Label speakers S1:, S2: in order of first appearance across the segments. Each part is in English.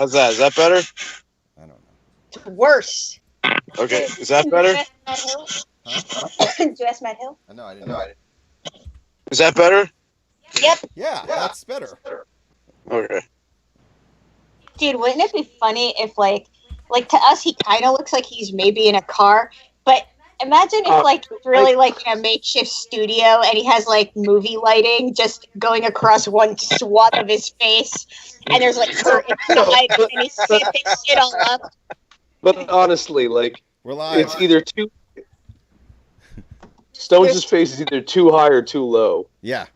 S1: How's that? Is that better?
S2: I don't know.
S3: It's worse.
S1: Okay, is that better?
S3: Did you ask Matt Hill?
S2: No, I didn't know.
S1: Is that better?
S3: Yep.
S2: Yeah, that's better.
S1: Okay.
S3: Dude, wouldn't it be funny if, like to us, he kind of looks like he's maybe in a car, but imagine if, like, it's really, like, in a makeshift studio and he has, like, movie lighting just going across one swath of his face, and there's, like, curtains behind him, and he's zipping shit all up.
S4: But honestly, like,
S2: We're live.
S4: it's either too... Stones' face is either too high or too low.
S2: Yeah.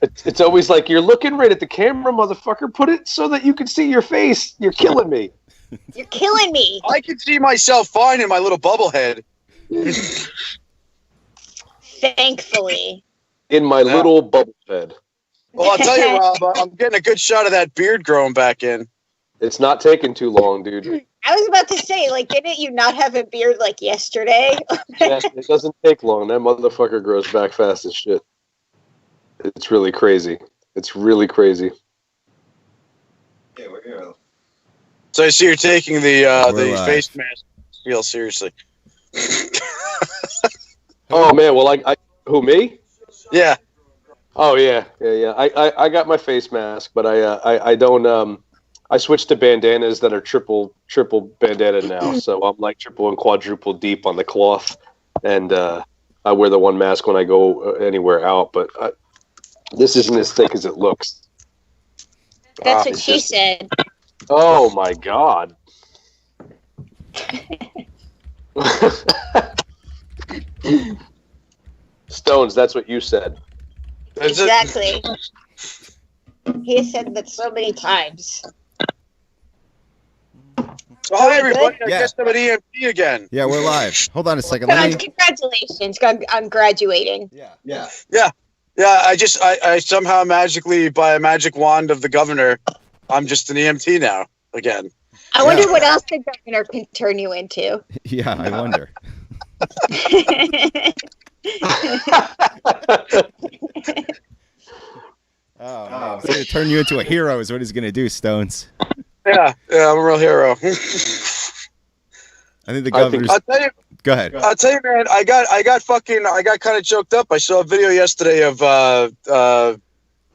S4: It's always like, you're looking right at the camera, motherfucker. Put it so that you can see your face. You're killing me.
S3: You're killing me.
S1: I can see myself fine in my little bubble head.
S3: Thankfully.
S4: In my little bubble head.
S1: Well, I'll tell you, Rob, I'm getting a good shot of that beard growing back in.
S4: It's not taking too long, dude.
S3: I was about to say, like, didn't you not have a beard, like, yesterday?
S4: Yeah, it doesn't take long. That motherfucker grows back fast as shit. It's really crazy. It's really crazy.
S5: Yeah, we're here.
S1: So I see you're taking the face mask real seriously.
S4: Oh man, well I who me?
S1: Yeah.
S4: Oh yeah. I got my face mask, but I don't I switched to bandanas that are triple bandana now, so I'm like triple and quadruple deep on the cloth, and I wear the one mask when I go anywhere out, but this isn't as thick as it looks.
S3: That's what she said.
S4: Oh my god. Stones, that's what you said.
S3: Exactly. He has said that so many times.
S1: So hi everybody, I
S2: Yeah.
S1: guess I'm at EMT again.
S2: Yeah, we're live. Hold on a second.
S3: Congratulations on graduating.
S2: Yeah.
S1: Yeah, I somehow magically, by a magic wand of the governor, I'm just an EMT now, again.
S3: I wonder what else the governor can turn you into.
S2: Yeah, I wonder. Oh man, he's gonna turn you into a hero is what he's gonna do, Stones.
S1: Yeah, I'm a real hero.
S2: I think the governor's...
S1: I'll tell you,
S2: Go ahead.
S1: I'll tell you, man. I got kind of choked up. I saw a video yesterday of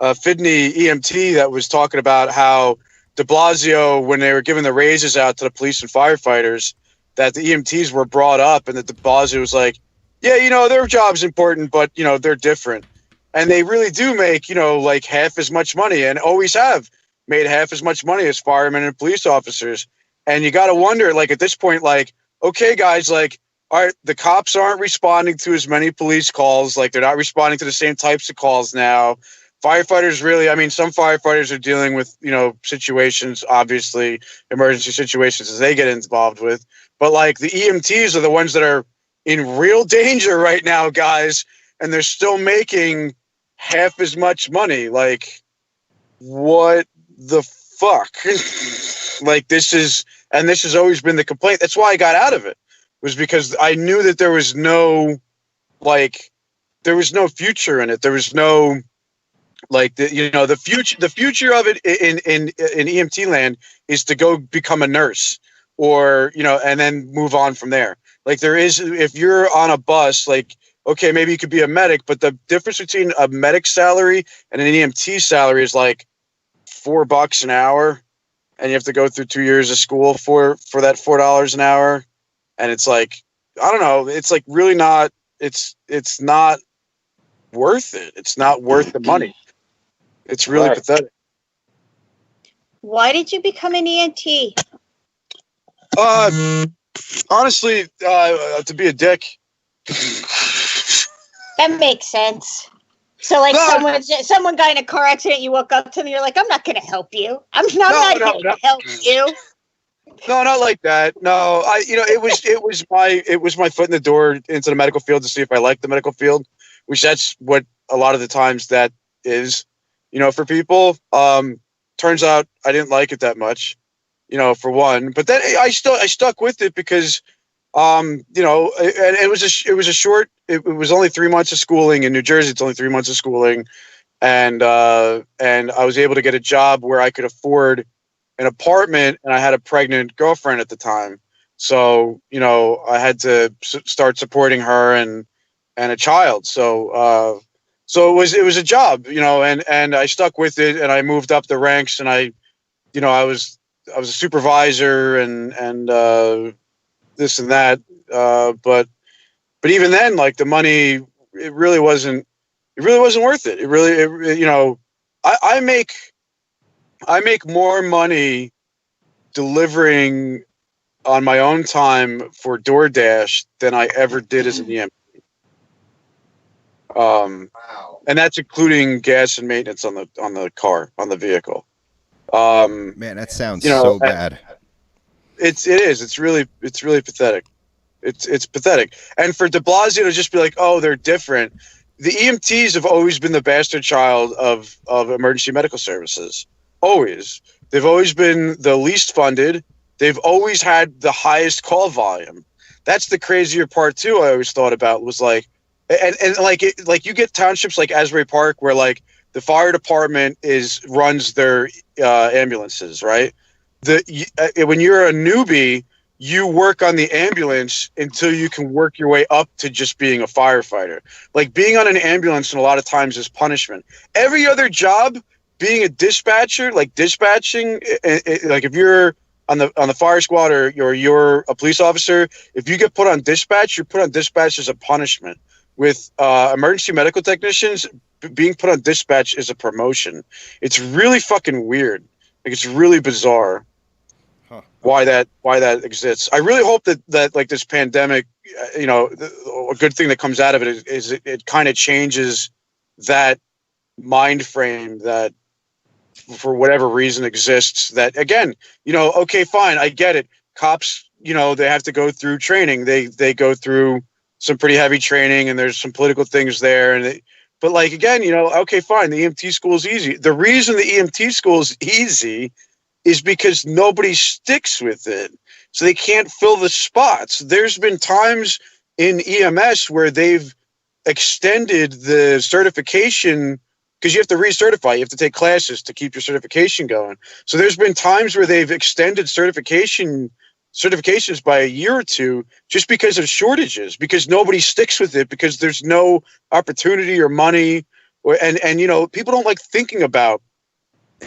S1: Fidney EMT that was talking about how De Blasio, when they were giving the raises out to the police and firefighters, that the EMTs were brought up, and that De Blasio was like, "Yeah, you know, their job's important, but you know, they're different, and they really do make, you know, like half as much money, and always have made half as much money as firemen and police officers." And you got to wonder, like, at this point, like, okay, guys, like, all right, the cops aren't responding to as many police calls. Like, they're not responding to the same types of calls now. Firefighters really, I mean, some firefighters are dealing with, you know, situations, obviously, emergency situations as they get involved with. But, like, the EMTs are the ones that are in real danger right now, guys. And they're still making half as much money. Like, what the fuck? Like, this has always been the complaint. That's why I got out of it, was because I knew that there was no future in it. There was no, like, the future of it in EMT land is to go become a nurse, or, you know, and then move on from there. Like, there is, if you're on a bus, like, okay, maybe you could be a medic, but the difference between a medic salary and an EMT salary is like $4 an hour. And you have to go through 2 years of school for that $4 an hour. And it's like, I don't know, it's like really not, it's not worth it. It's not worth the money. It's really pathetic.
S3: Why did you become an ENT?
S1: Honestly, to be a dick.
S3: That makes sense. So, like, someone got in a car accident, you woke up to them, you're like, I'm not going to help you. I'm not going to help you.
S1: No, not like that. No, it was my foot in the door into the medical field to see if I liked the medical field, which that's what a lot of the times that is, you know, for people. Turns out I didn't like it that much, you know, for one. But then I stuck with it because, you know, and it was only 3 months of schooling in New Jersey. It's only 3 months of schooling, and I was able to get a job where I could afford an apartment, and I had a pregnant girlfriend at the time. So, you know, I had to start supporting her and a child. So, it was a job, you know, and I stuck with it, and I moved up the ranks, and I was a supervisor and this and that. But even then, like the money, it really wasn't worth it. You know, I make more money delivering on my own time for DoorDash than I ever did as an EMT.
S5: Wow.
S1: And that's including gas and maintenance on the vehicle.
S2: Man, that sounds so bad.
S1: It is. It's really pathetic. It's pathetic. And for de Blasio to just be like, oh, they're different. The EMTs have always been the bastard child of emergency medical services. Always. They've always been the least funded. They've always had the highest call volume. That's the crazier part too. I always thought about was like, and like you get townships like Asbury Park where like the fire department runs their ambulances, right? When you're a newbie, you work on the ambulance until you can work your way up to just being a firefighter. Like being on an ambulance, and a lot of times is punishment. Every other job, being a dispatcher, like dispatching, like if you're on the fire squad or you're a police officer, if you get put on dispatch, you're put on dispatch as a punishment. With emergency medical technicians, being put on dispatch is a promotion. It's really fucking weird. Like it's really bizarre.
S2: Huh.
S1: Why that exists. I really hope that like this pandemic, you know, a good thing that comes out of it is it kind of changes that mind frame that for whatever reason exists. That again, you know, okay, fine, I get it. Cops, you know, they have to go through training. They go through some pretty heavy training, and there's some political things there. But like again, you know, okay, fine, the EMT school is easy. The reason the EMT school is easy is because nobody sticks with it. So they can't fill the spots. There's been times in EMS where they've extended the certification because you have to recertify. You have to take classes to keep your certification going. So there's been times where they've extended certifications by a year or two just because of shortages, because nobody sticks with it, because there's no opportunity or money. And you know, people don't like thinking about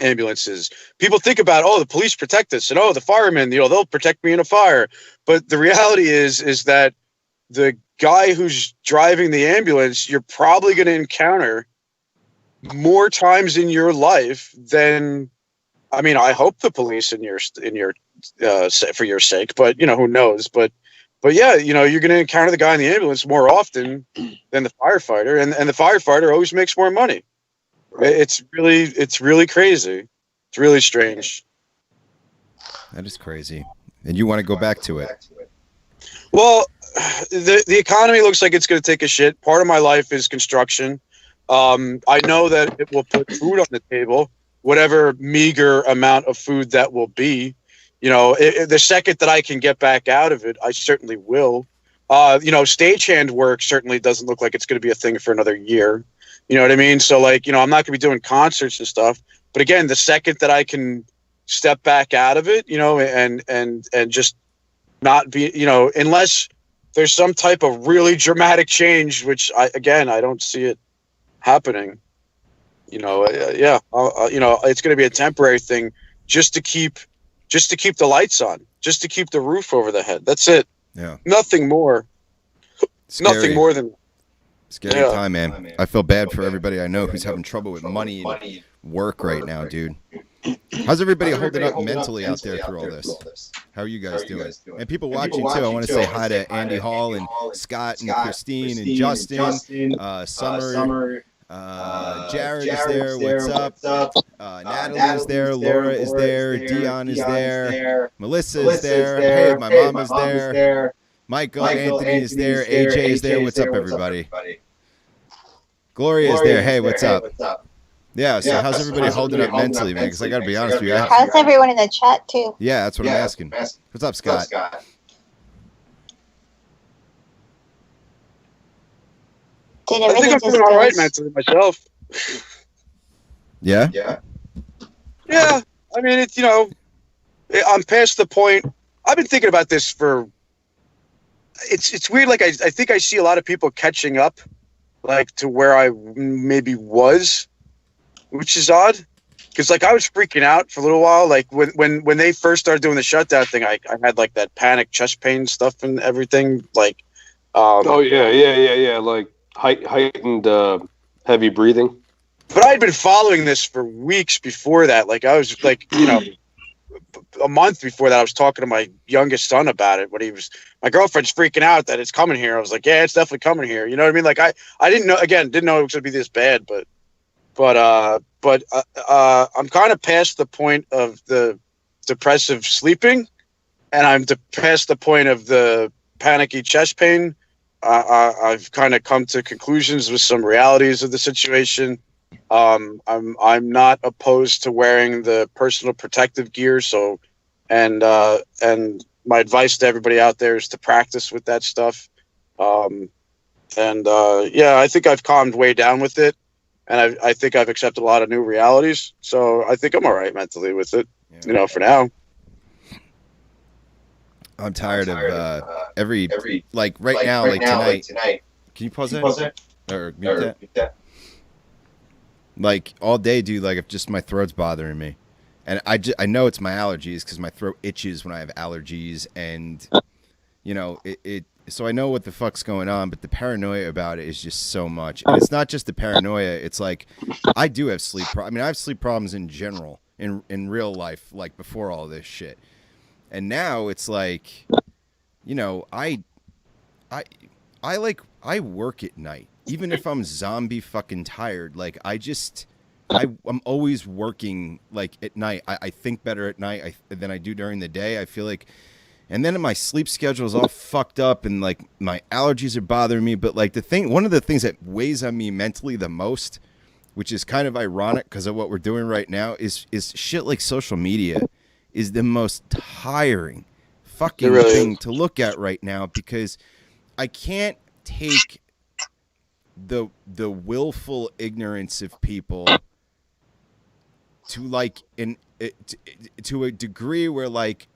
S1: ambulances. People think about, oh, the police protect us, and oh, the firemen, you know, they'll protect me in a fire. But the reality is that the guy who's driving the ambulance, you're probably going to encounter more times in your life than, I mean, I hope the police in your for your sake, but you know, who knows? But yeah, you know, you're going to encounter the guy in the ambulance more often than the firefighter, and the firefighter always makes more money. It's really crazy. It's really strange.
S2: That is crazy. And you want to go back to it?
S1: Well, the economy looks like it's going to take a shit. Part of my life is construction. I know that it will put food on the table, whatever meager amount of food that will be. You know, the second that I can get back out of it, I certainly will. You know, stagehand work certainly doesn't look like it's going to be a thing for another year. You know what I mean? So like, you know, I'm not going to be doing concerts and stuff. But again, the second that I can step back out of it, you know, and just not be, you know, unless there's some type of really dramatic change, which I don't see it happening. You know, yeah, you know, it's going to be a temporary thing just to keep the lights on, just to keep the roof over the head. That's it.
S2: Yeah.
S1: Nothing more.
S2: Scary.
S1: Nothing more than.
S2: Scary time, man. I feel bad for everybody I know who's having trouble with money and work right now, dude. How's everybody holding up mentally out there through all this? How are you guys doing? And people watching too, I want to say hi to Andy Hall and Scott and Christine and Justin, Summer, Jared is there. What's up? Natalie is there. Laura is there. Dion is there. Melissa is there. Hey, my mom is there. Michael Anthony is there. AJ is there. What's up, everybody? Gloria is there. Hey, what's up? Yeah, so how's everybody holding up mentally, man? Because I got to be honest with you.
S3: How's everyone in the chat, too?
S2: Yeah, that's what I'm asking. What's up, Scott?
S3: Did
S1: I think
S3: everything
S1: I'm
S3: just
S1: doing all right
S3: goes?
S1: mentally myself.
S2: Yeah.
S1: Yeah, I mean, it's I'm past the point. I've been thinking about this for. It's weird. Like I think I see a lot of people catching up, like to where I maybe was, which is odd. Because like I was freaking out for a little while. Like when they first started doing the shutdown thing, I had like that panic chest pain stuff and everything. Like,
S4: Oh yeah. Like heightened heavy breathing.
S1: but I had been following this for weeks before that. Like I was like, a month before that, I was talking to my youngest son about it. When my girlfriend's freaking out that it's coming here. I was like, yeah, it's definitely coming here. You know what I mean? Like I didn't know it was gonna be this bad, but I'm kind of past the point of the depressive sleeping, and I'm past the point of the panicky chest pain. I've kind of come to conclusions with some realities of the situation. I'm not opposed to wearing the personal protective gear. So, and my advice to everybody out there is to practice with that stuff. I think I've calmed way down with it, and I think I've accepted a lot of new realities. So I think I'm all right mentally with it, for now.
S2: I'm tired of every like right now, like tonight. Can you pause that? Or mute that? Like all day, dude. Like if just my throat's bothering me, and I know it's my allergies because my throat itches when I have allergies, and So I know what the fuck's going on, but the paranoia about it is just so much. And it's not just the paranoia. It's like I do have I have sleep problems in general in real life, like before all this shit. And now it's like, I work at night, even if I'm zombie fucking tired. Like I'm always working like at night. I think better at night than I do during the day. I feel like, and then my sleep schedule is all fucked up, and like my allergies are bothering me. But like one of the things that weighs on me mentally the most, which is kind of ironic because of what we're doing right now, is shit like social media is the most tiring fucking thing to look at right now, because I can't take the willful ignorance of people to like to a degree where like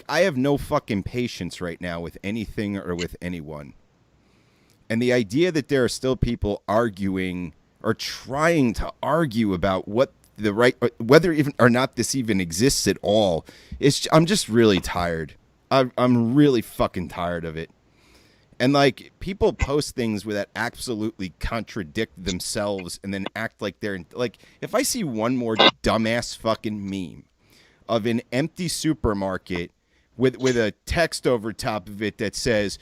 S2: I have no fucking patience right now with anything or with anyone. And the idea that there are still people arguing or trying to argue about what the right, whether even or not this even exists at all, I'm just really tired. I'm really fucking tired of it. And like people post things that absolutely contradict themselves and then act like they're like, if I see one more dumbass fucking meme of an empty supermarket with a text over top of it that says,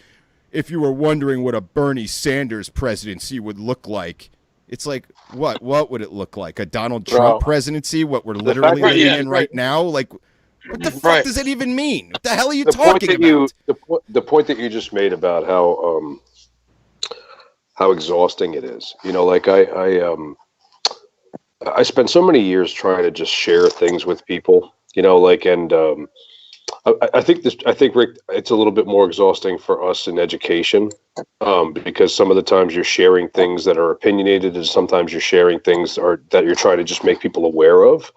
S2: if you were wondering what a Bernie Sanders presidency would look like, it's like, what would it look like? A Donald Trump presidency? What we're literally living in right now? Like, what the fuck does that even mean? What the hell are you talking about?
S4: The point that you just made about how exhausting it is. Like I spent so many years trying to just share things with people. I think Rick, it's a little bit more exhausting for us in education, because some of the times you're sharing things that are opinionated, and sometimes you're sharing things that you're trying to just make people aware of.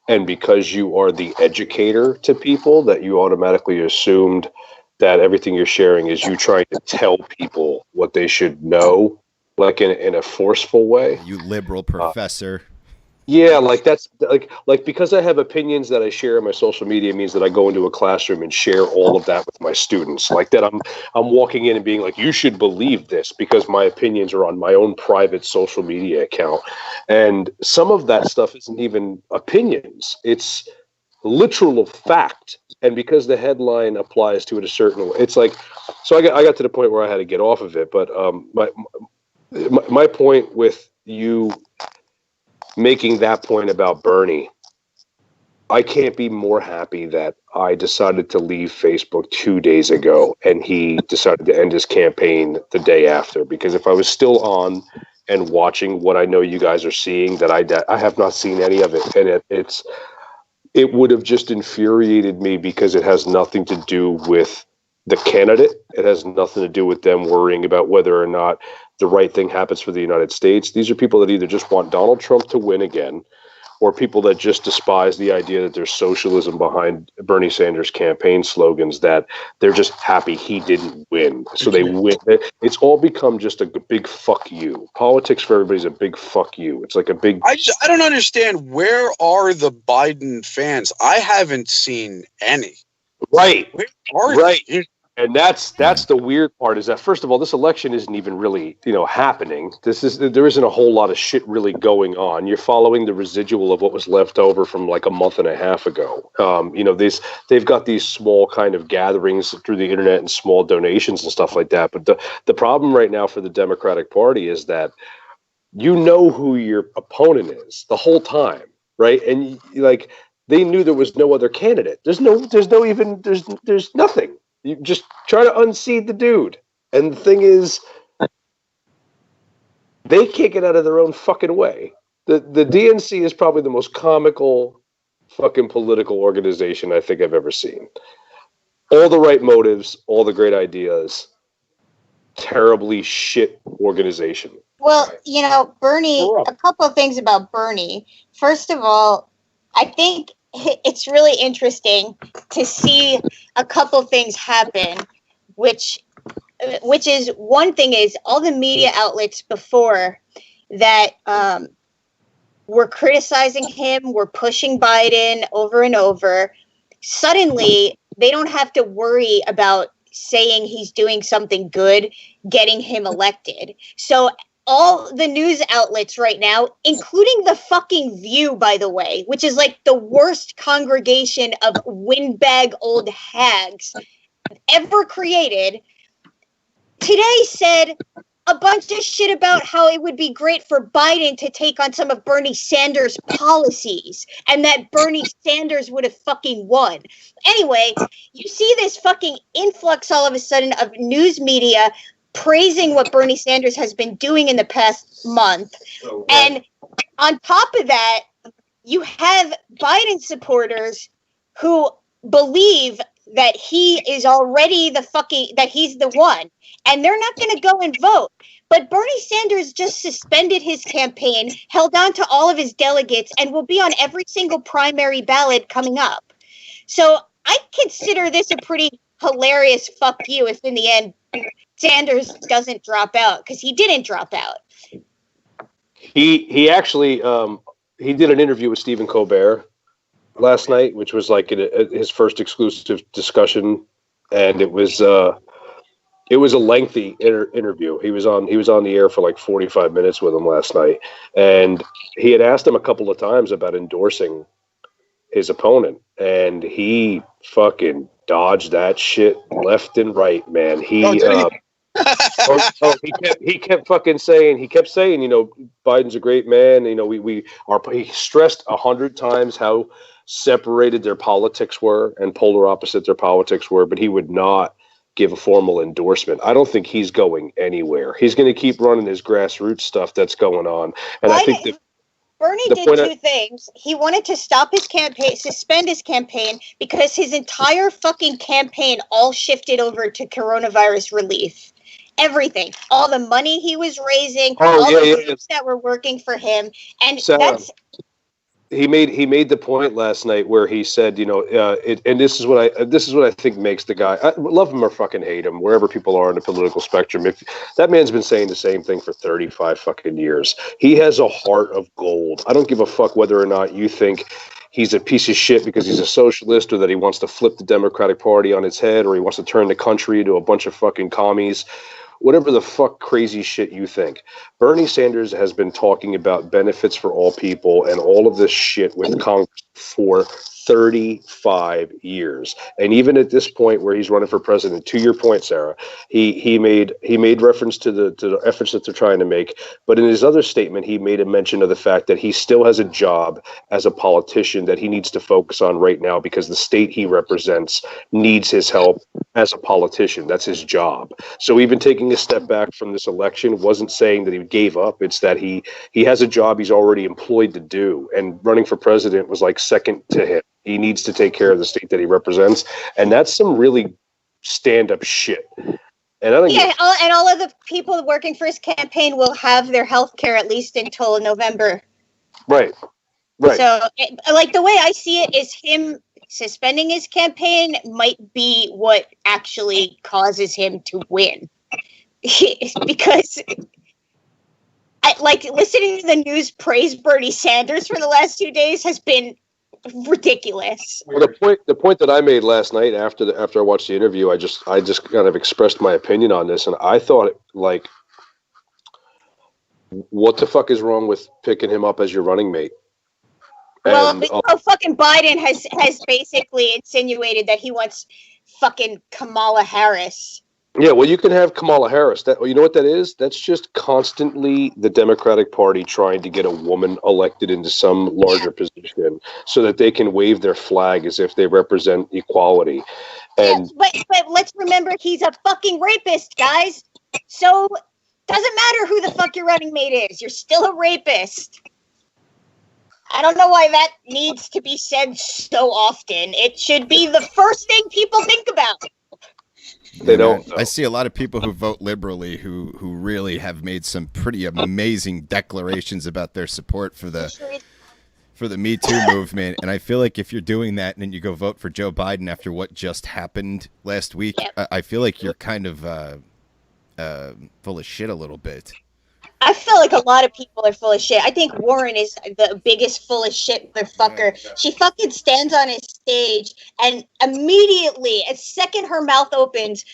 S4: And because you are the educator to people, that you automatically assumed that everything you're sharing is you trying to tell people what they should know, like in a forceful way.
S2: You liberal professor.
S4: Yeah, like that's like because I have opinions that I share on my social media means that I go into a classroom and share all of that with my students. Like that I'm walking in and being like, you should believe this because my opinions are on my own private social media account. And some of that stuff isn't even opinions. It's literal fact. And because the headline applies to it a certain way, it's like, so I got to the point where I had to get off of it. But my point with you making that point about Bernie, I can't be more happy that I decided to leave Facebook 2 days ago and he decided to end his campaign the day after. Because if I was still on and watching what I know you guys are seeing, that I have not seen any of it, and it would have just infuriated me, because it has nothing to do with the candidate. It has nothing to do with them worrying about whether or not the right thing happens for the United States. These are people that either just want Donald Trump to win again, or people that just despise the idea that there's socialism behind Bernie Sanders' campaign slogans, that they're just happy he didn't win. So they win. It's all become just a big fuck you. Politics for everybody's a big fuck you. It's like a big...
S1: I don't understand, where are the Biden fans? I haven't seen any.
S4: Right.
S1: Where are
S4: right.
S1: they?
S4: And that's the weird part, is that, first of all, this election isn't even really, happening. There isn't a whole lot of shit really going on. You're following the residual of what was left over from like a month and a half ago. They've got these small kind of gatherings through the internet and small donations and stuff like that. But the problem right now for the Democratic Party is that you know who your opponent is the whole time, right? And like, they knew there was no other candidate. There's nothing. You just try to unseat the dude. And the thing is, they can't get out of their own fucking way. The DNC is probably the most comical fucking political organization I think I've ever seen. All the right motives, all the great ideas, terribly shit organization.
S3: Well, Bernie, a couple of things about Bernie. First of all, I think it's really interesting to see a couple things happen, which is, one thing is, all the media outlets before that were criticizing him, were pushing Biden over and over. Suddenly, they don't have to worry about saying he's doing something good, getting him elected. So all the news outlets right now, including the fucking View, by the way, which is like the worst congregation of windbag old hags ever created, today said a bunch of shit about how it would be great for Biden to take on some of Bernie Sanders' policies and that Bernie Sanders would have fucking won. Anyway, you see this fucking influx all of a sudden of news media praising what Bernie Sanders has been doing in the past month. And on top of that, you have Biden supporters who believe that he is already that he's the one. And they're not going to go and vote. But Bernie Sanders just suspended his campaign, held on to all of his delegates, and will be on every single primary ballot coming up. So I consider this a pretty hilarious fuck you if in the end Sanders doesn't drop out, because he didn't drop out.
S4: He actually he did an interview with Stephen Colbert last night, which was like his first exclusive discussion, and it was a lengthy interview. He was on the air for like 45 minutes with him last night, and he had asked him a couple of times about endorsing his opponent, and he fucking dodged that shit left and right, man. He kept fucking saying, Biden's a great man. He stressed 100 times how separated their politics were and polar opposite their politics were, but he would not give a formal endorsement. I don't think he's going anywhere. He's going to keep running his grassroots stuff that's going on. And I think that
S3: Bernie did two things. He wanted to stop his campaign, suspend his campaign, because his entire fucking campaign all shifted over to coronavirus relief. Everything. All the money he was raising, the groups that were working for him. And that's...
S4: He made the point last night where he said, and this is what I think makes the guy, love him or fucking hate him, wherever people are on the political spectrum. If that man's been saying the same thing for 35 fucking years, he has a heart of gold. I don't give a fuck whether or not you think he's a piece of shit because he's a socialist, or that he wants to flip the Democratic Party on its head, or he wants to turn the country into a bunch of fucking commies. Whatever the fuck crazy shit you think. Bernie Sanders has been talking about benefits for all people and all of this shit with Congress for 35 years. And even at this point where he's running for president, to your point, Sarah, he made reference to the efforts that they're trying to make. But in his other statement, he made a mention of the fact that he still has a job as a politician that he needs to focus on right now, because the state he represents needs his help as a politician. That's his job. So even taking a step back from this election wasn't saying that he gave up. It's that he has a job he's already employed to do, and running for president was like second to him. He needs to take care of the state that he represents, and that's some really stand-up shit. And I think
S3: and all of the people working for his campaign will have their health care at least until November.
S4: Right. Right.
S3: So, like, the way I see it is him suspending his campaign might be what actually causes him to win. Because like listening to the news praise Bernie Sanders for the last 2 days has been ridiculous.
S4: Well, the point that I made last night after I watched the interview, I just kind of expressed my opinion on this, and I thought, like, what the fuck is wrong with picking him up as your running mate?
S3: Well, fucking Biden has basically insinuated that he wants fucking Kamala Harris.
S4: Yeah, well, you can have Kamala Harris. That, you know what that is? That's just constantly the Democratic Party trying to get a woman elected into some larger position so that they can wave their flag as if they represent equality. And
S3: but let's remember, he's a fucking rapist, guys. So doesn't matter who the fuck your running mate is. You're still a rapist. I don't know why that needs to be said so often. It should be the first thing people think about.
S4: They don't.
S2: I see a lot of people who vote liberally who really have made some pretty amazing declarations about their support for the Me Too movement. And I feel like if you're doing that and then you go vote for Joe Biden after what just happened last week, I feel like you're kind of full of shit a little bit. I
S3: feel like a lot of people are full of shit. I think Warren is the biggest full of shit motherfucker. She fucking stands on his stage and immediately, as second her mouth opens,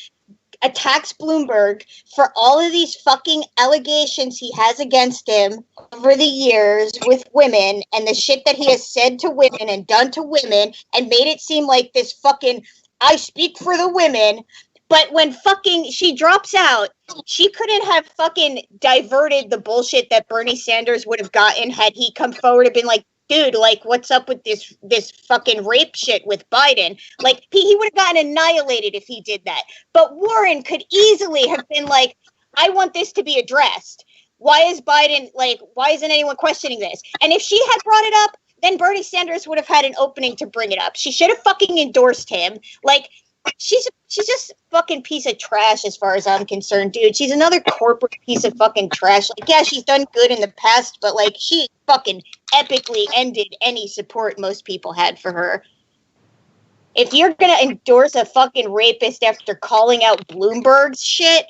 S3: attacks Bloomberg for all of these fucking allegations he has against him over the years with women and the shit that he has said to women and done to women and made it seem like this fucking, I speak for the women. But when fucking she drops out, she couldn't have fucking diverted the bullshit that Bernie Sanders would have gotten had he come forward and been like, dude, like, what's up with this fucking rape shit with Biden? Like, he would have gotten annihilated if he did that. But Warren could easily have been like, I want this to be addressed. Why is Biden, like, why isn't anyone questioning this? And if she had brought it up, then Bernie Sanders would have had an opening to bring it up. She should have fucking endorsed him. Like, she's just a fucking piece of trash as far as I'm concerned, dude. She's another corporate piece of fucking trash. Like, yeah, she's done good in the past, but, like, she fucking epically ended any support most people had for her. If you're gonna endorse a fucking rapist after calling out Bloomberg's shit,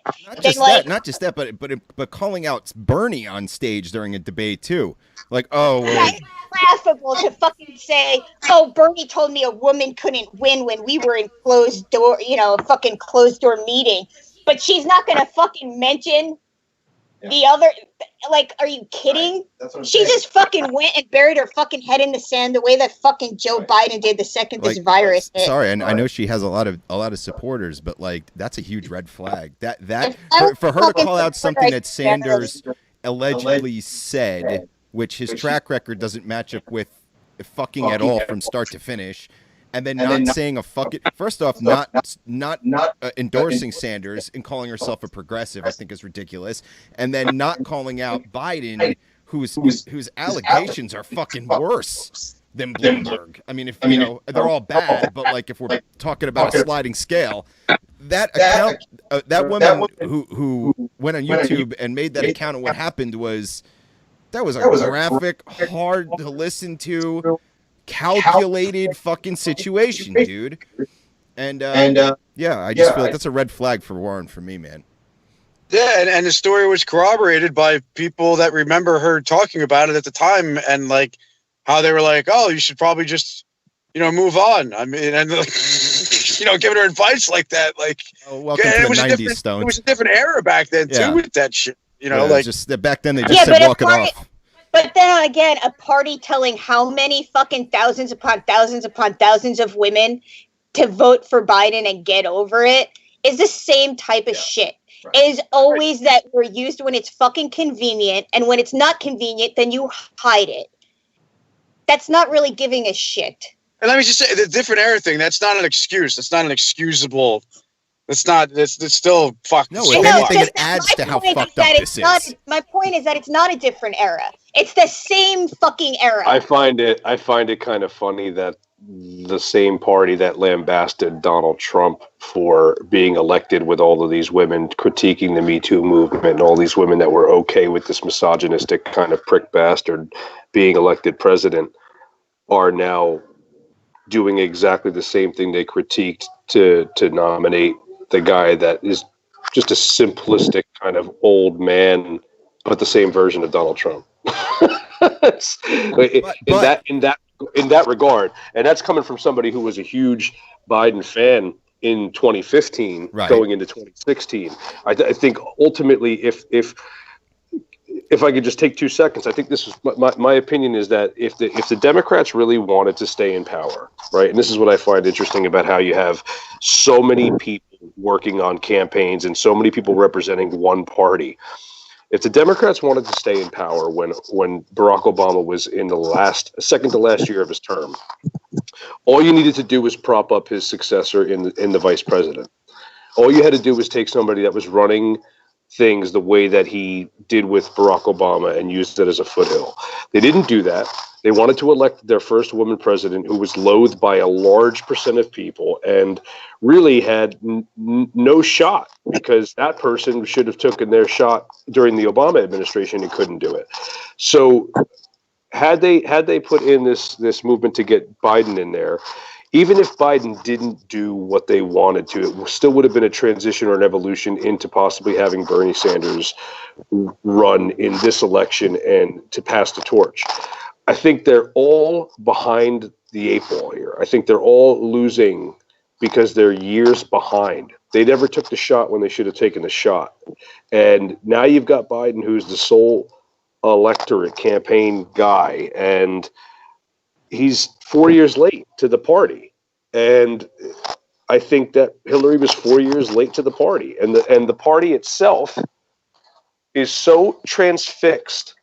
S2: not just that, but calling out Bernie on stage during a debate too. Like, oh,
S3: that's laughable to fucking say, oh, Bernie told me a woman couldn't win when we were in closed door meeting, but she's not gonna fucking mention the other. Like, are you kidding? She just fucking went and buried her fucking head in the sand the way that fucking Joe Biden did the second this virus hit.
S2: Sorry, and I know she has a lot of supporters, but, like, that's a huge red flag. That for her to call out something that Sanders allegedly said, which his track record doesn't match up with fucking at all from start to finish. And then not saying a fucking, first off, not endorsing Sanders and calling herself a progressive, I think is ridiculous. And then not calling out Biden, whose allegations are fucking worse than Bloomberg. I mean, if you know, they're all bad, but, like, if we're talking about a sliding scale, that account, that woman who went on YouTube and made that account of what happened was a graphic, hard to listen to, calculated fucking situation, dude. And yeah, I just feel like that's a red flag for Warren for me, man.
S1: Yeah, and the story was corroborated by people that remember her talking about it at the time, and, like, how they were like, oh, you should probably just, move on. I mean, and, like, giving her advice like that, like,
S2: welcome to the 90s, Stones.
S1: It was a different era back then too with that shit. Like,
S2: just back then they just said walk it off.
S3: But then again, a party telling how many fucking thousands upon thousands upon thousands of women to vote for Biden and get over it is the same type of shit. Right. It is always that we're used when it's fucking convenient, and when it's not convenient, then you hide it. That's not really giving a shit.
S1: And let me just say, the different era thing, that's not an excuse. That's not an excusable... It's still fucked.
S2: No, if anything, it adds to how fucked up this is.
S3: My point is that it's not a different era. It's the same fucking era.
S4: I find it kind of funny that the same party that lambasted Donald Trump for being elected with all of these women critiquing the Me Too movement and all these women that were okay with this misogynistic kind of prick bastard being elected president, are now doing exactly the same thing they critiqued to nominate the guy that is just a simplistic kind of old man, but the same version of Donald Trump. In that regard, and that's coming from somebody who was a huge Biden fan in 2015, going into 2016. I think ultimately, if I could just take 2 seconds, I think this is my opinion is that if the Democrats really wanted to stay in power, right, and this is what I find interesting about how you have so many people working on campaigns and so many people representing one party. If the Democrats wanted to stay in power when Barack Obama was in the second to last year of his term, all you needed to do was prop up his successor in the vice president. All you had to do was take somebody that was running things the way that he did with Barack Obama and used it as a foothill. They didn't do that. They wanted to elect their first woman president, who was loathed by a large percent of people and really had no shot, because that person should have taken their shot during the Obama administration and couldn't do it. So had they put in this movement to get Biden in there, even if Biden didn't do what they wanted to, it still would have been a transition or an evolution into possibly having Bernie Sanders run in this election and to pass the torch. I think they're all behind the 8 ball here. I think they're all losing because they're years behind. They never took the shot when they should have taken the shot. And now you've got Biden, who's the sole electorate campaign guy, and he's 4 years late to the party. And I think that Hillary was 4 years late to the party. And the party itself is so transfixed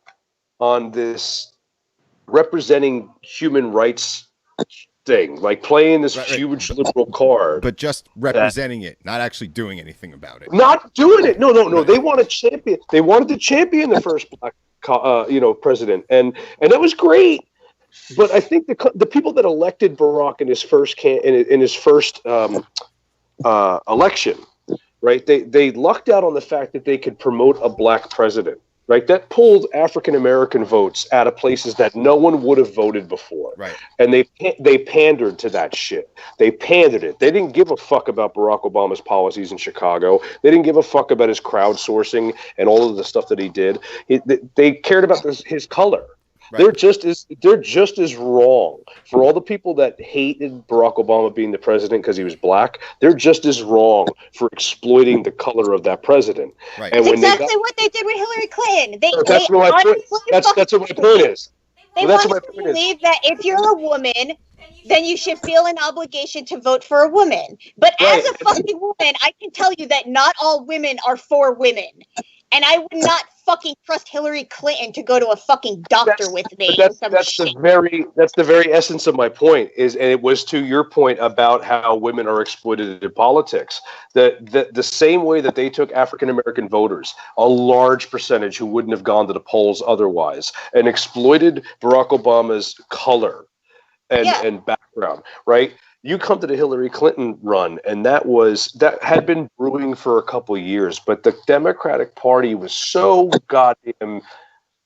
S4: on this representing human rights thing, like playing this huge liberal card.
S2: But just representing it, not actually doing anything about it.
S4: Not doing it. No. They want to champion. They wanted to champion the first black president. And that was great. But I think the people that elected Barack in his first election, right? They lucked out on the fact that they could promote a black president, right? That pulled African American votes out of places that no one would have voted before,
S2: right? And
S4: they pandered to that shit. They pandered it. They didn't give a fuck about Barack Obama's policies in Chicago. They didn't give a fuck about his crowdsourcing and all of the stuff that he did. They cared about his color. Right. They're just as wrong. For all the people that hated Barack Obama being the president because he was black, they're just as wrong for exploiting the color of that president.
S3: Right. And that's exactly what they did with Hillary Clinton.
S4: That's what my point is.
S3: They want to believe that if you're a woman, then you should feel an obligation to vote for a woman. But as a fucking woman, I can tell you that not all women are for women. And I would not fucking trust Hillary Clinton to go to a fucking doctor with me.
S4: That's the very essence of my point. And it was to your point about how women are exploited in politics. The same way that they took African American voters, a large percentage who wouldn't have gone to the polls otherwise, and exploited Barack Obama's color and background, right? You come to the Hillary Clinton run, and that had been brewing for a couple of years, but the Democratic Party was so goddamn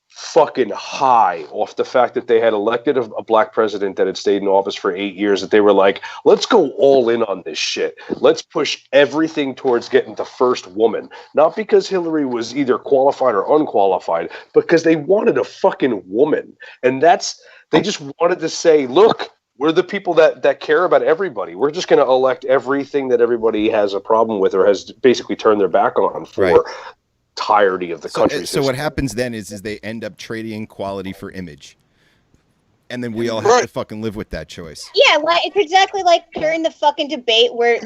S4: fucking high off the fact that they had elected a black president that had stayed in office for 8 years that they were like, let's go all in on this shit. Let's push everything towards getting the first woman. Not because Hillary was either qualified or unqualified, because they wanted a fucking woman. And they just wanted to say, look, we're the people that care about everybody. We're just going to elect everything that everybody has a problem with or has basically turned their back on for entirety of the country.
S2: So what happens then is they end up trading quality for image. And then we all have to fucking live with that choice.
S3: Yeah, it's exactly like during the fucking debate where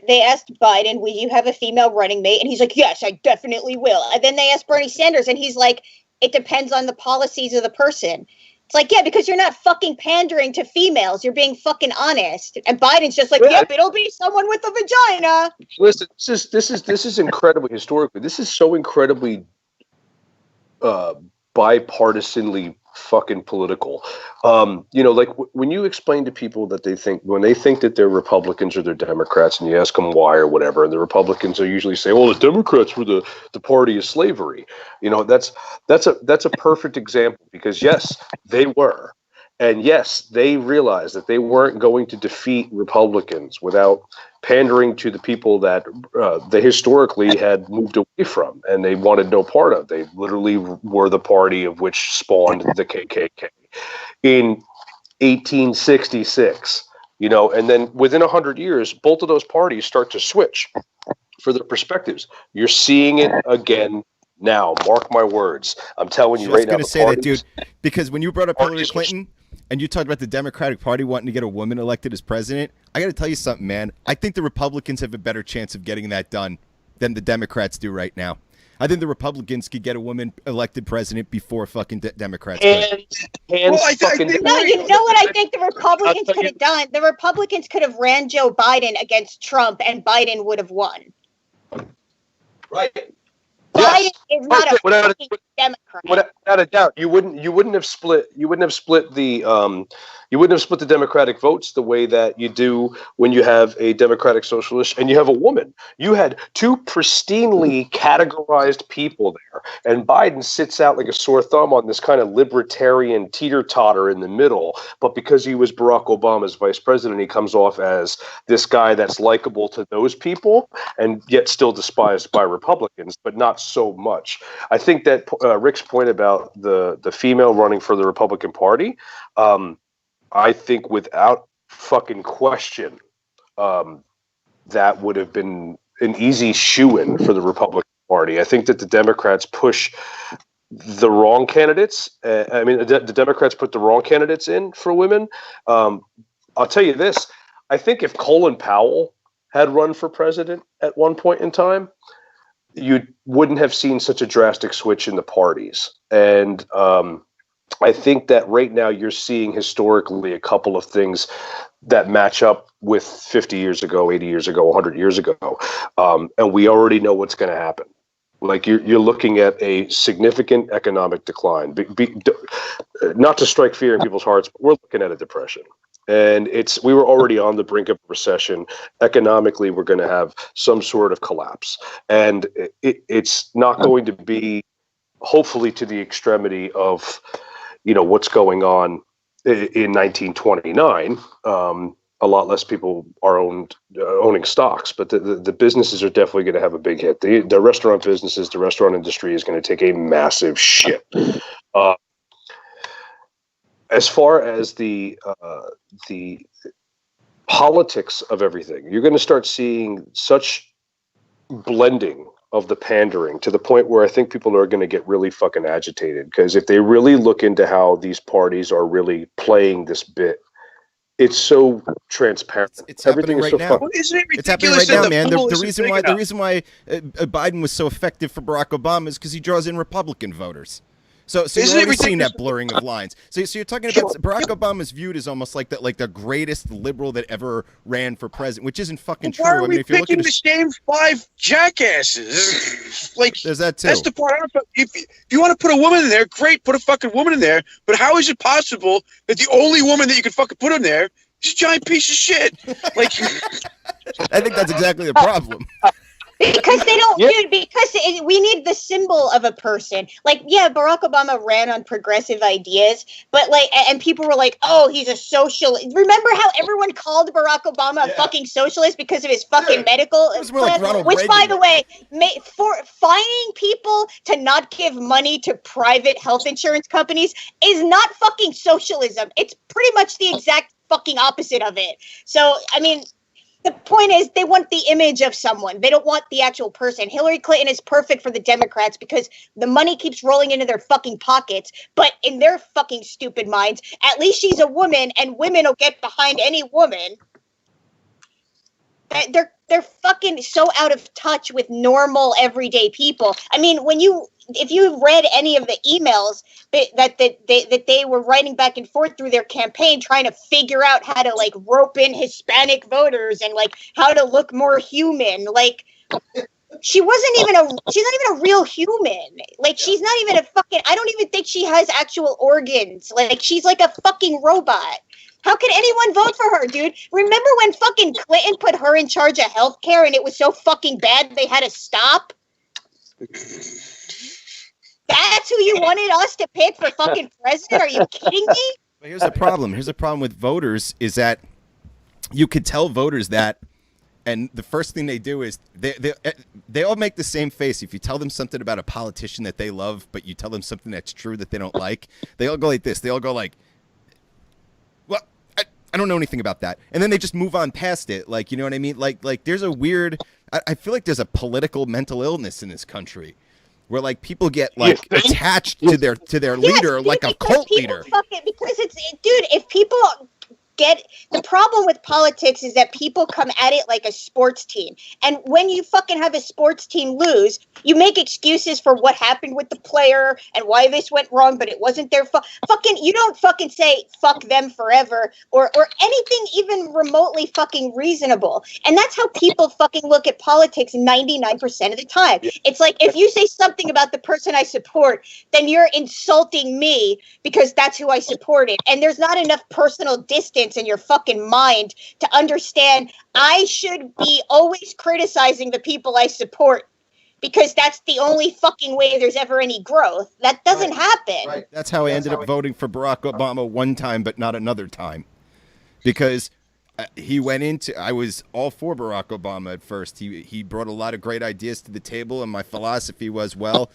S3: they asked Biden, will you have a female running mate? And he's like, yes, I definitely will. And then they asked Bernie Sanders, and he's like, it depends on the policies of the person. It's like, yeah, because you're not fucking pandering to females. You're being fucking honest. And Biden's just like, yep, it'll be someone with a vagina.
S4: Listen, this is incredibly historically. This is so incredibly bipartisanly fucking political. Like when you explain to people that when they think that they're Republicans or they're Democrats, and you ask them why or whatever, and the Republicans will usually say, "Well, the Democrats were the party of slavery." That's a perfect example, because yes, they were. And yes, they realized that they weren't going to defeat Republicans without pandering to the people that they historically had moved away from and they wanted no part of. They literally were the party of which spawned the KKK in 1866. And then within 100 years, both of those parties start to switch for their perspectives. You're seeing it again now. Mark my words. I'm telling you right now.
S2: I was going to say that, dude, because when you brought up Hillary Clinton and you talked about the Democratic Party wanting to get a woman elected as president, I got to tell you something, man. I think the Republicans have a better chance of getting that done than the Democrats do right now. I think the Republicans could get a woman elected president before fucking Democrats could.
S3: No, you know what I think the Republicans could have done? The Republicans could have ran Joe Biden against Trump, and Biden would have won.
S4: Right.
S3: Biden is not a fucking Democrat.
S4: Without a doubt, you wouldn't have split the Democratic votes the way that you do when you have a Democratic Socialist and you have a woman. You had two pristinely categorized people there, and Biden sits out like a sore thumb on this kind of libertarian teeter-totter in the middle, but because he was Barack Obama's vice president, he comes off as this guy that's likable to those people and yet still despised by Republicans, but not so much. I think that Rick's point about the female running for the Republican Party, I think without fucking question, that would have been an easy shoo-in for the Republican Party. I think that the Democrats push the wrong candidates. The Democrats put the wrong candidates in for women. I'll tell you this. I think if Colin Powell had run for president at one point in time, you wouldn't have seen such a drastic switch in the parties. And I think that right now you're seeing historically a couple of things that match up with 50 years ago, 80 years ago, 100 years ago. And we already know what's going to happen. Like you're looking at a significant economic decline. Not to strike fear in people's hearts, but we're looking at a depression. And we were already on the brink of a recession. Economically, we're going to have some sort of collapse. And it's not going to be, hopefully, to the extremity of what's going on in 1929. A lot less people are owning stocks, but the businesses are definitely going to have a big hit. The restaurant businesses, the restaurant industry is going to take a massive shit. As far as the politics of everything, you're going to start seeing such blending of the pandering to the point where I think people are going to get really fucking agitated, because if they really look into how these parties are really playing this bit, it's so transparent.
S2: It's happening right now.
S1: Isn't it ridiculous?
S2: It's happening right now, man. The reason why Biden was so effective for Barack Obama is because he draws in Republican voters. So you're already seeing that blurring of lines. So you're talking about Barack Obama's viewed as almost like the greatest liberal that ever ran for president, which isn't fucking true.
S1: Why are we picking the same five jackasses? Like,
S2: there's that too.
S1: That's the part. If you want to put a woman in there, great, put a fucking woman in there. But how is it possible that the only woman that you can fucking put in there is a giant piece of shit? Like,
S2: I think that's exactly the problem.
S3: Because they don't, dude, because we need the symbol of a person. Like, yeah, Barack Obama ran on progressive ideas, but and people were like, oh, he's a socialist. Remember how everyone called Barack Obama a fucking socialist because of his fucking medical plan?
S2: Like
S3: which, by the way, for fining people to not give money to private health insurance companies is not fucking socialism. It's pretty much the exact fucking opposite of it. So, I mean, the point is, they want the image of someone. They don't want the actual person. Hillary Clinton is perfect for the Democrats because the money keeps rolling into their fucking pockets. But in their fucking stupid minds, at least she's a woman, and women will get behind any woman. They're fucking so out of touch with normal, everyday people. I mean, if you read any of the emails that they were writing back and forth through their campaign, trying to figure out how to rope in Hispanic voters and how to look more human, she's not even a real human. She's not even a fucking, I don't even think she has actual organs. She's like a fucking robot. How can anyone vote for her, dude? Remember when fucking Clinton put her in charge of healthcare and it was so fucking bad they had to stop? That's who you wanted us to pick for fucking president? Are you kidding me?
S2: But here's the problem. Here's the problem with voters is that you could tell voters that, and the first thing they do is they all make the same face. If you tell them something about a politician that they love, but you tell them something that's true that they don't like, they all go like this. They all go like, well, I don't know anything about that. And then they just move on past it. Like, you know what I mean? Like there's a weird, I feel like there's a political mental illness in this country where like people get like attached to their leader,
S3: dude,
S2: like a cult leader.
S3: Because dude, if people get the problem with politics is that people come at it like a sports team, and when you fucking have a sports team lose, you make excuses for what happened with the player and why this went wrong, but it wasn't their fucking. You don't fucking say fuck them forever or anything even remotely fucking reasonable. And that's how people fucking look at politics 99% of the time. It's like if you say something about the person I support, then you're insulting me because that's who I supported, and there's not enough personal distance in your fucking mind to understand I should be always criticizing the people I support because that's the only fucking way there's ever any growth. That doesn't happen.
S2: Right. That's how I ended up voting for Barack Obama one time, but not another time. Because he went into, I was all for Barack Obama at first. He brought a lot of great ideas to the table, and my philosophy was, well,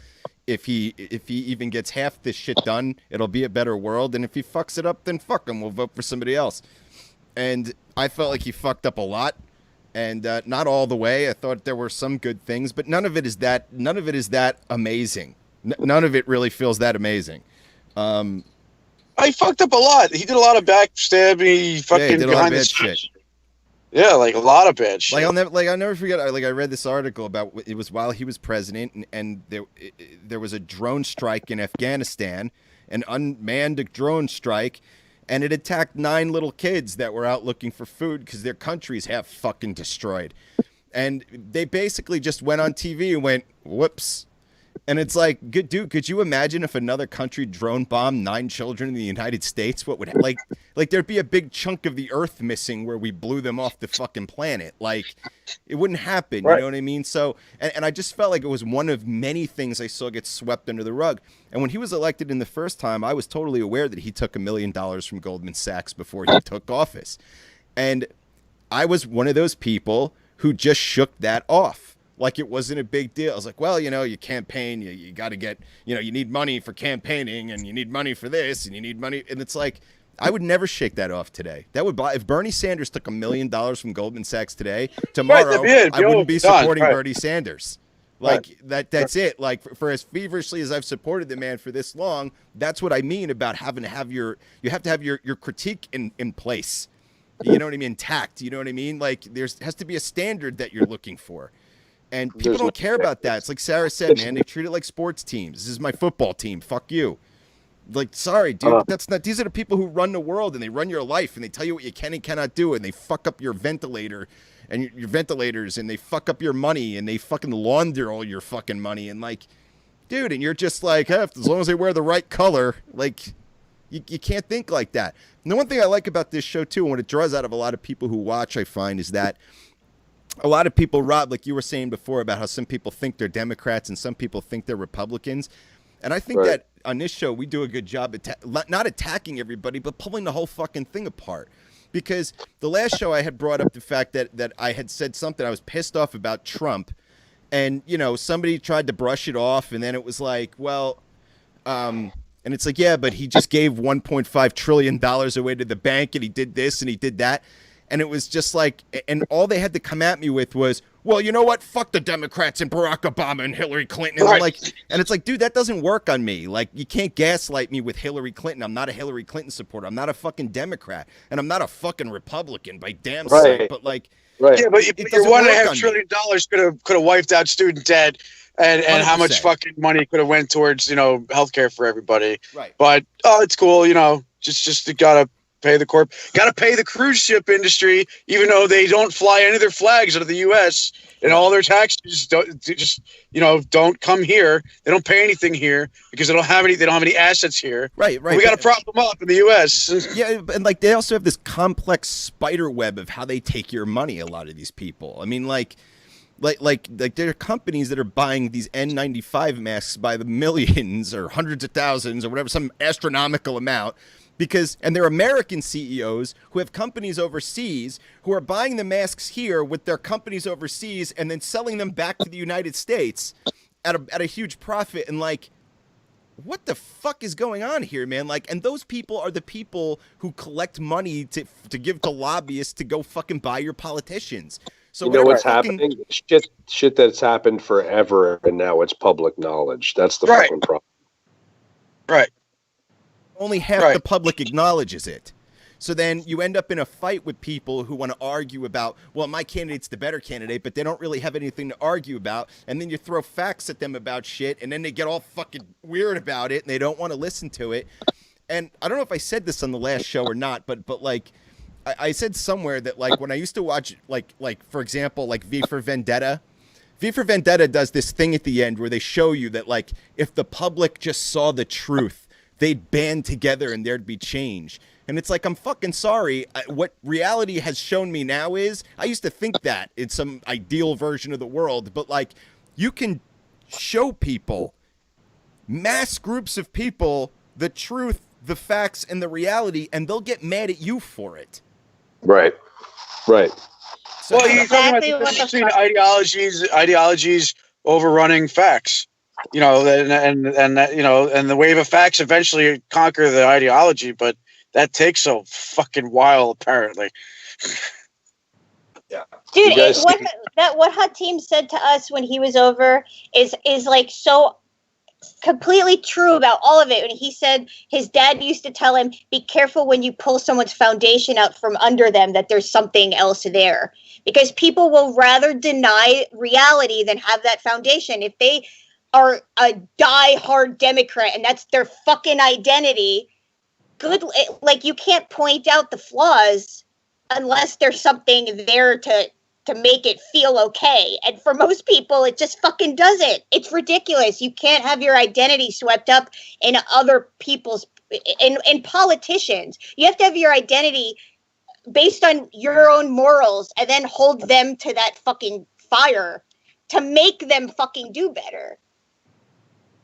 S2: if he even gets half this shit done, it'll be a better world. And if he fucks it up, then fuck him. We'll vote for somebody else. And I felt like he fucked up a lot, and not all the way. I thought there were some good things, but none of it is that amazing. None of it really feels that amazing.
S1: I fucked up a lot. He did a lot of backstabbing. He fucking
S2: did a lot of bad shit.
S1: Yeah, like a lot of bad shit.
S2: I'll never forget. I read this article about it was while he was president, and there was a drone strike in Afghanistan, an unmanned drone strike, and it attacked 9 little kids that were out looking for food because their country's half fucking destroyed, and they basically just went on TV and went, "Whoops." And it's like, good dude, could you imagine if another country drone bombed 9 children in the United States? What would like there'd be a big chunk of the earth missing where we blew them off the fucking planet. Like, it wouldn't happen. Right. You know what I mean? So, and I just felt like it was one of many things I saw get swept under the rug. And when he was elected in the first time, I was totally aware that he took $1 million from Goldman Sachs before he took office. And I was one of those people who just shook that off. Like it wasn't a big deal. I was like, well, you campaign, you got to get, you need money for campaigning, and you need money for this, and you need money. And it's like, I would never shake that off today. That would buy, if Bernie Sanders took $1 million from Goldman Sachs today, tomorrow, I wouldn't be supporting Bernie Sanders. Like that's it. Like for as feverishly as I've supported the man for this long, that's what I mean about having to have you have to have your critique in place. You know what I mean? Intact. You know what I mean? Like has to be a standard that you're looking for. And people don't care about that. It's like Sarah said, man, they treat it like sports teams. This is my football team. Fuck you. Like, sorry, dude, that's not. These are the people who run the world, and they run your life, and they tell you what you can and cannot do, and they fuck up your ventilator and your ventilators, and they fuck up your money, and they fucking launder all your fucking money, and like, dude, and you're just like, hey, as long as they wear the right color, like, you can't think like that. And the one thing I like about this show too, and what it draws out of a lot of people who watch, I find, is that a lot of people, Rob, like you were saying before about how some people think they're Democrats and some people think they're Republicans. And I think that on this show, we do a good job not attacking everybody, but pulling the whole fucking thing apart. Because the last show I had brought up the fact that I had said something, I was pissed off about Trump. And, somebody tried to brush it off. And then it was like, well, and it's like, yeah, but he just gave $1.5 trillion away to the bank, and he did this and he did that. And it was just like, and all they had to come at me with was, well, you know what? Fuck the Democrats and Barack Obama and Hillary Clinton. And I'm like, and it's like, dude, that doesn't work on me. Like, you can't gaslight me with Hillary Clinton. I'm not a Hillary Clinton supporter. I'm not a fucking Democrat. And I'm not a fucking Republican by damn sight. But like,
S1: yeah, but your $1.5 trillion could have wiped out student debt and how much fucking money could have went towards, healthcare for everybody.
S2: Right.
S1: But, it's cool, just you gotta pay the cruise ship industry, even though they don't fly any of their flags out of the U.S. and all their taxes don't come here. They don't pay anything here because they don't have any assets here.
S2: Right.
S1: We got to prop them up in the U.S.
S2: Yeah, and like they also have this complex spider web of how they take your money. A lot of these people. I mean, like there are companies that are buying these N95 masks by the millions or hundreds of thousands or whatever, some astronomical amount. And they're American CEOs who have companies overseas who are buying the masks here with their companies overseas and then selling them back to the United States at a huge profit. And like, what the fuck is going on here, man? Like, and those people are the people who collect money to give to lobbyists to go fucking buy your politicians. So
S4: you know what's happening? Shit that's happened forever, and now it's public knowledge. That's the fucking problem.
S1: Right.
S2: Only half the public acknowledges it. So then you end up in a fight with people who want to argue about, well, my candidate's the better candidate, but they don't really have anything to argue about. And then you throw facts at them about shit, and then they get all fucking weird about it, and they don't want to listen to it. And I don't know if I said this on the last show or not, but like, I said somewhere that, like, when I used to watch, like for example, like V for Vendetta does this thing at the end where they show you that, like, if the public just saw the truth, they'd band together and there'd be change. And it's like, I'm fucking sorry. What reality has shown me now is, I used to think that it's some ideal version of the world, but like, you can show people, mass groups of people, the truth, the facts, and the reality, and they'll get mad at you for it.
S4: Right.
S1: So well, you're talking about the difference between ideologies overrunning facts. You know, and the wave of facts eventually conquer the ideology, but that takes a fucking while, apparently.
S5: Yeah,
S3: dude. What Hatim said to us when he was over is like so completely true about all of it. And he said his dad used to tell him, "Be careful when you pull someone's foundation out from under them, that there's something else there," because people will rather deny reality than have that foundation. If they are a die-hard Democrat and that's their fucking identity, good, like, you can't point out the flaws unless there's something there to make it feel okay. And for most people, it just fucking doesn't. It's ridiculous. You can't have your identity swept up in other people's, in politicians. You have to have your identity based on your own morals and then hold them to that fucking fire to make them fucking do better.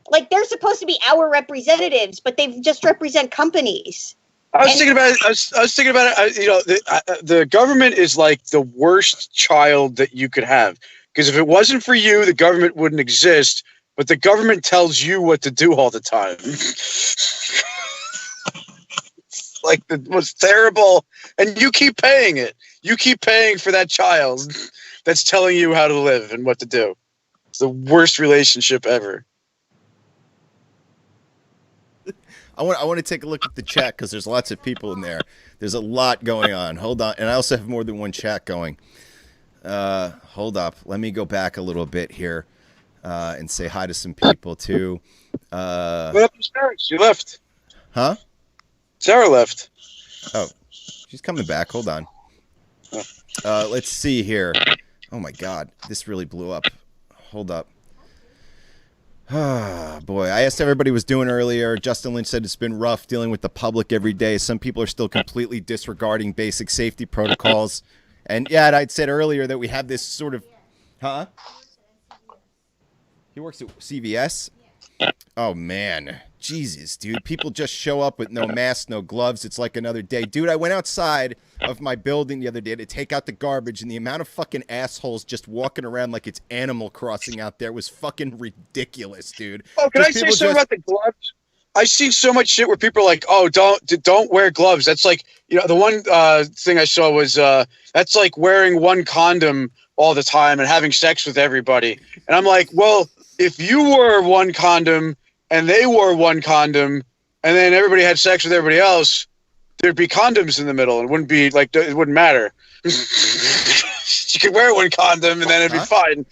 S3: Like, they're supposed to be our representatives, but they just represent companies.
S1: I was thinking about it. You know, the government is like the worst child that you could have, because if it wasn't for you, the government wouldn't exist. But the government tells you what to do all the time. It's like the most terrible, and you keep paying it. You keep paying for that child that's telling you how to live and what to do. It's the worst relationship ever.
S2: I want to take a look at the chat because there's lots of people in there. There's a lot going on. Hold on. And I also have more than one chat going. Hold up. Let me go back a little bit here and say hi to some people, too.
S1: What happened to Sarah? She left.
S2: Huh?
S1: Sarah left.
S2: Oh, she's coming back. Hold on. Let's see here. Oh, my God. This really blew up. Hold up. Ah, boy. I asked everybody was doing earlier. Justin Lynch said it's been rough dealing with the public every day. Some people are still completely disregarding basic safety protocols. And yeah, I'd said earlier that we have this sort of... Huh? He works at CVS? Oh, man. Jesus, dude. People just show up with no mask, no gloves. It's like another day. Dude, I went outside of my building the other day to take out the garbage, and the amount of fucking assholes just walking around like it's Animal Crossing out there was fucking ridiculous, dude.
S1: Oh, can I say something about the gloves? I've seen so much shit where people are like, "Oh, don't wear gloves." That's like, you know, the one thing I saw was that's like wearing one condom all the time and having sex with everybody. And I'm like, well, if you wore one condom and they wore one condom, and then everybody had sex with everybody else, there'd be condoms in the middle. It wouldn't be like, it wouldn't matter. You could wear one condom and then it'd be fine.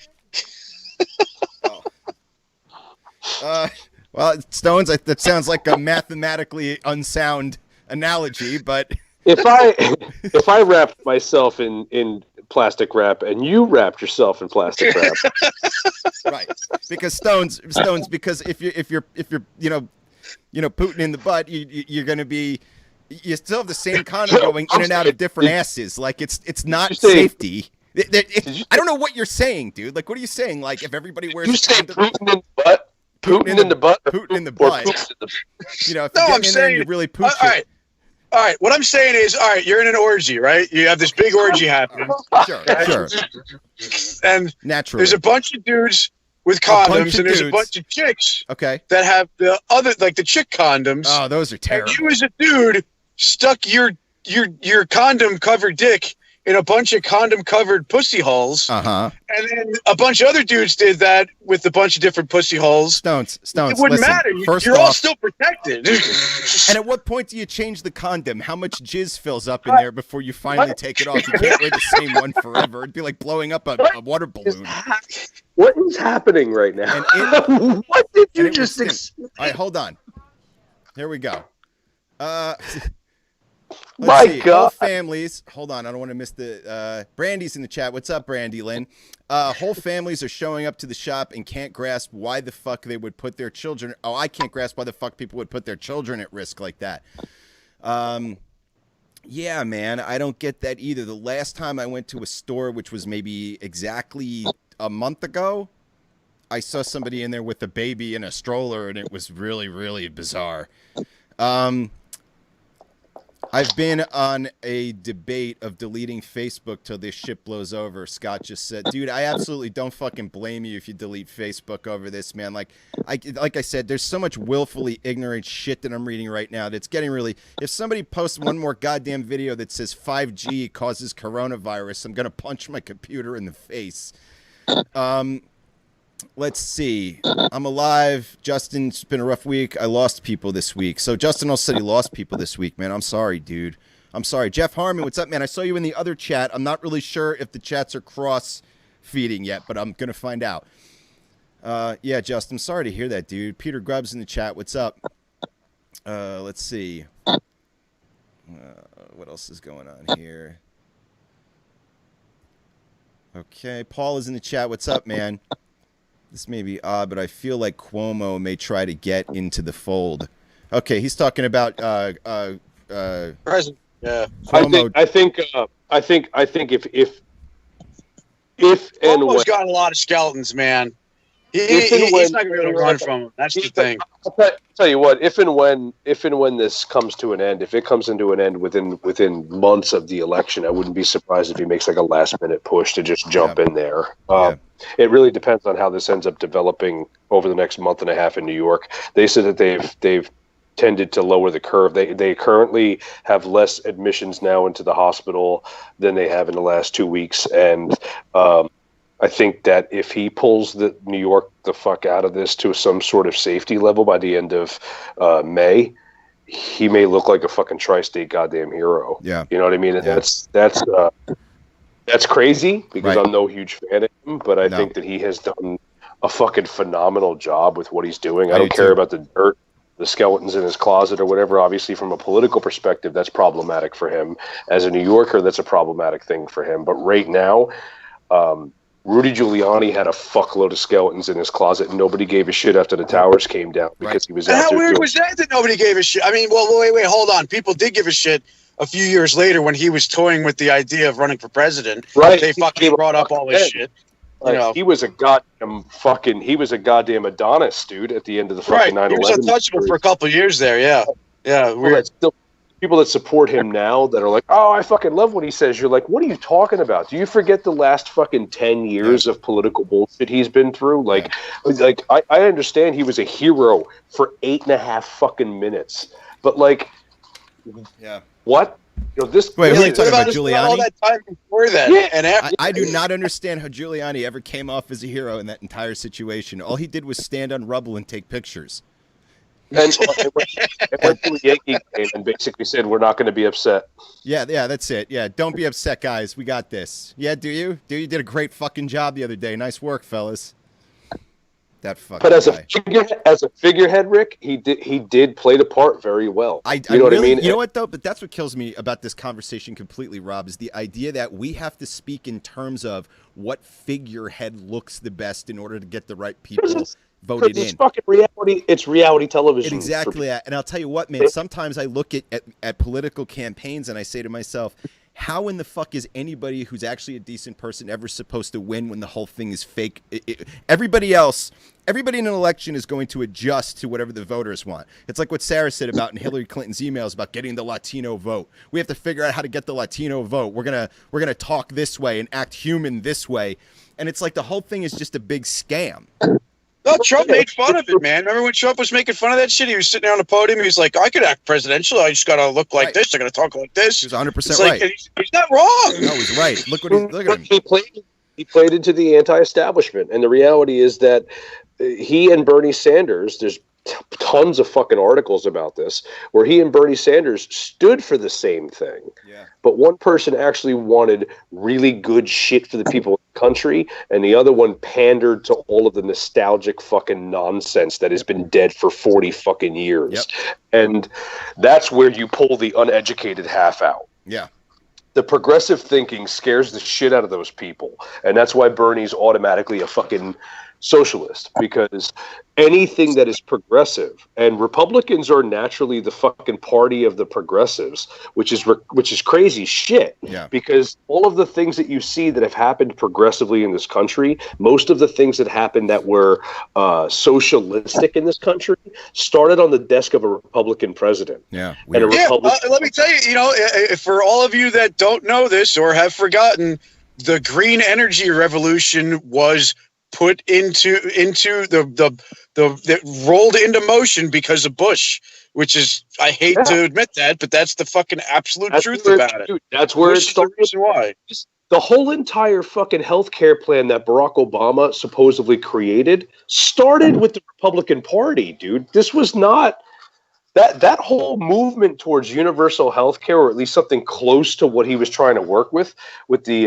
S2: Well, Stones, that sounds like a mathematically unsound analogy, but
S4: if I wrapped myself in plastic wrap and you wrapped yourself in plastic wrap,
S2: right? Because Stones, because if you're you know Putin in the butt, you're going to be, you still have the same condom going in and out of different asses. Like it's not safety. I don't know what you're saying, dude. Like, what are you saying? Like, if everybody wears,
S4: you say Putin in the butt. Putin in the butt.
S2: Putin in the butt. You know, if you're getting in there and you really poop it.
S1: All right. All right, what I'm saying is, all right, you're in an orgy, right? You have this big orgy happening.
S2: Sure.
S1: And
S2: Naturally.
S1: there's a bunch of dudes with condoms, and there's a bunch of chicks that have the other, like the chick condoms.
S2: Oh, those are terrible.
S1: And you as a dude stuck your condom-covered dick in a bunch of condom-covered pussy holes.
S2: Uh-huh.
S1: And then a bunch of other dudes did that with a bunch of different pussy holes.
S2: Stones.
S1: It wouldn't matter. You're all still protected.
S2: And at what point do you change the condom? How much jizz fills up in there before you finally take it off? You can't wear the same one forever. It'd be like blowing up a water balloon.
S4: What is happening right now? What did you just...
S2: All right, hold on. Here we go.
S4: My God.
S2: Whole families. Hold on. I don't want to miss the. Brandy's in the chat. What's up, Brandy Lynn? Whole families are showing up to the shop and can't grasp why the fuck they would put their children. Oh, I can't grasp why the fuck people would put their children at risk like that. Yeah, man. I don't get that either. The last time I went to a store, which was maybe exactly a month ago, I saw somebody in there with a baby in a stroller, and it was really, really bizarre. I've been on a debate of deleting Facebook till this shit blows over. Scott just said, dude, I absolutely don't fucking blame you if you delete Facebook over this, man. Like I said, there's so much willfully ignorant shit that I'm reading right now that's getting really... If somebody posts one more goddamn video that says 5G causes coronavirus, I'm going to punch my computer in the face. Let's see. I'm alive. Justin, it's been a rough week. I lost people this week. So Justin also said he lost people this week, man. I'm sorry, dude. I'm sorry. Jeff Harmon, what's up, man? I saw you in the other chat. I'm not really sure if the chats are cross-feeding yet, but I'm going to find out. Yeah, Justin, I'm sorry to hear that, dude. Peter Grubbs in the chat. What's up? Let's see. What else is going on here? Okay, Paul is in the chat. What's up, man? This may be odd, but I feel like Cuomo may try to get into the fold. Okay, he's talking about
S1: President. Yeah,
S4: Cuomo. I think if and
S1: Cuomo's got a lot of skeletons, man. He's not going to be able to run from them. That's the thing.
S4: I'll tell you what. If and when this comes to an end, if it comes into an end within months of the election, I wouldn't be surprised if he makes like a last minute push to just jump in there. It really depends on how this ends up developing over the next month and a half in New York. They said that they've tended to lower the curve. They currently have less admissions now into the hospital than they have in the last 2 weeks, and I think that if he pulls the New York the fuck out of this to some sort of safety level by the end of May, he may look like a fucking tri-state goddamn hero.
S2: Yeah,
S4: you know what I mean.
S2: Yeah.
S4: That's crazy because
S2: Right.
S4: I'm no huge fan of him, but I think that he has done a fucking phenomenal job with what he's doing. I don't care about the dirt, the skeletons in his closet or whatever. Obviously, from a political perspective, that's problematic for him. As a New Yorker, that's a problematic thing for him. But right now, Rudy Giuliani had a fuckload of skeletons in his closet, and nobody gave a shit after the towers came down because he was out there.
S1: How weird was that nobody gave a shit? I mean, well, wait, hold on. People did give a shit a few years later when he was toying with the idea of running for president.
S4: Right.
S1: They fucking brought up all this shit. You know.
S4: He was a goddamn Adonis, dude, at the end of the fucking 9/11.
S1: He was untouchable for a couple of years there, yeah. Yeah, weird.
S4: People that support him now that are like, oh, I fucking love what he says. You're like, what are you talking about? Do you forget the last fucking 10 years of political bullshit he's been through? Like I understand he was a hero for 8.5 fucking minutes, but like, what? You know, this.
S2: Wait, who are you talking about,
S1: All
S2: Giuliani?
S1: that time before that,
S4: Yeah.
S1: and after.
S2: I do not understand how Giuliani ever came off as a hero in that entire situation. All he did was stand on rubble and take pictures.
S4: And went to a Yankee game and basically said, we're not going to be upset.
S2: Yeah, that's it. Yeah, don't be upset, guys. We got this. Yeah, do you? You did a great fucking job the other day. Nice work, fellas. That fucking
S4: But as
S2: guy.
S4: a figurehead, Rick, he did play the part very well.
S2: You
S4: know what I mean?
S2: You know what, though? But that's what kills me about this conversation completely, Rob, is the idea that we have to speak in terms of what figurehead looks the best in order to get the right people voted in.
S4: It's fucking reality. It's reality television.
S2: Exactly. And I'll tell you what, man, sometimes I look at political campaigns and I say to myself, how in the fuck is anybody who's actually a decent person ever supposed to win when the whole thing is fake? Everybody in an election is going to adjust to whatever the voters want. It's like what Sarah said about in Hillary Clinton's emails about getting the Latino vote. We have to figure out how to get the Latino vote. We're gonna talk this way and act human this way, and it's like the whole thing is just a big scam.
S1: No, Trump made fun of it, man. Remember when Trump was making fun of that shit? He was sitting there on the podium. He was like, I could act presidential. I just got to look like this. I got to talk like this.
S2: He was 100%
S1: like,
S2: right.
S1: He's not wrong.
S2: No, he's right. Look at him.
S4: He played into the anti-establishment. And the reality is that he and Bernie Sanders, there's tons of fucking articles about this, where he and Bernie Sanders stood for the same thing.
S2: Yeah.
S4: But one person actually wanted really good shit for the people of the country, and the other one pandered to all of the nostalgic fucking nonsense that has been dead for 40 fucking years.
S2: Yep.
S4: And that's where you pull the uneducated half out.
S2: Yeah.
S4: The progressive thinking scares the shit out of those people. And that's why Bernie's automatically a fucking socialist, because anything that is progressive, and Republicans are naturally the fucking party of the progressives, which is crazy shit.
S2: Yeah.
S4: Because all of the things that you see that have happened progressively in this country, most of the things that happened that were socialistic in this country started on the desk of a Republican president.
S2: Yeah.
S4: And
S1: let me tell you, for all of you that don't know this or have forgotten, the green energy revolution was put into the rolled into motion because of Bush, which is, I hate to admit that, but that's the fucking absolute truth about it.
S4: That's where
S1: Bush
S4: it started.
S1: Is the reason why.
S4: The whole entire fucking healthcare plan that Barack Obama supposedly created started with the Republican Party, dude. This was not that whole movement towards universal healthcare, or at least something close to what he was trying to work with the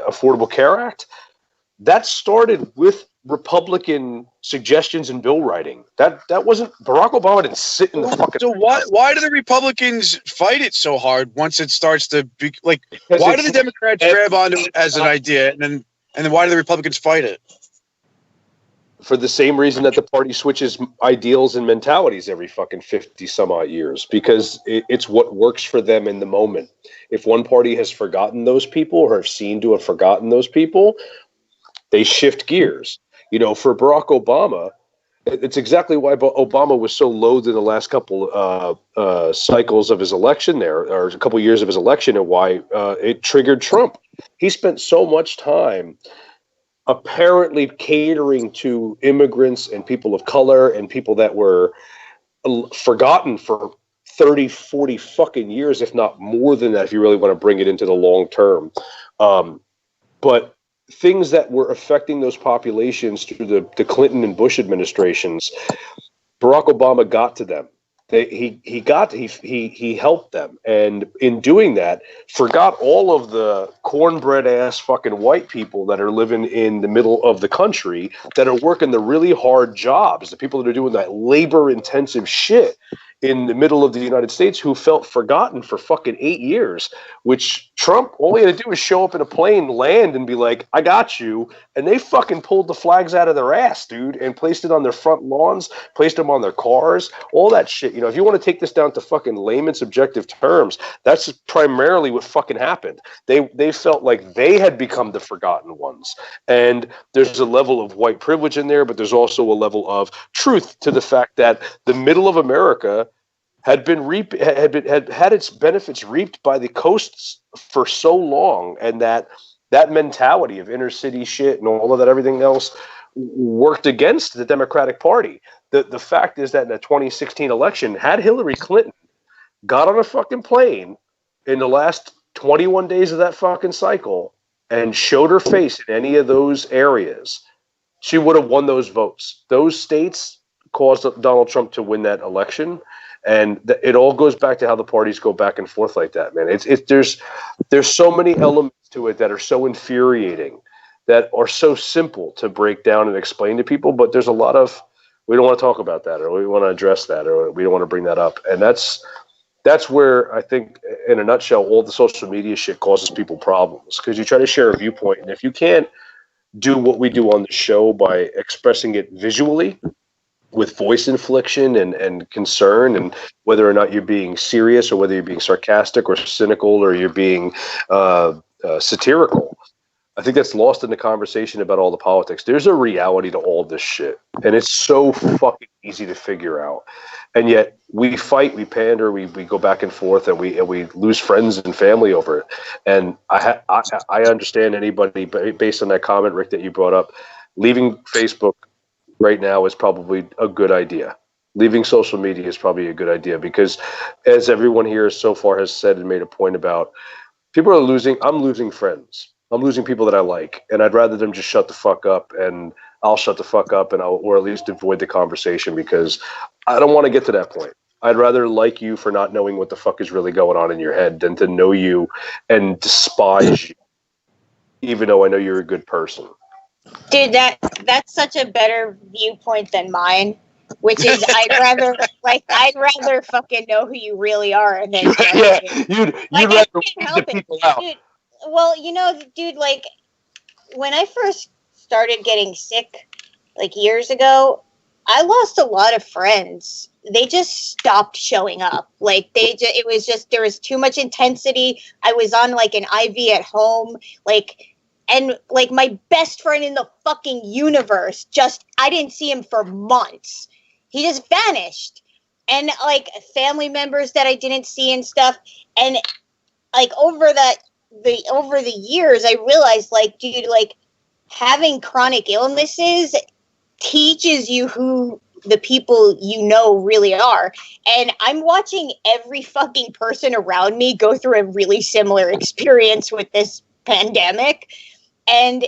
S4: Affordable Care Act. That started with Republican suggestions and bill writing. That wasn't Barack Obama didn't sit in the fucking.
S1: So why do the Republicans fight it so hard once it starts to be like? Why do the Democrats grab onto it as an idea, and then why do the Republicans fight it?
S4: For the same reason that the party switches ideals and mentalities every fucking 50 some odd years, because it's what works for them in the moment. If one party has forgotten those people or have seemed to have forgotten those people, they shift gears. For Barack Obama, it's exactly why Obama was so loathed in the last couple cycles of his election there, or a couple years of his election, and why it triggered Trump. He spent so much time apparently catering to immigrants and people of color and people that were forgotten for 30, 40 fucking years, if not more than that, if you really want to bring it into the long term. But things that were affecting those populations through the Clinton and Bush administrations, Barack Obama got to them. He helped them, and in doing that, forgot all of the cornbread ass fucking white people that are living in the middle of the country that are working the really hard jobs, the people that are doing that labor intensive shit in the middle of the United States, who felt forgotten for fucking 8 years, which Trump, all he had to do was show up in a plane, land, and be like, I got you. And they fucking pulled the flags out of their ass, dude, and placed it on their front lawns, placed them on their cars, all that shit. If you want to take this down to fucking layman's objective terms, that's primarily what fucking happened. They felt like they had become the forgotten ones. And there's a level of white privilege in there, but there's also a level of truth to the fact that the middle of America had had its benefits reaped by the coasts for so long, and that mentality of inner city shit and all of that, everything else, worked against the Democratic Party. The fact is that in the 2016 election, had Hillary Clinton got on a fucking plane in the last 21 days of that fucking cycle and showed her face in any of those areas, she would have won those votes. Those states caused Donald Trump to win that election. And it all goes back to how the parties go back and forth like that, man. There's so many elements to it that are so infuriating, that are so simple to break down and explain to people, but there's a lot of, we don't want to talk about that, or we want to address that, or we don't want to bring that up. And that's where I think, in a nutshell, all the social media shit causes people problems, because you try to share a viewpoint, and if you can't do what we do on the show by expressing it visually, voice inflection and concern, and whether or not you're being serious or whether you're being sarcastic or cynical or you're being satirical. I think that's lost in the conversation about all the politics. There's a reality to all this shit, and it's so fucking easy to figure out. And yet we fight, we pander, we go back and forth, and we lose friends and family over it. And I understand anybody based on that comment, Rick, that you brought up. Leaving Facebook right now is probably a good idea. Leaving social media is probably a good idea because, as everyone here so far has said and made a point about, people are losing. I'm losing friends. I'm losing people that I like, and I'd rather them just shut the fuck up, and I'll shut the fuck up, or at least avoid the conversation because I don't want to get to that point. I'd rather like you for not knowing what the fuck is really going on in your head than to know you and despise you, even though I know you're a good person.
S3: Dude, that's such a better viewpoint than mine. Which is, I'd rather fucking know who you really are than
S4: Yeah, you'd rather weed the people out.
S3: Dude, well, dude, like, when I first started getting sick, like, years ago, I lost a lot of friends. They just stopped showing up. Like, it was just, there was too much intensity. I was on, like, an IV at home, and, like, my best friend in the fucking universe I didn't see him for months. He just vanished. And, like, family members that I didn't see and stuff. And, like, over the years, I realized, like, dude, like, having chronic illnesses teaches you who the people you know really are. And I'm watching every fucking person around me go through a really similar experience with this pandemic. And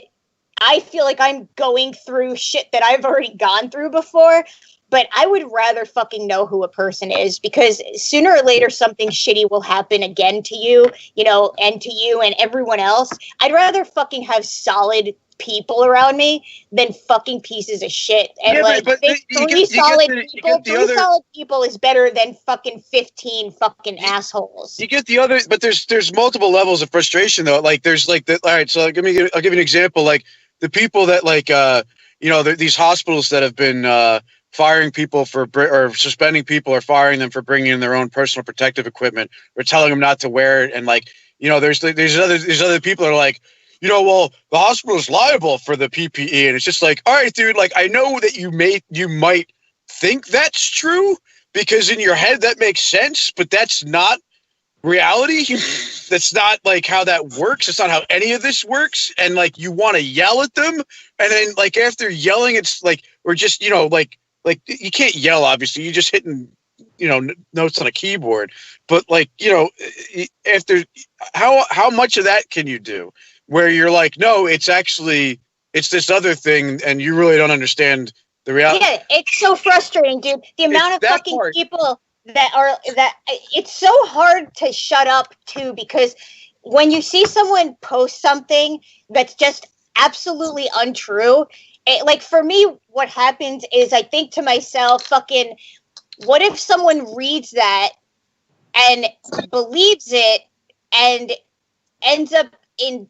S3: I feel like I'm going through shit that I've already gone through before. But I would rather fucking know who a person is, because sooner or later something shitty will happen again to you, and to you and everyone else. I'd rather fucking have solid people around me than fucking pieces of shit. And three solid people is better than fucking 15 fucking assholes.
S1: You get the other, but there's multiple levels of frustration though. Like there's like all right, so I'll give you an example. Like the people that these hospitals that have been firing people or suspending people or firing them for bringing in their own personal protective equipment or telling them not to wear it. And there's other people that are like, well, the hospital is liable for the PPE. And it's just like, all right, dude, like, I know that you might think that's true because in your head that makes sense, but that's not reality. That's not like how that works. It's not how any of this works. And like, you want to yell at them. And then like, after yelling, it's like, or just, like you can't yell, obviously. You're just hitting, notes on a keyboard. But like, after how much of that can you do? Where you're like, no, it's this other thing, and you really don't understand the reality.
S3: Yeah, it's so frustrating, dude. The amount of fucking people that it's so hard to shut up to, because when you see someone post something that's just absolutely untrue. Like, for me, what happens is I think to myself, fucking, what if someone reads that and believes it and ends up in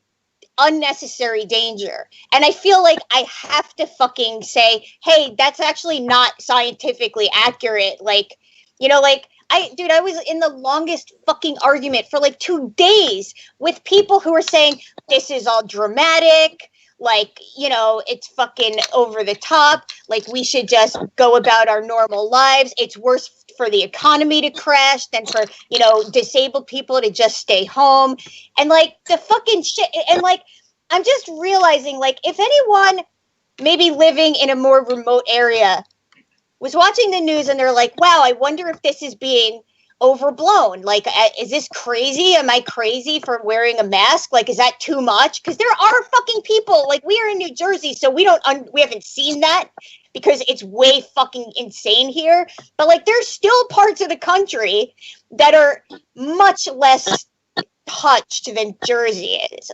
S3: unnecessary danger? And I feel like I have to fucking say, hey, that's actually not scientifically accurate. Like, I was in the longest fucking argument for like 2 days with people who were saying, this is all dramatic. Like, it's fucking over the top. Like, we should just go about our normal lives. It's worse for the economy to crash than for, disabled people to just stay home. And, like, the fucking shit. And, like, I'm just realizing, like, if anyone maybe living in a more remote area was watching the news and they're like, wow, I wonder if this is being overblown. Like, is this crazy? Am I crazy for wearing a mask? Like, is that too much? Because there are fucking people, like, we are in New Jersey, so we haven't seen that because it's way fucking insane here. But like, there's still parts of the country that are much less touched than Jersey is.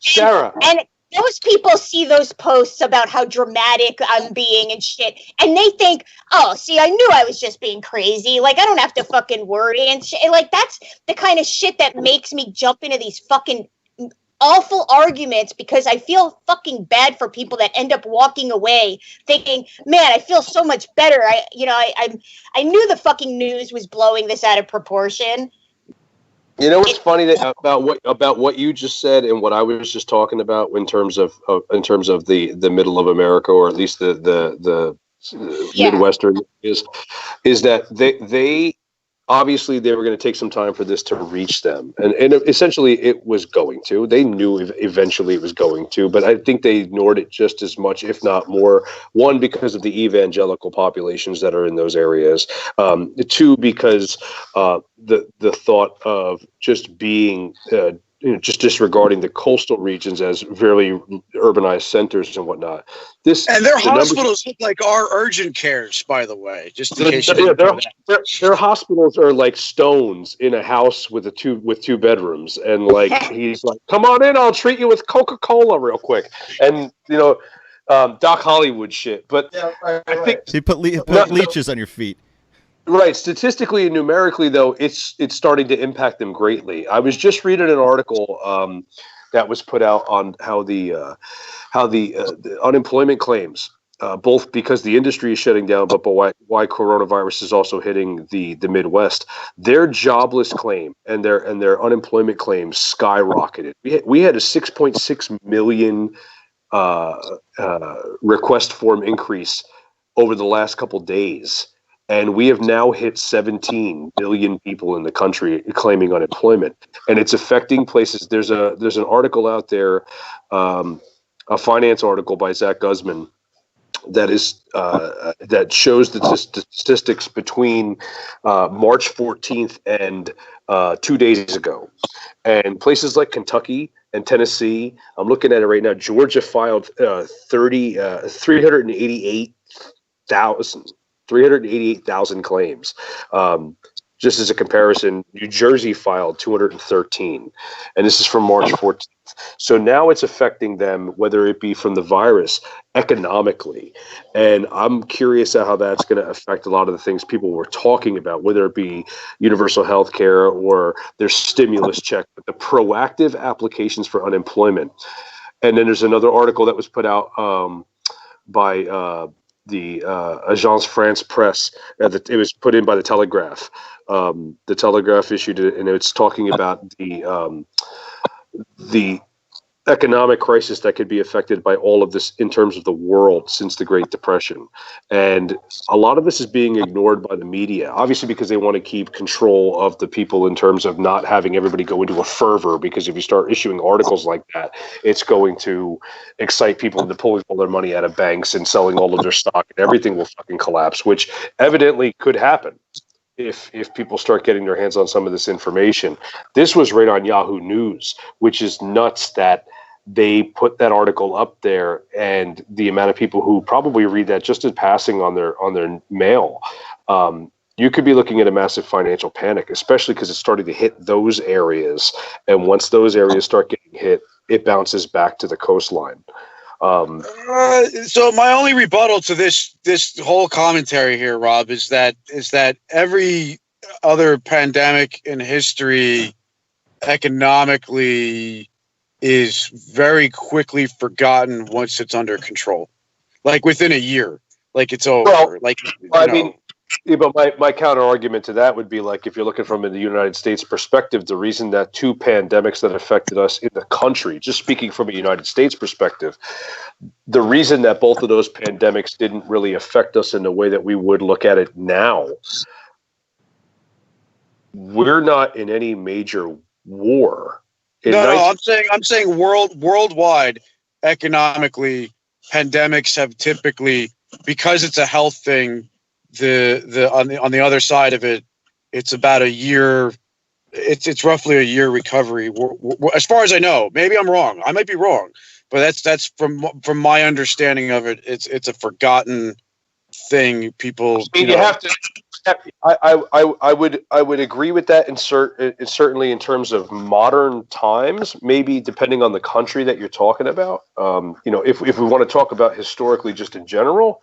S4: Sarah.
S3: And those people see those posts about how dramatic I'm being and shit, and they think, oh, see, I knew I was just being crazy. Like, I don't have to fucking worry and shit. And like, that's the kind of shit that makes me jump into these fucking awful arguments because I feel fucking bad for people that end up walking away thinking, man, I feel so much better. I knew the fucking news was blowing this out of proportion.
S4: You know what's funny about what you just said and what I was just talking about in terms of the middle of America, or at least the Midwestern is that they obviously they were going to take some time for this to reach them, and essentially it was going to. They knew eventually it was going to, but I think they ignored it just as much, if not more. One, because of the evangelical populations that are in those areas. Two, because the thought of just being just disregarding the coastal regions as very urbanized centers and whatnot.
S1: Their hospitals look like our urgent cares, by the way. Just in case you didn't know that.
S4: Their hospitals are like stones in a house with two bedrooms, and like he's like, "Come on in, I'll treat you with Coca-Cola real quick," and Doc Hollywood shit. But I think
S2: he put leeches on your feet.
S4: Right. Statistically and numerically, though, it's starting to impact them greatly. I was just reading an article that was put out on how the unemployment claims, both because the industry is shutting down, but why coronavirus is also hitting the Midwest. Their jobless claim and their unemployment claims skyrocketed. We had a 6.6 million request form increase over the last couple days. And we have now hit 17 million people in the country claiming unemployment, and it's affecting places. There's an article out there, a finance article by Zach Guzman, that shows the statistics between March 14th and 2 days ago, and places like Kentucky and Tennessee. I'm looking at it right now. Georgia filed 388,000 claims. Just as a comparison, New Jersey filed 213, and this is from March 14th. So now it's affecting them, whether it be from the virus, economically. And I'm curious how that's going to affect a lot of the things people were talking about, whether it be universal health care or their stimulus check, but the proactive applications for unemployment. And then there's another article that was put out by the Agence France Presse. It was put in by the Telegraph. The Telegraph issued it, and it's talking about the economic crisis that could be affected by all of this in terms of the world since the Great Depression. And a lot of this is being ignored by the media, obviously because they want to keep control of the people in terms of not having everybody go into a fervor, because if you start issuing articles like that, it's going to excite people into pulling all their money out of banks and selling all of their stock, and everything will fucking collapse, which evidently could happen if people start getting their hands on some of this information. This was right on Yahoo News, which is nuts that they put that article up there, and the amount of people who probably read that just in passing on their mail. You could be looking at a massive financial panic, especially because it's starting to hit those areas. And once those areas start getting hit, it bounces back to the coastline.
S1: So my only rebuttal to this whole commentary here, Rob, is that every other pandemic in history economically is very quickly forgotten once it's under control, like within a year, like it's over.
S4: Well,
S1: like
S4: I mean, yeah, but my counter argument to that would be, like, if you're looking from the United States perspective, the reason that two pandemics that affected us in the country, just speaking from a United States perspective, the reason that both of those pandemics didn't really affect us in the way that we would look at it now, we're not in any major war.
S1: I'm saying worldwide, economically, pandemics have typically, because it's a health thing, on the other side of it, it's about a year. It's roughly a year recovery, as far as I know. Maybe I'm wrong. I might be wrong, but that's from my understanding of it. It's a forgotten thing. People,
S4: you have to. I would agree with that. Certainly in terms of modern times, maybe depending on the country that you're talking about. If we want to talk about historically, just in general,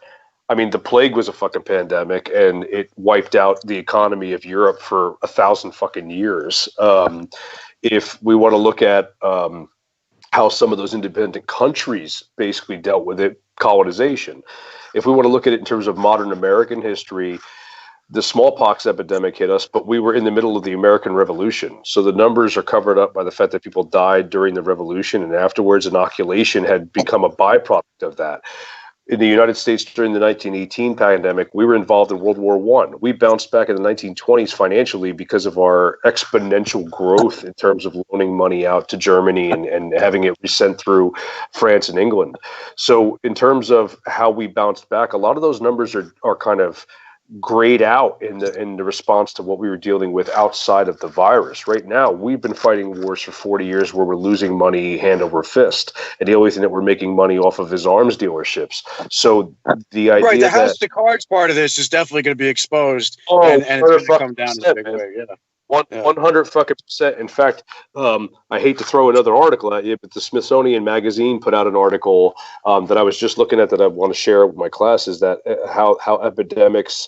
S4: I mean, the plague was a fucking pandemic, and it wiped out the economy of Europe for 1,000 fucking years. If we want to look at how some of those independent countries basically dealt with it, colonization. If we want to look at it in terms of modern American history, the smallpox epidemic hit us, but we were in the middle of the American Revolution. So the numbers are covered up by the fact that people died during the revolution, and afterwards inoculation had become a byproduct of that. In the United States during the 1918 pandemic, we were involved in World War I. We bounced back in the 1920s financially because of our exponential growth in terms of loaning money out to Germany and having it resent through France and England. So in terms of how we bounced back, a lot of those numbers are kind of grayed out in the response to what we were dealing with outside of the virus. Right now, we've been fighting wars for 40 years where we're losing money hand over fist, and the only thing that we're making money off of is arms dealerships. So the idea
S1: right, the house to cards part of this is definitely going to be exposed, and it's going to come down in a big way. Yeah.
S4: 100 fucking percent. In fact, I hate to throw another article at you, but the Smithsonian Magazine put out an article that I was just looking at that I want to share with my class, is that how epidemics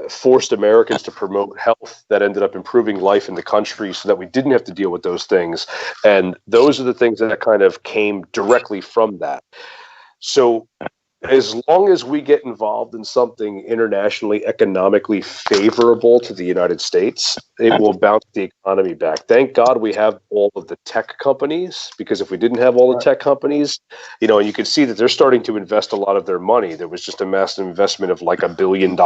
S4: forced Americans to promote health that ended up improving life in the country so that we didn't have to deal with those things. And those are the things that kind of came directly from that. So as long as we get involved in something internationally economically favorable to the United States, it will bounce the economy back. Thank God we have all of the tech companies, because if we didn't have all the tech companies, and you can see that they're starting to invest a lot of their money. There was just a massive investment of like $1 billion.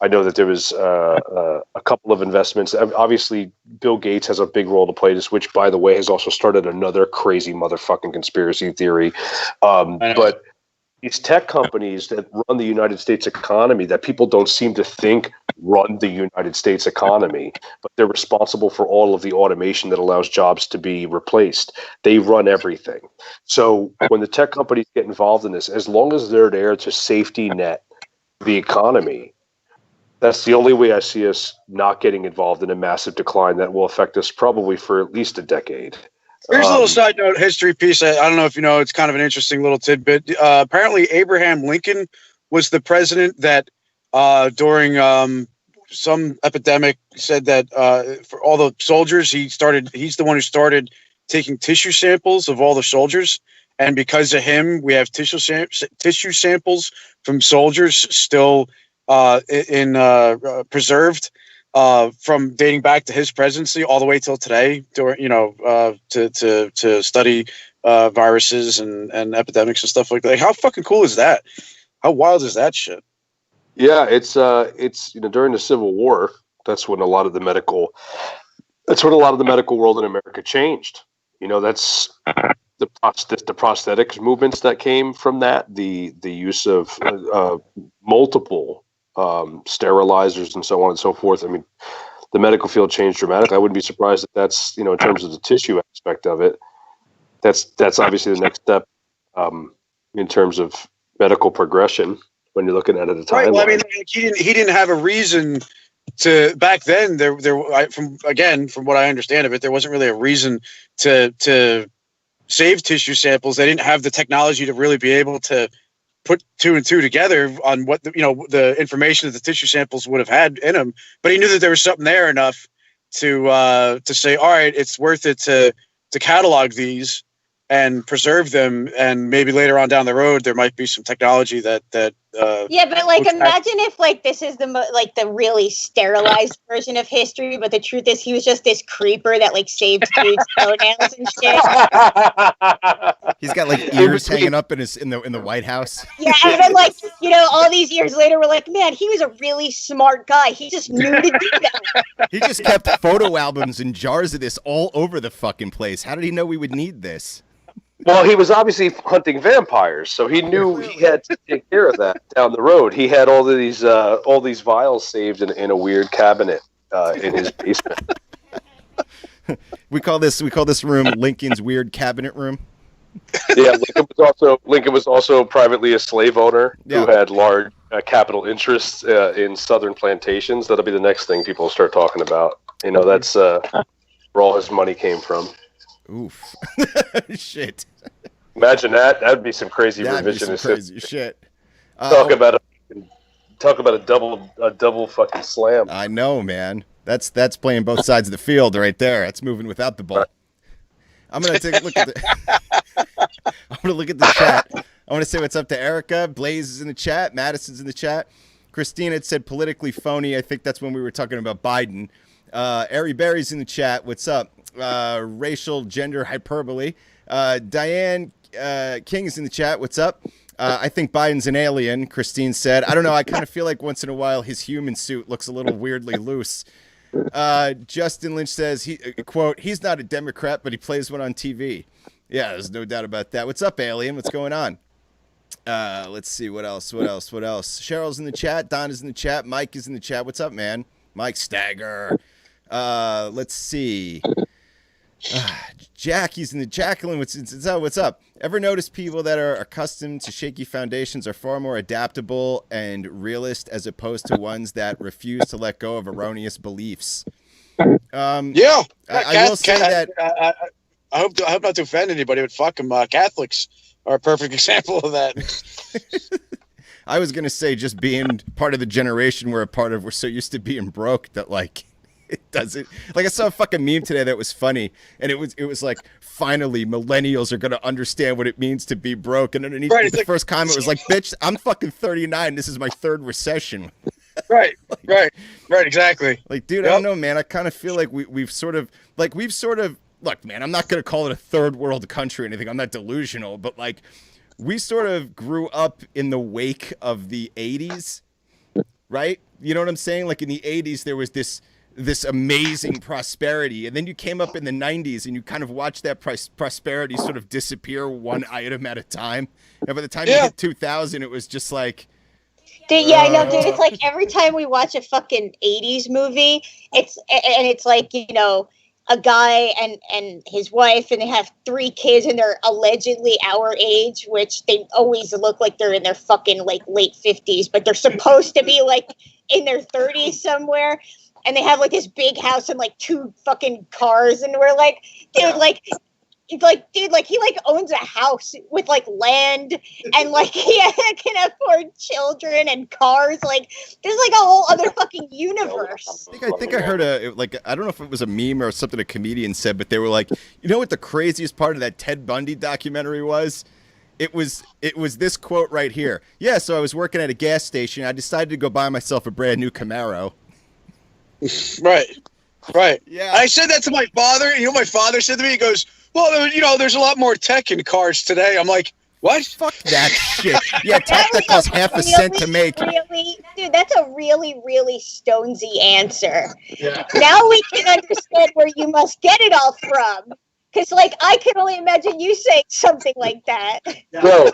S4: I know that there was a couple of investments. Obviously, Bill Gates has a big role to play this, which, by the way, has also started another crazy motherfucking conspiracy theory. But these tech companies that run the United States economy, that people don't seem to think run the United States economy, but they're responsible for all of the automation that allows jobs to be replaced. They run everything. So when the tech companies get involved in this, as long as they're there to safety net the economy, that's the only way I see us not getting involved in a massive decline that will affect us probably for at least a decade.
S1: Here's a little side note, history piece. I don't know if you know, it's kind of an interesting little tidbit. Apparently, Abraham Lincoln was the president that during some epidemic said that for all the soldiers, he's the one who started taking tissue samples of all the soldiers. And because of him, we have tissue samples from soldiers still preserved from dating back to his presidency all the way till today, to study viruses and epidemics and stuff like that. Like, how fucking cool is that? How wild is that shit?
S4: Yeah, it's during the Civil War, that's when a lot of the medical world in America changed. That's the prosthetics movements that came from that, the use of multiple sterilizers and so on and so forth. I mean, the medical field changed dramatically. I wouldn't be surprised if that's, in terms of the tissue aspect of it, that's obviously the next step in terms of medical progression when you're looking at it at a time.
S1: Right. Well, I mean, he didn't have a reason to back then. From what I understand of it, there wasn't really a reason to save tissue samples. They didn't have the technology to really be able to put two and two together on what the information that the tissue samples would have had in them. But he knew that there was something there enough to say, all right, it's worth it to catalog these and preserve them, and maybe later on down the road there might be some technology that
S3: yeah, but imagine if this is the really sterilized version of history, but the truth is he was just this creeper that saved dudes' toenails and shit.
S2: He's got ears hanging up in the White House.
S3: Yeah, and then all these years later we're like, man, he was a really smart guy. He just knew to do that.
S2: He just kept photo albums and jars of this all over the fucking place. How did he know we would need this?
S4: Well, he was obviously hunting vampires, so he knew he had to take care of that down the road. He had all these vials saved in a weird cabinet in his basement.
S2: We call this room Lincoln's weird cabinet room.
S4: Yeah, Lincoln was also privately a slave owner who had large capital interests in southern plantations. That'll be the next thing people start talking about. That's where all his money came from.
S2: Oof. Shit.
S4: Imagine that. That'd be some crazy revisionist
S2: crazy shit.
S4: Talk about a double fucking slam.
S2: I know, man. That's playing both sides of the field right there. That's moving without the ball. I'm gonna take a look at the. I'm gonna look at the chat. I want to say what's up to Erica. Blaze is in the chat. Madison's in the chat. Christina had said politically phony. I think that's when we were talking about Biden. Ari Berry's in the chat. What's up? Racial gender hyperbole. Diane King is in the chat. What's up? I think Biden's an alien, Christine said. I don't know. I kind of feel like once in a while his human suit looks a little weirdly loose. Justin Lynch says, quote, he's not a Democrat, but he plays one on TV. Yeah, there's no doubt about that. What's up, alien? What's going on? Let's see. What else? Cheryl's in the chat. Don is in the chat. Mike is in the chat. What's up, man? Mike Stagger. Let's see. Jackie's in the Jacqueline. What's up? Ever notice people that are accustomed to shaky foundations are far more adaptable and realist as opposed to ones that refuse to let go of erroneous beliefs?
S1: Yeah.
S2: I will say that.
S1: I hope not to offend anybody, but fuck them. Catholics are a perfect example of that.
S2: I was gonna say just being part of the generation we're a part of, we're so used to being broke that like it doesn't. Like I saw a fucking meme today that was funny, and it was like, finally millennials are gonna understand what it means to be broke. And underneath the first comment was like, bitch, I'm fucking 39. This is my third recession.
S1: Right, exactly.
S2: Like, dude, I don't know, man. I kind of feel like we've sort of look, man. I'm not gonna call it a third world country or anything. I'm not delusional, but like, we sort of grew up in the wake of the 80s, right? You know what I'm saying? Like in the 80s, there was this amazing prosperity, and then you came up in the 90s and you kind of watched that prosperity sort of disappear one item at a time. And by the time you hit 2000, it was just like,
S3: dude, yeah, I know, dude. It's like every time we watch a fucking 80s movie, it's like, you know, a guy and his wife, and they have 3 kids, and they're allegedly our age, which they always look like they're in their fucking like late 50s, but they're supposed to be like in their 30s somewhere. And they have like this big house and like 2 fucking cars, and we're like, dude, dude, he like owns a house with like land, and like he can afford children and cars. Like there's like a whole other fucking universe.
S2: I think I heard I don't know if it was a meme or something a comedian said, but they were like, you know what the craziest part of that Ted Bundy documentary was? It was this quote right here. Yeah, so I was working at a gas station. I decided to go buy myself a brand new Camaro.
S1: Right.
S2: Yeah.
S1: I said that to my father. You know, my father said to me, he goes, well, you know, there's a lot more tech in cars today. I'm like, what?
S2: Fuck that shit. Yeah, tech that costs half a cent to make.
S3: Dude, that's a really, really Stonesy answer.
S1: Yeah.
S3: Now we can understand where you must get it all from. Because, like, I can only imagine you saying something like that.
S4: Bro,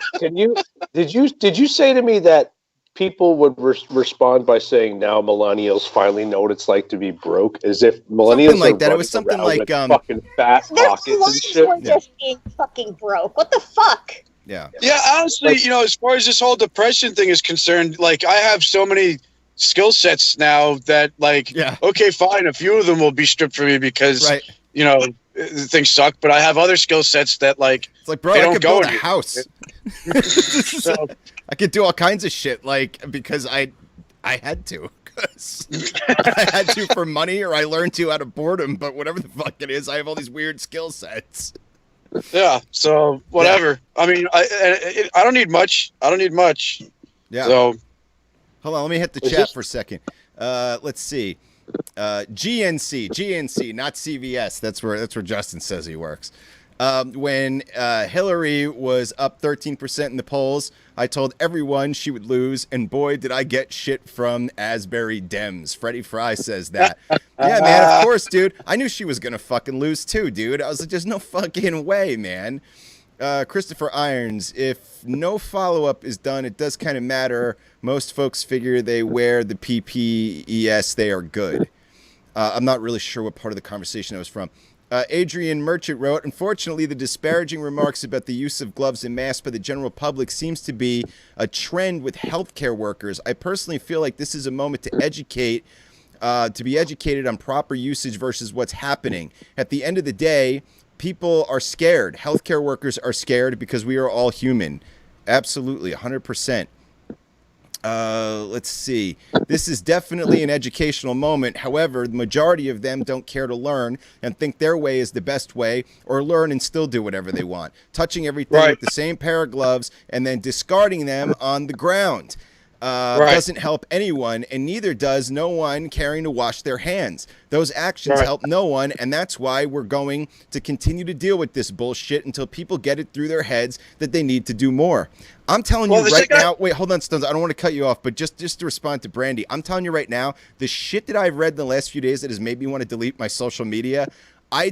S4: did you say to me that people would respond by saying now millennials finally know what it's like to be broke, as if millennials
S2: something like that. It was something like
S4: fucking fat pockets and shit.
S3: We're just being fucking broke. What the fuck?
S2: Yeah.
S1: Yeah, honestly, you know, as far as this whole depression thing is concerned, like I have so many skill sets now that like, okay, fine, a few of them will be stripped from me because you know, things suck, but I have other skill sets that like,
S2: it's like, bro, I could build a house. So, I could do all kinds of shit, like, because I had to. I had to for money, or I learned to out of boredom, but whatever the fuck it is, I have all these weird skill sets.
S1: Yeah, so whatever. Yeah. I mean, I don't need much.
S2: Yeah.
S1: So,
S2: hold on, let me hit the chat for a second. Let's see. GNC, not CVS. That's where Justin says he works. When Hillary was up 13% in the polls, I told everyone she would lose, and boy, did I get shit from Asbury Dems. Freddie Fry says that. Yeah, man, of course, dude. I knew she was going to fucking lose too, dude. I was like, there's no fucking way, man. Christopher Irons, if no follow-up is done, it does kind of matter. Most folks figure they wear the PPES, they are good. I'm not really sure what part of the conversation I was from. Adrian Merchant wrote, unfortunately, the disparaging remarks about the use of gloves and masks by the general public seems to be a trend with healthcare workers. I personally feel like this is a moment to educate, to be educated on proper usage versus what's happening. At the end of the day, people are scared. Healthcare workers are scared because we are all human. Absolutely, 100%. Let's see. This is definitely an educational moment. However, the majority of them don't care to learn and think their way is the best way, or learn and still do whatever they want. Touching everything with the same pair of gloves and then discarding them on the ground. Doesn't help anyone, and neither does no one caring to wash their hands. Those actions help no one, and that's why we're going to continue to deal with this bullshit until people get it through their heads that they need to do more. I'm telling you right now, wait, hold on, Stones, I don't want to cut you off, but just to respond to Brandy, I'm telling you right now, the shit that I've read in the last few days that has made me want to delete my social media, I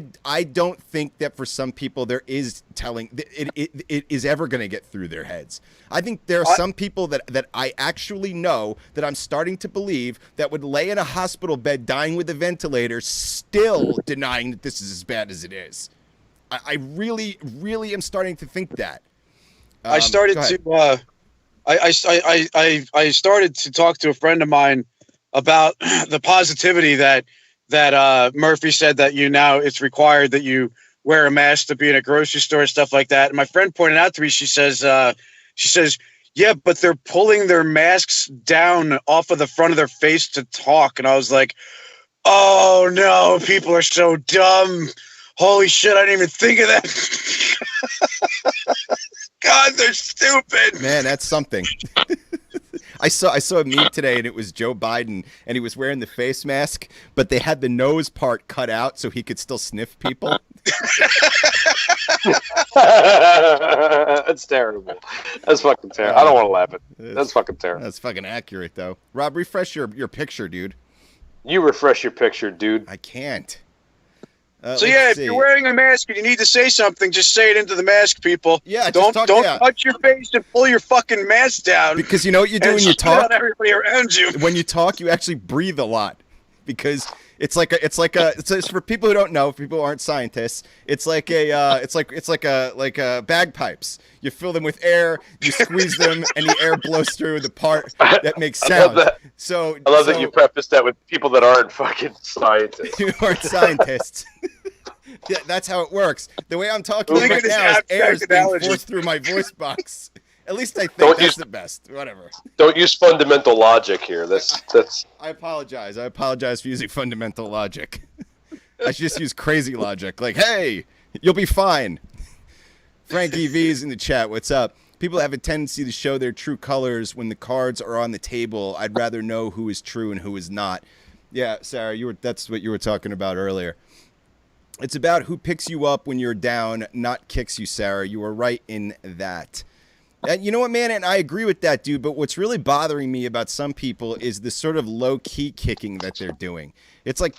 S2: don't think that for some people there is it is ever going to get through their heads. I think there are some people that I actually know that I'm starting to believe that would lay in a hospital bed dying with a ventilator still denying that this is as bad as it is. I really, really am starting to think that.
S1: I started to I started to talk to a friend of mine about the positivity that Murphy said that it's required that you wear a mask to be in a grocery store and stuff like that. And my friend pointed out to me, she says, yeah, but they're pulling their masks down off of the front of their face to talk. And I was like, oh no, people are so dumb. Holy shit, I didn't even think of that. God, they're stupid.
S2: Man, that's something. I saw a meme today, and it was Joe Biden, and he was wearing the face mask, but they had the nose part cut out so he could still sniff people.
S4: That's terrible. That's fucking terrible. I don't want to laugh at it. That's fucking terrible.
S2: That's fucking accurate, though. Rob, refresh your picture, dude.
S4: You refresh your picture, dude.
S2: I can't.
S1: So yeah, if you're wearing a mask and you need to say something, just say it into the mask, people.
S2: Yeah,
S1: don't touch your face and pull your fucking mask down.
S2: Because you know what you do when you talk.
S1: Everybody around you.
S2: When you talk, you actually breathe a lot, because it's for people who don't know, for people who aren't scientists, it's like bagpipes. You fill them with air, you squeeze them, and the air blows through the part that makes sound.
S4: I love that you prefaced that with people that aren't fucking scientists.
S2: Who aren't scientists. Yeah, that's how it works. The way I'm talking right now is air is being forced through my voice box. At least I think that's the best. Whatever.
S4: Don't use fundamental logic here. That's.
S2: I apologize. I apologize for using fundamental logic. I should just use crazy logic. Like, hey, you'll be fine. Frankie V's in the chat. What's up? People have a tendency to show their true colors when the cards are on the table. I'd rather know who is true and who is not. Yeah, Sarah, that's what you were talking about earlier. It's about who picks you up when you're down, not kicks you, Sarah. You are right in that. And you know what, man? And I agree with that, dude. But what's really bothering me about some people is the sort of low-key kicking that they're doing. It's like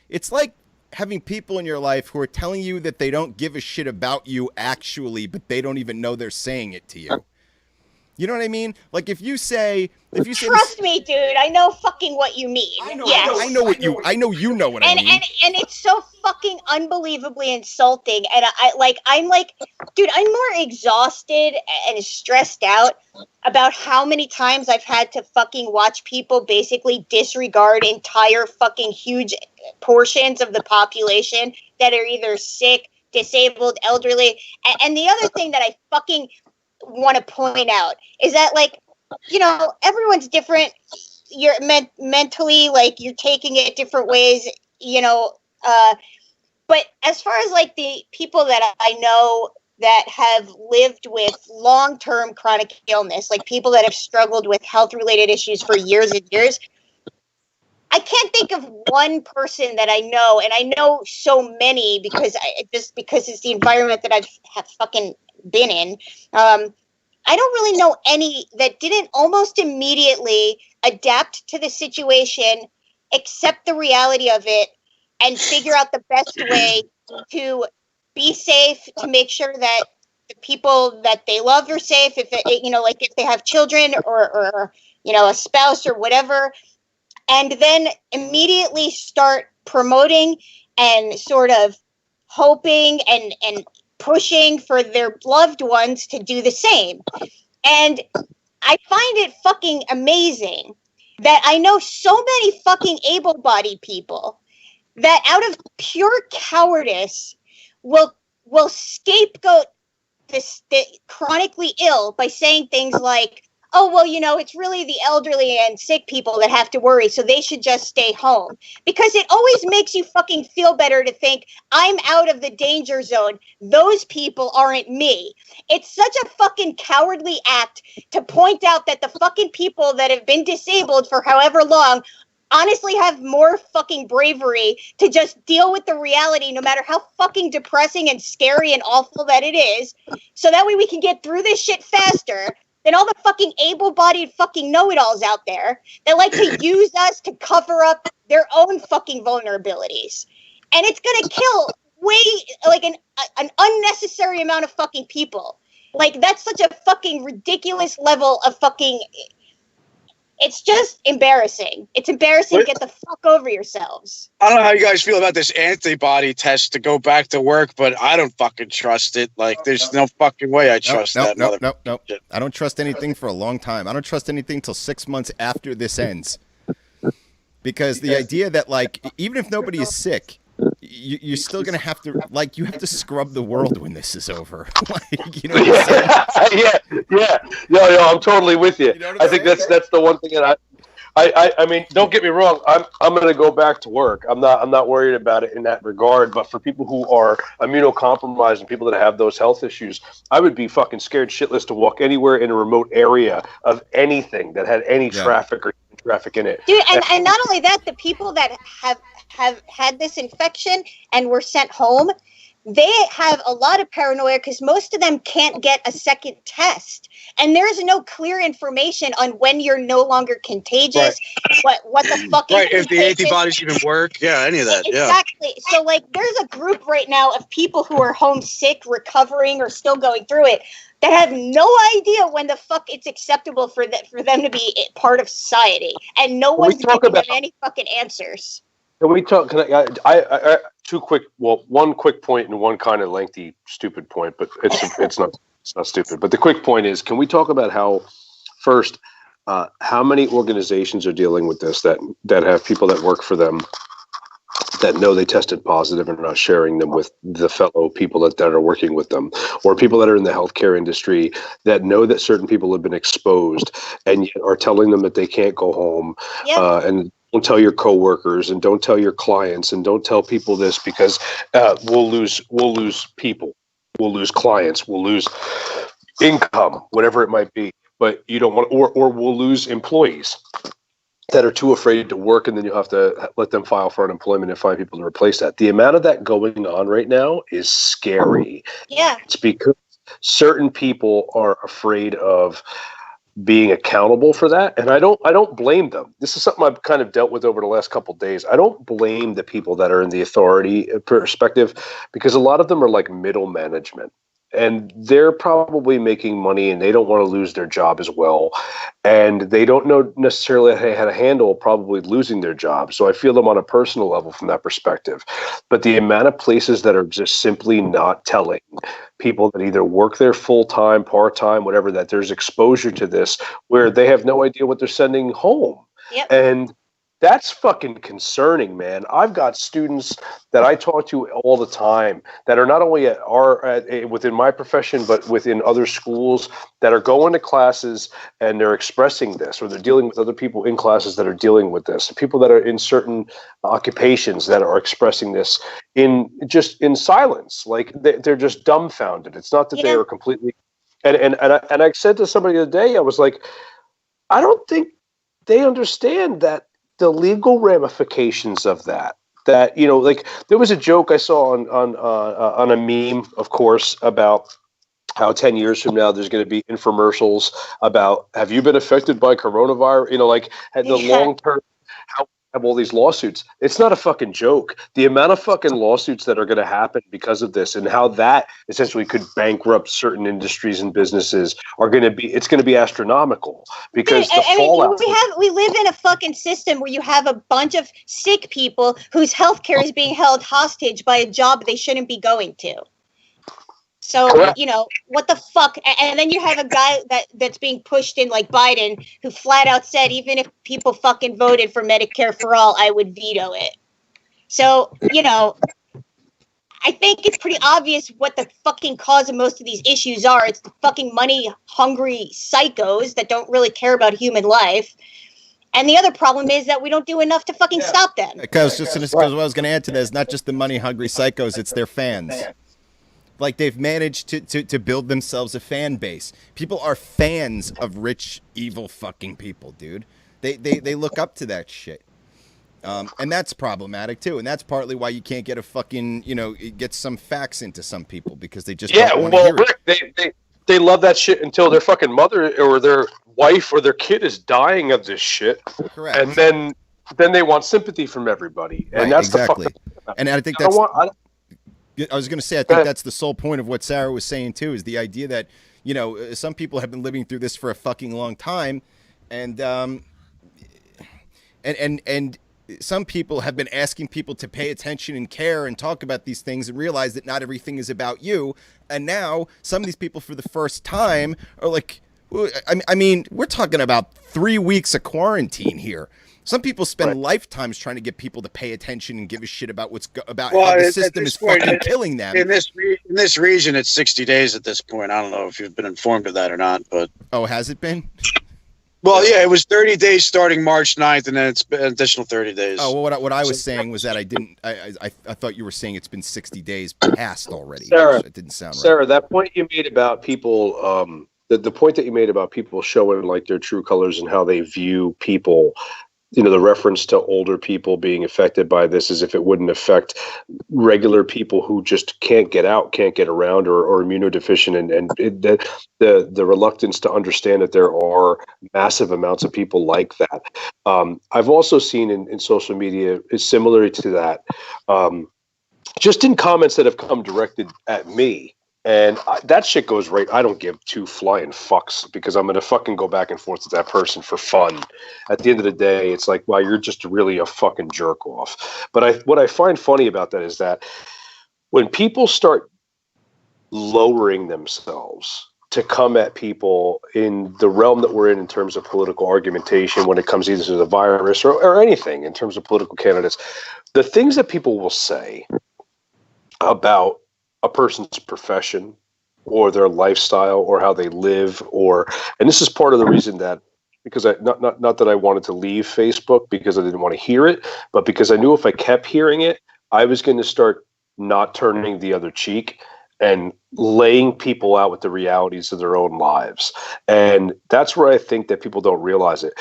S2: it's like having people in your life who are telling you that they don't give a shit about you actually, but they don't even know they're saying it to you. You know what I mean? Like if you say
S3: trust me, dude, I know fucking what you mean.
S2: I know you know what I mean.
S3: And it's so fucking unbelievably insulting. And I'm like, dude, I'm more exhausted and stressed out about how many times I've had to fucking watch people basically disregard entire fucking huge portions of the population that are either sick, disabled, elderly. And the other thing that I fucking want to point out is that, like, you know, everyone's different. You're mentally, like, you're taking it different ways, you know, but as far as like the people that I know that have lived with long-term chronic illness, like people that have struggled with health-related issues for years and years, I can't think of one person that I know, and I know so many because it's the environment that have fucking been in. I don't really know any that didn't almost immediately adapt to the situation, accept the reality of it, and figure out the best way to be safe, to make sure that the people that they love are safe. If they have children or a spouse or whatever, and then immediately start promoting and sort of hoping and pushing for their loved ones to do the same. And I find it fucking amazing that I know so many fucking able-bodied people that out of pure cowardice will scapegoat the chronically ill by saying things like, oh, well, it's really the elderly and sick people that have to worry, so they should just stay home. Because it always makes you fucking feel better to think, I'm out of the danger zone. Those people aren't me. It's such a fucking cowardly act to point out that the fucking people that have been disabled for however long honestly have more fucking bravery to just deal with the reality, no matter how fucking depressing and scary and awful that it is, so that way we can get through this shit faster than all the fucking able-bodied fucking know-it-alls out there that like to use us to cover up their own fucking vulnerabilities. And it's gonna kill like an unnecessary amount of fucking people. Like, that's such a fucking ridiculous level of fucking... It's just embarrassing. It's embarrassing. Get the fuck over yourselves.
S1: I don't know how you guys feel about this antibody test to go back to work, but I don't fucking trust it. Like, there's no fucking way I trust that.
S2: No. I don't trust anything for a long time. I don't trust anything till 6 months after this ends. Because the idea that, like, even if nobody is sick, you're still gonna have to, like, you have to scrub the world when this is over. Like, you know what I'm saying?
S4: yeah. No, I'm totally with you. I think that's the one thing that I mean, don't get me wrong. I'm gonna go back to work. I'm not worried about it in that regard. But for people who are immunocompromised and people that have those health issues, I would be fucking scared shitless to walk anywhere in a remote area of anything that had any traffic or traffic in it.
S3: Dude, and not only that, the people that have had this infection and were sent home, they have a lot of paranoia because most of them can't get a second test. And there's no clear information on when you're no longer contagious, what the fuck is
S1: if the antibodies even work, any of that.
S3: Exactly. So, like, there's a group right now of people who are homesick, recovering, or still going through it that have no idea when the fuck it's acceptable for them to be part of society. And no one's giving them any fucking answers.
S4: Can we talk? I one quick point and one kind of lengthy, stupid point, but it's not stupid. But the quick point is, can we talk about how many organizations are dealing with this that have people that work for them that know they tested positive and are not sharing them with the fellow people that are working with them, or people that are in the healthcare industry that know that certain people have been exposed and yet are telling them that they can't go home, and don't tell your coworkers and don't tell your clients and don't tell people this because we'll lose people, we'll lose clients, we'll lose income, whatever it might be. But you don't want, or we'll lose employees that are too afraid to work, and then you'll have to let them file for unemployment and find people to replace that. The amount of that going on right now is scary.
S3: Yeah,
S4: it's because certain people are afraid of being accountable for that, and I don't blame them. This is something I've kind of dealt with over the last couple of days. I don't blame the people that are in the authority perspective, because a lot of them are like middle management, and they're probably making money and they don't want to lose their job as well, and they don't know necessarily how to handle probably losing their job. So I feel them on a personal level from that perspective. But the amount of places that are just simply not telling people that either work there full-time, part-time, whatever, that there's exposure to this where they have no idea what they're sending home.
S3: Yep.
S4: And that's fucking concerning, man. I've got students that I talk to all the time that are not only within my profession, but within other schools that are going to classes and they're expressing this, or they're dealing with other people in classes that are dealing with this. People that are in certain occupations that are expressing this in silence, like they're just dumbfounded. It's not that they are completely. And I said to somebody the other day, I was like, I don't think they understand that. The legal ramifications of that, like there was a joke I saw on a meme, of course, about how 10 years from now there's going to be infomercials about, have you been affected by coronavirus? Like the long term, how we have all these lawsuits. It's not a fucking joke. The amount of fucking lawsuits that are going to happen because of this, and how that essentially could bankrupt certain industries and businesses it's going to be astronomical, because
S3: we live in a fucking system where you have a bunch of sick people whose healthcare is being held hostage by a job they shouldn't be going to. So,
S4: correct.
S3: What the fuck? And then you have a guy that's being pushed in like Biden, who flat out said, even if people fucking voted for Medicare for all, I would veto it. So, I think it's pretty obvious what the fucking cause of most of these issues are. It's the fucking money-hungry psychos that don't really care about human life. And the other problem is that we don't do enough to fucking stop them.
S2: Because what I was going to add to that is not just the money-hungry psychos, it's their fans. Like, they've managed to build themselves a fan base. People are fans of rich, evil fucking people, dude. They look up to that shit. And that's problematic too, and that's partly why you can't get a fucking, get some facts into some people because they just don't want to hear
S4: it. They love that shit until their fucking mother or their wife or their kid is dying of this shit. Correct. And then they want sympathy from everybody, and that's exactly.
S2: And I think that's. I was going to say, I think that's the sole point of what Sarah was saying too, is the idea that some people have been living through this for a fucking long time, and some people have been asking people to pay attention and care and talk about these things and realize that not everything is about you. And now some of these people for the first time are like, I mean, we're talking about 3 weeks of quarantine here. Some people spend lifetimes trying to get people to pay attention and give a shit about how the system is fucking killing them.
S1: In this region, it's 60 days at this point. I don't know if you've been informed of that or not, but
S2: has it been?
S1: Well, yeah, it was 30 days starting March 9th, and then it's been an additional 30 days.
S2: Oh, well, what I was saying was that I thought you were saying it's been 60 days past already.
S4: Sarah,
S2: it didn't sound right.
S4: Sarah, that point you made about people, the point that you made about people showing like their true colors and how they view people, the reference to older people being affected by this as if it wouldn't affect regular people who just can't get out, can't get around, or immunodeficient, and the reluctance to understand that there are massive amounts of people like that. I've also seen in social media is similar to that, just in comments that have come directed at me. And that shit goes right. I don't give two flying fucks because I'm going to fucking go back and forth with that person for fun. At the end of the day, it's like, well, you're just really a fucking jerk off. But what I find funny about that is that when people start lowering themselves to come at people in the realm that we're in terms of political argumentation, when it comes either to the virus or anything in terms of political candidates, the things that people will say about a person's profession or their lifestyle or how they live, and this is part of the reason that, because not that I wanted to leave Facebook because I didn't want to hear it, but because I knew if I kept hearing it, I was going to start not turning the other cheek and laying people out with the realities of their own lives. And that's where I think that people don't realize it.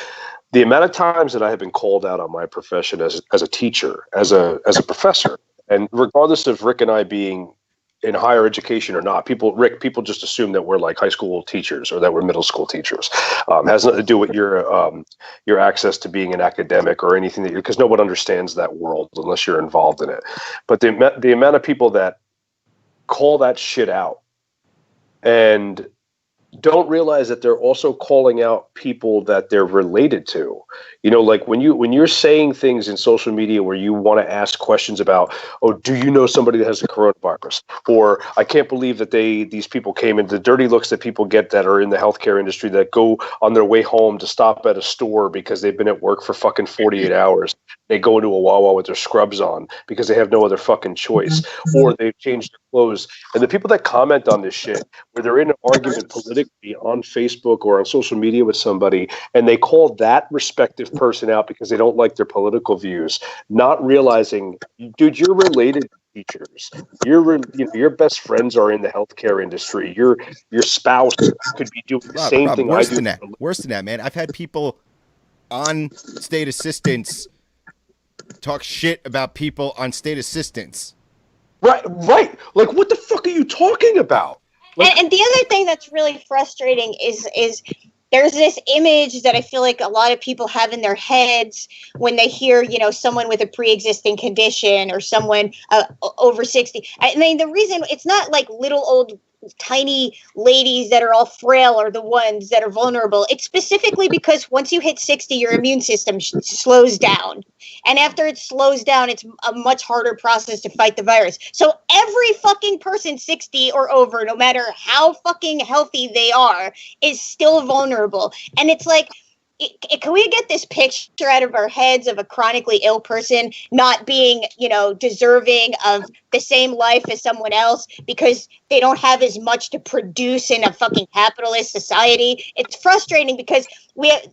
S4: The amount of times that I have been called out on my profession as a teacher, as a professor, and regardless of Rick and I being in higher education or not, people just assume that we're like high school teachers or that we're middle school teachers. Has nothing to do with your access to being an academic or anything because no one understands that world unless you're involved in it. But the amount of people that call that shit out and don't realize that they're also calling out people that they're related to. Like when you're saying things in social media where you want to ask questions about, oh, do you know somebody that has the coronavirus? Or I can't believe that these people came in, the dirty looks that people get that are in the healthcare industry that go on their way home to stop at a store because they've been at work for fucking 48 hours. They go into a Wawa with their scrubs on because they have no other fucking choice, or they've changed their clothes. And the people that comment on this shit, where they're in an argument politically on Facebook or on social media with somebody, and they call that respective person out because they don't like their political views, not realizing, dude, you're related to teachers. Your best friends are in the healthcare industry. Your spouse could be doing the same thing.
S2: Worse than that, man. I've had people on state assistance talk shit about people on state assistance.
S4: Right. Like, what the fuck are you talking about? Like,
S3: and the other thing that's really frustrating is there's this image that I feel like a lot of people have in their heads when they hear, someone with a pre-existing condition or someone over 60. I mean, the reason it's not like little old tiny ladies that are all frail are the ones that are vulnerable. It's specifically because once you hit 60, your immune system slows down. And after it slows down, it's a much harder process to fight the virus. So every fucking person 60 or over, no matter how fucking healthy they are, is still vulnerable. And it's like, can we get this picture out of our heads of a chronically ill person not being, deserving of the same life as someone else because they don't have as much to produce in a fucking capitalist society? It's frustrating because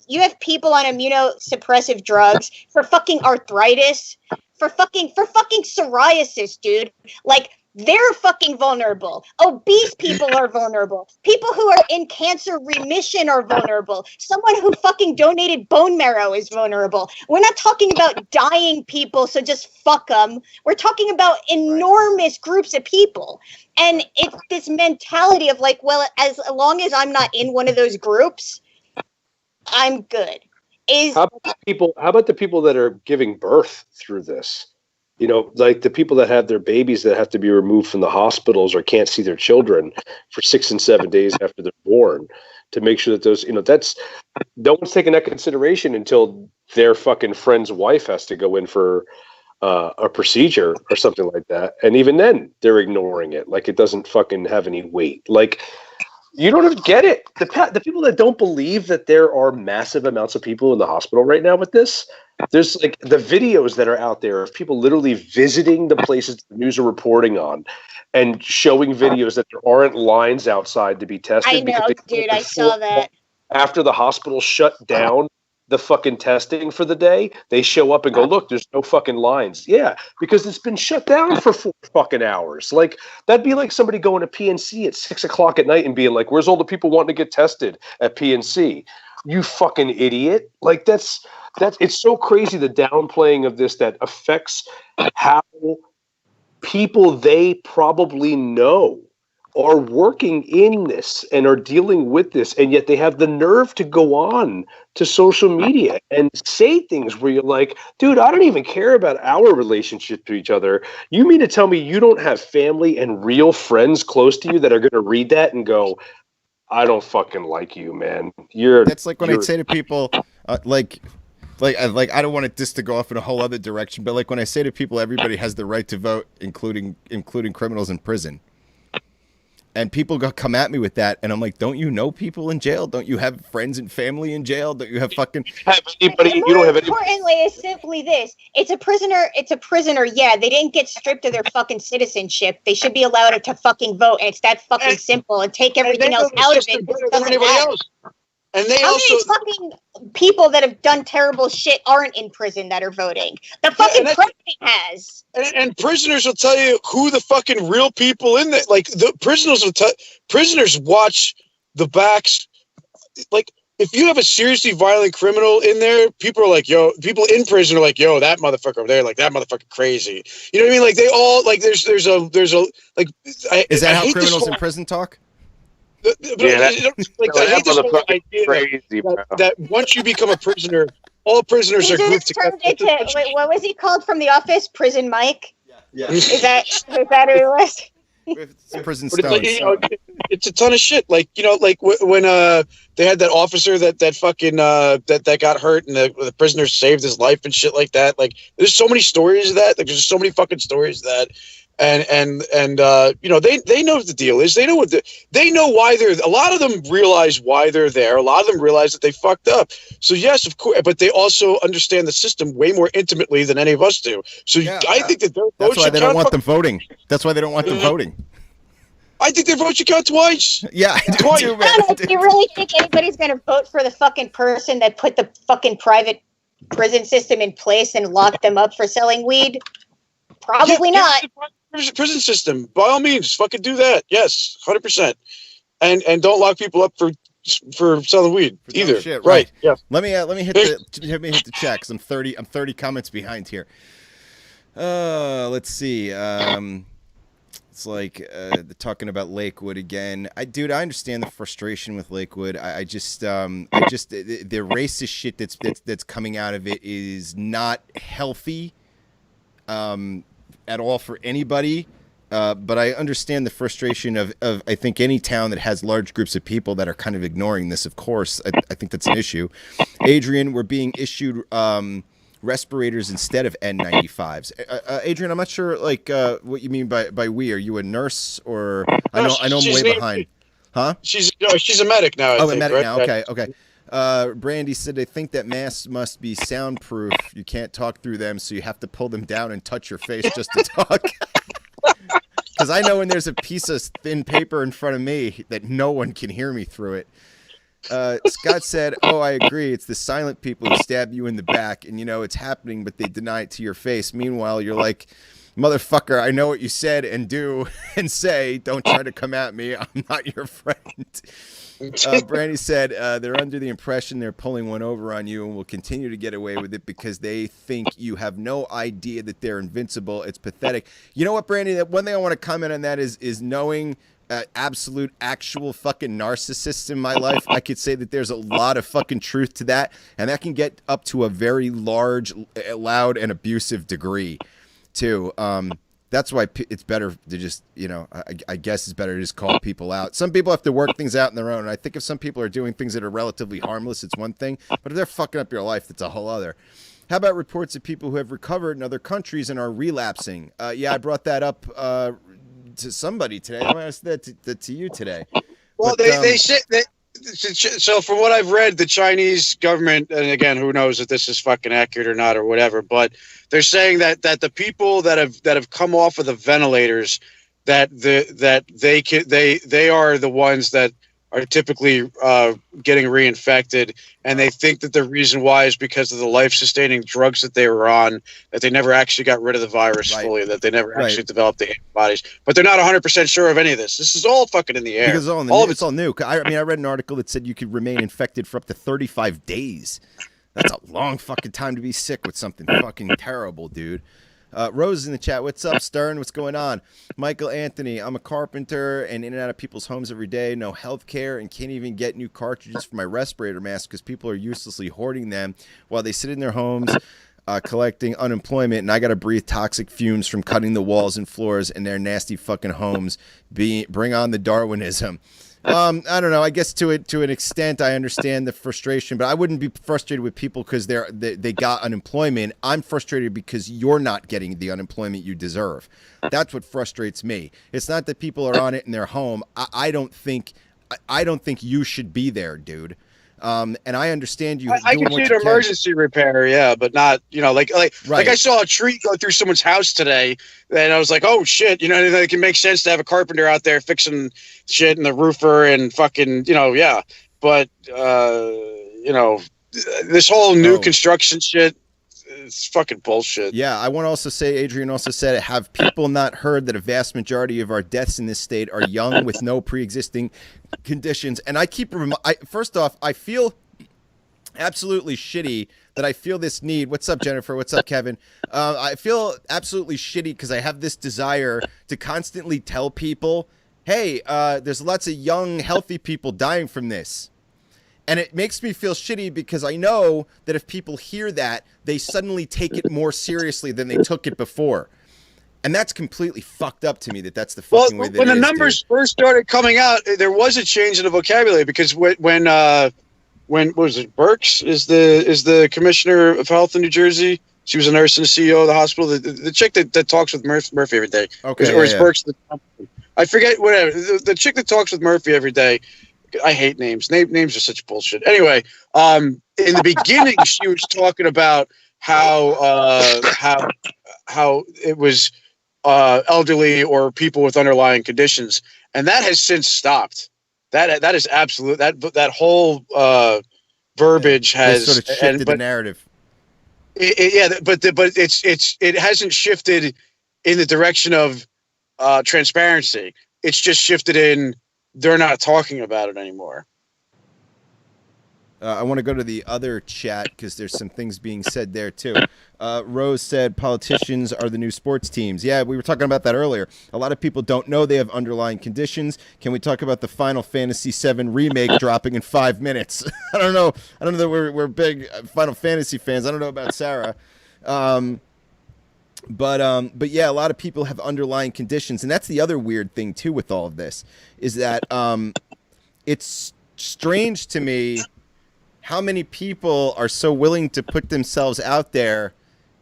S3: you have people on immunosuppressive drugs for fucking arthritis, for fucking psoriasis, dude. Like, they're fucking vulnerable. Obese people are vulnerable. People who are in cancer remission are vulnerable. Someone who fucking donated bone marrow is vulnerable. We're not talking about dying people, so just fuck them. We're talking about enormous groups of people. And it's this mentality of like, well, as long as I'm not in one of those groups, I'm good.
S4: How about the people that are giving birth through this? Like the people that have their babies that have to be removed from the hospitals or can't see their children for 6 and 7 days after they're born, to make sure that those, that's, no one's taking that consideration until their fucking friend's wife has to go in for a procedure or something like that. And even then they're ignoring it. Like it doesn't fucking have any weight. Like, you don't get it. The people that don't believe that there are massive amounts of people in the hospital right now with this, there's like the videos that are out there of people literally visiting the places the news are reporting on and showing videos that there aren't lines outside to be tested.
S3: I know, dude, I saw that.
S4: After the hospital shut down the fucking testing for the day, they show up and go, look, there's no fucking lines. Yeah, because it's been shut down for 4 fucking hours. Like, that'd be like somebody going to PNC at 6 o'clock at night and being like, where's all the people wanting to get tested at PNC? You fucking idiot. Like, that's it's so crazy, the downplaying of this that affects how people they probably know are working in this and are dealing with this, and yet they have the nerve to go on to social media and say things where you're like, dude, I don't even care about our relationship to each other. You mean to tell me you don't have family and real friends close to you that are going to read that and go, I don't fucking like you, man.
S2: That's like when I say to people, like I don't want this to go off in a whole other direction, but like when I say to people, everybody has the right to vote, including criminals in prison. And people come at me with that, and I'm like, don't you know people in jail? Don't you have friends and family in jail? Don't you have fucking...
S4: have anybody? You don't have anybody.
S3: Importantly, is simply this. It's a prisoner. Yeah, they didn't get stripped of their fucking citizenship. They should be allowed to fucking vote, and it's that fucking simple. And take everything else out of it.
S1: And they
S3: How many fucking people that have done terrible shit aren't in prison that are voting? The fucking president has.
S1: And prisoners will tell you who the fucking real people in there. Like, the prisoners prisoners watch the backs. Like, if you have a seriously violent criminal in there, people are like, yo, people in prison are like, yo, that motherfucker over there, like, that motherfucker crazy. You know what I mean? Like, they all, like, there's a, like,
S2: is that how criminals in prison talk?
S1: I hate this whole idea that once you become a prisoner, all prisoners are grouped together.
S3: Wait, what was he called from The Office? Prison Mike?
S5: Yeah.
S3: Is that who it was?
S2: Prison Stones.
S1: It's a ton of shit. Like, when they had that officer that fucking that got hurt and the prisoner saved his life and shit like that. Like, there's so many stories of that. Like, there's so many fucking stories of that. And they know what the deal is. They know why a lot of them realize why they're there. A lot of them realize that they fucked up. So yes, of course, but they also understand the system way more intimately than any of us do. So I think that
S2: that's why they don't want them voting. That's why they don't want them voting.
S1: I think their vote should count twice.
S2: Yeah, I do too, man.
S3: Do you really think anybody's going to vote for the fucking person that put the fucking private prison system in place and locked them up for selling weed? Probably not.
S1: Prison system, by all means, fucking do that. Yes, 100%. And don't lock people up for selling weed either.
S2: Shit,
S1: right? Yeah.
S2: Let me hit the check. 'Cause I'm 30 comments behind here. Let's see. It's like talking about Lakewood again. I understand the frustration with Lakewood. I just the racist shit that's coming out of it is not healthy. At all for anybody, but I understand the frustration of I think any town that has large groups of people that are kind of ignoring this. Of course, I think that's an issue. Adrian, we're being issued respirators instead of N95s. Adrian, I'm not sure what you mean by we. Are you a nurse or I know I'm way behind. Huh?
S1: She's a medic now.
S2: A medic now. Okay. Brandy said they think that masks must be soundproof. You can't talk through them, so you have to pull them down and touch your face just to talk. Because I know when there's a piece of thin paper in front of me that no one can hear me through it. Scott said, "Oh, I agree. It's the silent people who stab you in the back, and you know it's happening, but they deny it to your face. Meanwhile, you're like, motherfucker, I know what you said and do and say. Don't try to come at me. I'm not your friend." Brandy said, "They're under the impression they're pulling one over on you and will continue to get away with it because they think you have no idea that they're invincible. It's pathetic." You know what, Brandy? That one thing I want to comment on that is knowing absolute actual fucking narcissists in my life. I could say that there's a lot of fucking truth to that, and that can get up to a very large, loud, and abusive degree too. That's why it's better to just, you know, I guess it's better to just call people out. Some people have to work things out on their own. And I think if some people are doing things that are relatively harmless, it's one thing. But if they're fucking up your life, it's a whole other. How about reports of people who have recovered in other countries and are relapsing? Yeah, I brought that up to somebody today. I asked that to you today.
S1: Well,
S2: but,
S1: they say that. So from what I've read, the Chinese government, and again, who knows if this is fucking accurate or not or whatever, but they're saying that the people that have come off of the ventilators, that they are the ones that are typically getting reinfected, and they think that the reason why is because of the life-sustaining drugs that they were on, that they never actually got rid of the virus fully, that they never actually developed the antibodies. But they're not 100% sure of any of this. This is all fucking in the air.
S2: Because it's all new. I mean, I read an article that said you could remain infected for up to 35 days. That's a long fucking time to be sick with something fucking terrible, dude. Rose in the chat. What's up, Stern? What's going on? Michael Anthony. I'm a carpenter and in and out of people's homes every day. No health care and can't even get new cartridges for my respirator mask because people are uselessly hoarding them while they sit in their homes collecting unemployment. And I got to breathe toxic fumes from cutting the walls and floors in their nasty fucking homes. Bring on the Darwinism. I don't know. I guess to an extent, I understand the frustration, but I wouldn't be frustrated with people because they got unemployment. I'm frustrated because you're not getting the unemployment you deserve. That's what frustrates me. It's not that people are on it in their home. I don't think you should be there, dude. And I understand you.
S1: I can see an emergency repair, yeah, but not, like I saw a tree go through someone's house today, and I was like, oh shit, it can make sense to have a carpenter out there fixing shit and the roofer and fucking, yeah. But this whole new construction shit, it's fucking bullshit.
S2: Yeah, I want to also say, Adrian also said, have people not heard that a vast majority of our deaths in this state are young with no pre-existing conditions? And I keep first off, I feel absolutely shitty that I feel this need. What's up, Jennifer? What's up, Kevin? I feel absolutely shitty because I have this desire to constantly tell people, hey, there's lots of young, healthy people dying from this. And it makes me feel shitty because I know that if people hear that, they suddenly take it more seriously than they took it before. And that's completely fucked up to me that's the fucking way that
S1: when the numbers first started coming out, there was a change in the vocabulary because when was it Burks is the commissioner of health in New Jersey? She was a nurse and the CEO of the hospital. The chick that talks with Murphy every day.
S2: Okay.
S1: Or is Burks I forget, whatever. The chick that talks with Murphy every day. I hate names. Names are such bullshit. Anyway, in the beginning, she was talking about how it was elderly or people with underlying conditions, and that has since stopped. That is absolute. That whole verbiage has
S2: sort of shifted the narrative.
S1: But it hasn't shifted in the direction of transparency. It's just shifted in. They're not talking about it anymore.
S2: I want to go to the other chat because there's some things being said there too. Rose said politicians are the new sports teams. Yeah, we were talking about that earlier. A lot of people don't know they have underlying conditions. Can we talk about the Final Fantasy VII remake dropping in 5 minutes? I don't know that we're big Final Fantasy fans. I don't know about Sarah. But yeah, a lot of people have underlying conditions, and that's the other weird thing too with all of this is that it's strange to me how many people are so willing to put themselves out there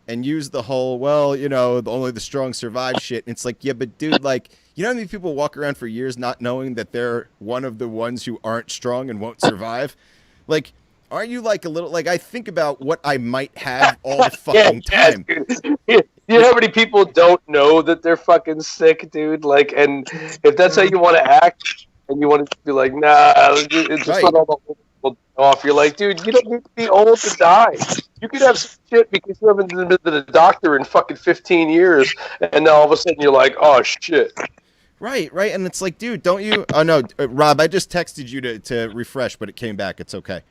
S2: and use the whole, well, only the strong survive shit. And it's like, yeah, but dude, like, how many people walk around for years not knowing that they're one of the ones who aren't strong and won't survive? Like, Aren't you like a little like I think about what I might have all the fucking time?
S4: You know how many people don't know that they're fucking sick, dude? Like, and if that's how you want to act, and you want to be like, nah, it's just let all the old people off. You're like, dude, you don't need to be old to die. You could have some shit because you haven't been to the doctor in fucking 15 years, and now all of a sudden you're like, oh shit.
S2: Right, and it's like, dude, don't you? Oh no, Rob, I just texted you to refresh, but it came back. It's okay.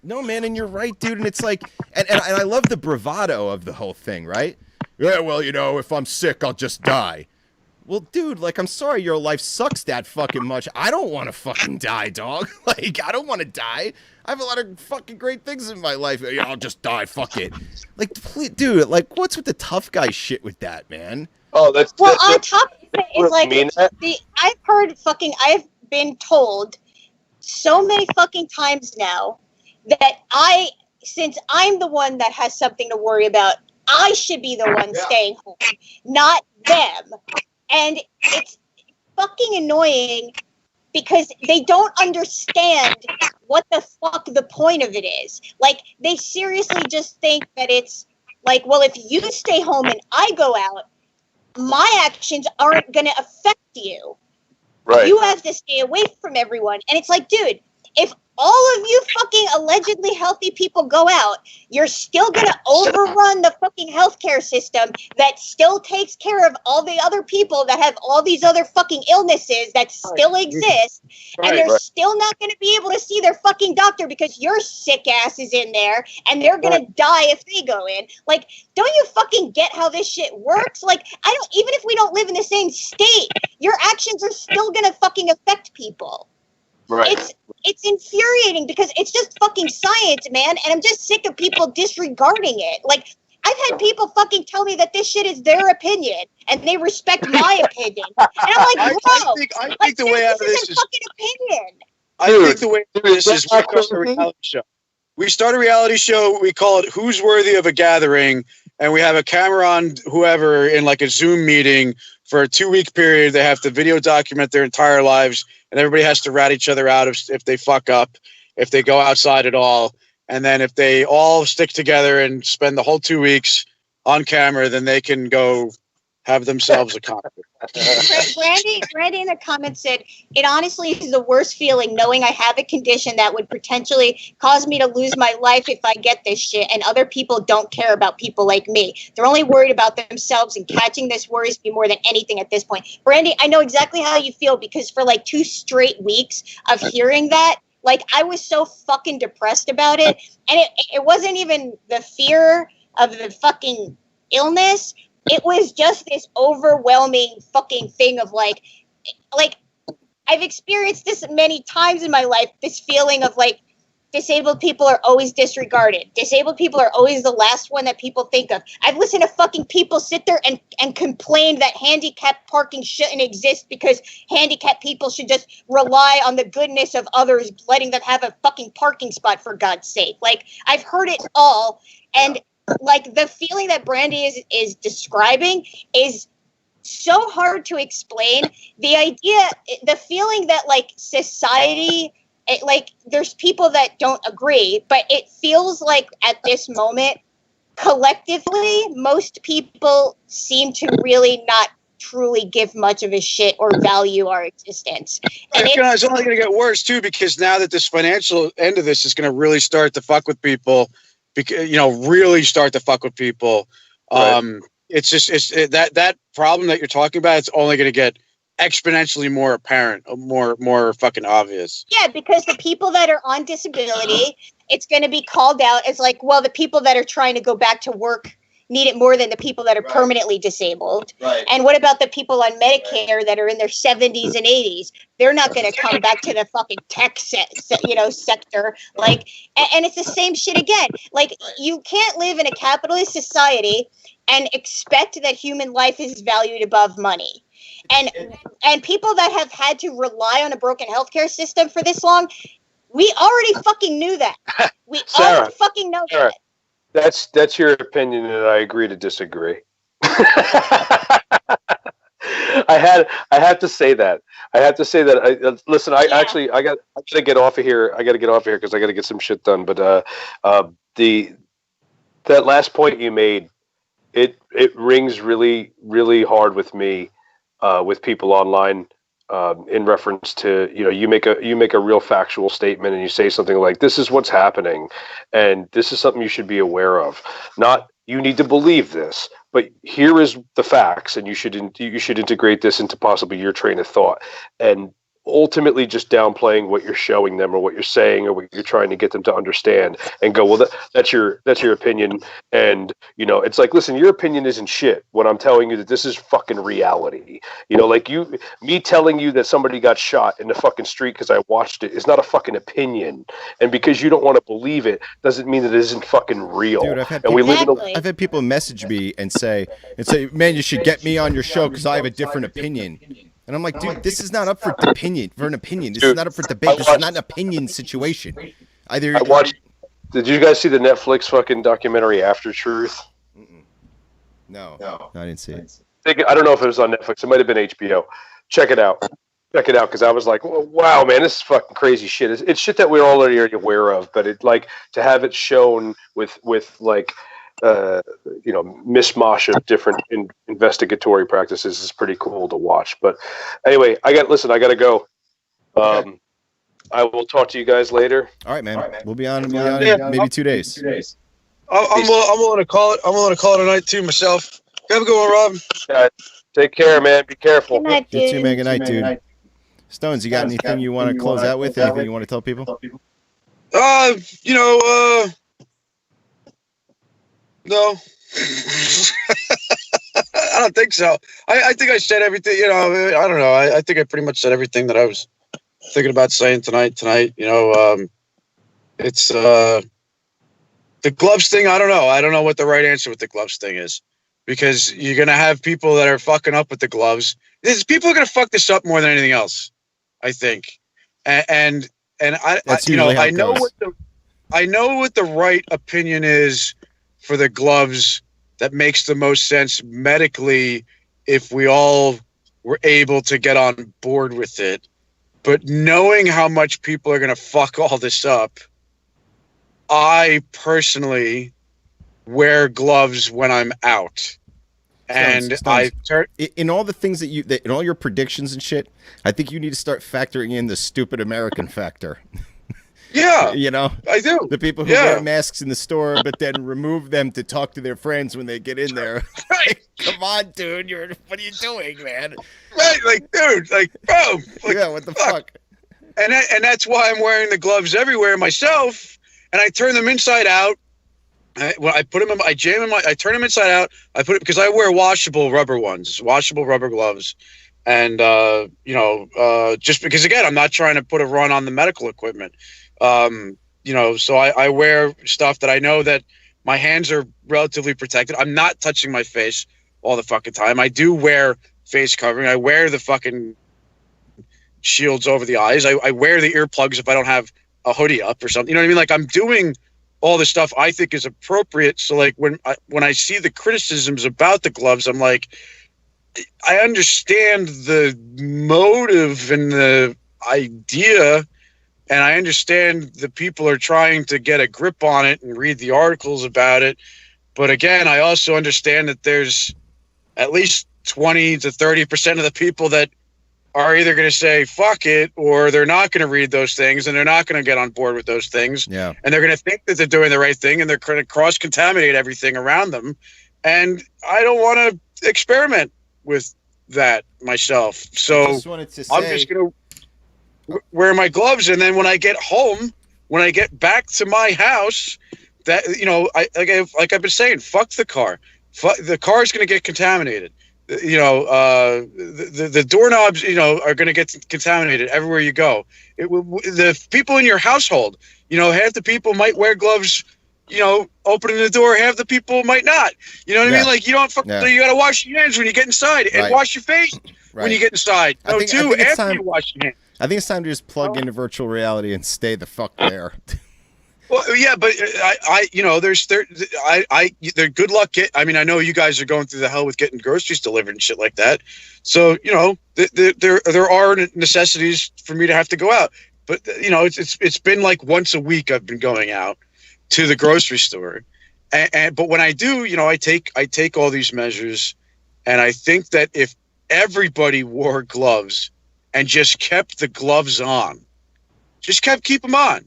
S2: No, man, and you're right, dude. And it's like, and I love the bravado of the whole thing, right? Yeah, well, if I'm sick, I'll just die. Well, dude, like, I'm sorry your life sucks that fucking much. I don't want to fucking die, dog. Like, I don't want to die. I have a lot of fucking great things in my life. Yeah, I'll just die. Fuck it. Like, please, dude, like, what's with the tough guy shit with that, man?
S4: Oh, that's
S3: well.
S4: That's,
S3: on top of it, it's like I've been told so many fucking times now that since I'm the one that has something to worry about, I should be the one staying home, not them. And it's fucking annoying because they don't understand what the fuck the point of it is. Like, they seriously just think that it's like, well, if you stay home and I go out, my actions aren't going to affect you.
S4: right.
S3: You have to stay away from everyone. And it's like, dude, if all of you fucking allegedly healthy people go out, you're still going to overrun the fucking healthcare system that still takes care of all the other people that have all these other fucking illnesses that still exist. And they're still not going to be able to see their fucking doctor because your sick ass is in there and they're going to die if they go in. Like, don't you fucking get how this shit works? Like, even if we don't live in the same state, your actions are still going to fucking affect people.
S4: Right.
S3: It's infuriating because it's just fucking science, man, and I'm just sick of people disregarding it. Like, I've had people fucking tell me that this shit is their opinion and they respect my opinion. And I'm like, bro,
S1: I think the way out of this is
S3: fucking opinion.
S1: I think the way out of this is we start a reality show. We start a reality show. We call it "Who's Worthy of a Gathering," and we have a camera on whoever in like a Zoom meeting for a 2-week period. They have to video document their entire lives, and everybody has to rat each other out if they fuck up, if they go outside at all. And then if they all stick together and spend the whole 2 weeks on camera, then they can go have themselves a concert.
S3: Brandy in the comments said, it honestly is the worst feeling knowing I have a condition that would potentially cause me to lose my life if I get this shit, and other people don't care about people like me. They're only worried about themselves, and catching this worries me more than anything at this point. Brandy, I know exactly how you feel because for like 2 straight weeks of hearing that, like, I was so fucking depressed about it. And it wasn't even the fear of the fucking illness. It was just this overwhelming fucking thing of like I've experienced this many times in my life, this feeling of like disabled people are always disregarded. Disabled people are always the last one that people think of. I've listened to fucking people sit there and complain that handicapped parking shouldn't exist because handicapped people should just rely on the goodness of others, letting them have a fucking parking spot, for God's sake. Like, I've heard it all. And like, the feeling that Brandy is describing is so hard to explain. The idea, the feeling that like society, like there's people that don't agree, but it feels like at this moment, collectively, most people seem to really not truly give much of a shit or value our existence. And
S1: it's only going to get worse too, because now that this financial end of this is going to really start to fuck with people, because really start to fuck with people. Right. It's just that problem that you're talking about. It's only going to get exponentially more apparent, more fucking obvious.
S3: Yeah, because the people that are on disability, it's going to be called out as like, well, the people that are trying to go back to work need it more than the people that are permanently disabled.
S5: Right.
S3: And what about the people on Medicare that are in their 70s and 80s? They're not going to come back to the fucking tech sector. Like, and it's the same shit again. Like, you can't live in a capitalist society and expect that human life is valued above money. And people that have had to rely on a broken healthcare system for this long, we already fucking knew that. We all fucking know that.
S4: That's your opinion, and I agree to disagree. I have to say that. Listen, I got to get off of here. I got to get off of here because I got to get some shit done. But the that last point you made, it rings really really hard with me, with people online, in reference to, you make a real factual statement and you say something like, this is what's happening and this is something you should be aware of. Not you need to believe this, but here is the facts, and you should integrate this into possibly your train of thought, and ultimately just downplaying what you're showing them or what you're saying or what you're trying to get them to understand, and go, well, that's your opinion. And it's like, listen, your opinion isn't shit when I'm telling you that this is fucking reality. Like me telling you that somebody got shot in the fucking street because I watched it is not a fucking opinion, and because you don't want to believe it doesn't mean that it isn't fucking real.
S2: Dude, I've had people message me and say, man, you should get me on your show because I have a different opinion. And I'm like, dude, this is not up for an opinion. This is not up for debate. This is not an opinion situation.
S4: Did you guys see the Netflix fucking documentary After Truth?
S2: No, I didn't see it.
S4: I don't know if it was on Netflix. It might have been HBO. Check it out. Because I was like, wow, man, this is fucking crazy shit. It's shit that we're already aware of, but it, like, to have it shown with like, mishmash of different investigatory practices is pretty cool to watch. But anyway, I got to go. I will talk to you guys later.
S2: All right, man. We'll be on in maybe 2 days.
S1: I'm willing to call it. I'm willing to call it a night too myself. Have a good one, Rob.
S4: Yeah, take care, man. Be careful.
S3: Good night, dude.
S2: You too, man. Good night, dude. Stones, you got anything you want to close out with? Anything you want to tell people?
S1: No. I don't think so. I think I said everything, I don't know. I think I pretty much said everything that I was thinking about saying tonight. It's the gloves thing. I don't know. I don't know what the right answer with the gloves thing is, because you're going to have people that are fucking up with the gloves. People are going to fuck this up more than anything else, I think. And I know what the right opinion is for the gloves that makes the most sense medically if we all were able to get on board with it. But knowing how much people are going to fuck all this up, I personally wear gloves when I'm out. And
S2: in all the things in all your predictions and shit, I think you need to start factoring in the stupid American factor.
S1: Yeah,
S2: I
S1: do.
S2: The people who wear masks in the store, but then remove them to talk to their friends when they get in there.
S1: Right?
S2: Come on, dude. What are you doing, man?
S1: Right, like, dude, like, bro. Like,
S2: yeah, what the fuck?
S1: And that's why I'm wearing the gloves everywhere myself, and I turn them inside out. I put them in. I jam them. I turn them inside out. I put it because I wear washable rubber gloves, and just because, again, I'm not trying to put a run on the medical equipment. So I wear stuff that I know that my hands are relatively protected. I'm not touching my face all the fucking time. I do wear face covering. I wear the fucking shields over the eyes. I wear the earplugs if I don't have a hoodie up or something. You know what I mean? Like, I'm doing all the stuff I think is appropriate. So, like, when I see the criticisms about the gloves, I'm like, I understand the motive and the idea, and I understand the people are trying to get a grip on it and read the articles about it. But again, I also understand that there's at least 20 to 30% of the people that are either going to say fuck it, or they're not going to read those things, and they're not going to get on board with those things.
S2: Yeah. And
S1: they're going to think that they're doing the right thing, and they're going to cross-contaminate everything around them. And I don't want to experiment with that myself. So I'm just going to wear my gloves, and then when I get home, when I get back to my house, that like I've been saying, fuck the car. The car is going to get contaminated. The doorknobs, are going to get contaminated everywhere you go. The people in your household, half the people might wear gloves, opening the door. Half the people might not. You know what I mean? Like, you don't. So you got to wash your hands when you get inside, and wash your face when you get inside. After you wash your hands.
S2: I think it's time to just plug into virtual reality and stay the fuck there.
S1: Well, yeah, but they're good luck. I mean, I know you guys are going through the hell with getting groceries delivered and shit like that. So, there are necessities for me to have to go out. But it's been like once a week I've been going out to the grocery store, but when I do, I take all these measures, and I think that if everybody wore gloves and just kept the gloves on, keep them on.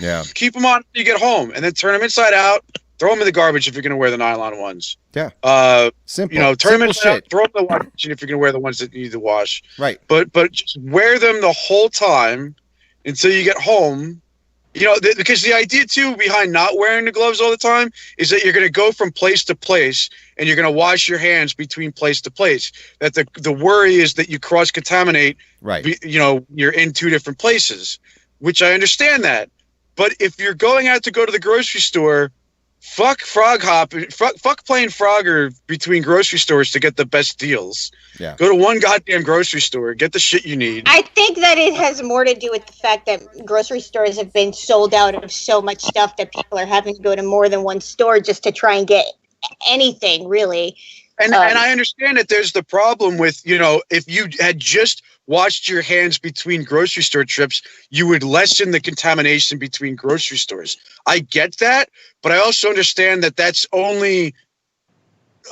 S2: Yeah.
S1: Keep them on until you get home, and then turn them inside out. Throw them in the garbage if you're going to wear the nylon ones.
S2: Yeah.
S1: Simple. Turn
S2: Simple
S1: them inside out.
S2: shit.
S1: Throw them in the washing machine if you're going to wear the ones that need to wash.
S2: Right.
S1: But just wear them the whole time until you get home. Because the idea too behind not wearing the gloves all the time is that you're going to go from place to place and you're going to wash your hands between place to place. That the worry is that you cross contaminate.
S2: Right.
S1: You're in two different places, which I understand that. But if you're going out to go to the grocery store, fuck playing Frogger between grocery stores to get the best deals.
S2: Yeah.
S1: Go to one goddamn grocery store, get the shit you need.
S3: I think that it has more to do with the fact that grocery stores have been sold out of so much stuff that people are having to go to more than one store just to try and get anything, really.
S1: And I understand that there's the problem with, if you had just washed your hands between grocery store trips, you would lessen the contamination between grocery stores. I get that, but I also understand that that's only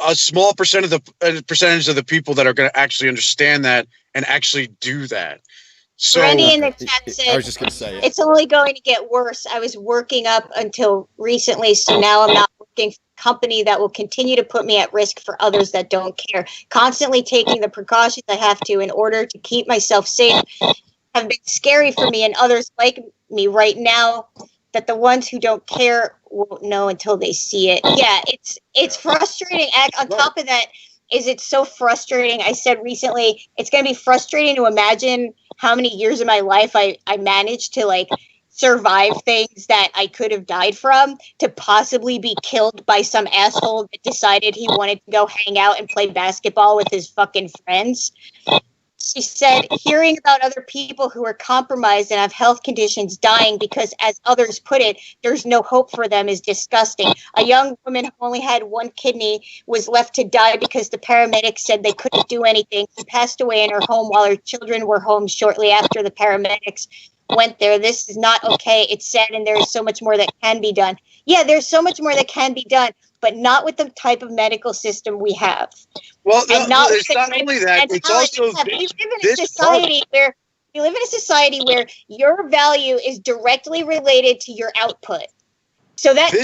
S1: a small percentage of the people that are going to actually understand that and actually do that. So
S3: Randy in the chat said,
S2: I was just going to say
S3: it's only going to get worse. I was working up until recently, so now I'm not working for a company that will continue to put me at risk for others that don't care. Constantly taking the precautions I have to in order to keep myself safe have been scary for me and others like me right now, that the ones who don't care won't know until they see it. Yeah, it's frustrating. On top of that, it's so frustrating. I said recently, it's going to be frustrating to imagine how many years of my life I managed to survive things that I could have died from, to possibly be killed by some asshole that decided he wanted to go hang out and play basketball with his fucking friends. She said, hearing about other people who are compromised and have health conditions dying because, as others put it, there's no hope for them is disgusting. A young woman who only had one kidney was left to die because the paramedics said they couldn't do anything. She passed away in her home while her children were home shortly after the paramedics went there. This is not okay. It's sad, and there is so much more that can be done. Yeah, there's so much more that can be done, but not with the type of medical system we have.
S1: Well, it's not only that; it's also
S3: we live in a society where your value is directly related to your output. So that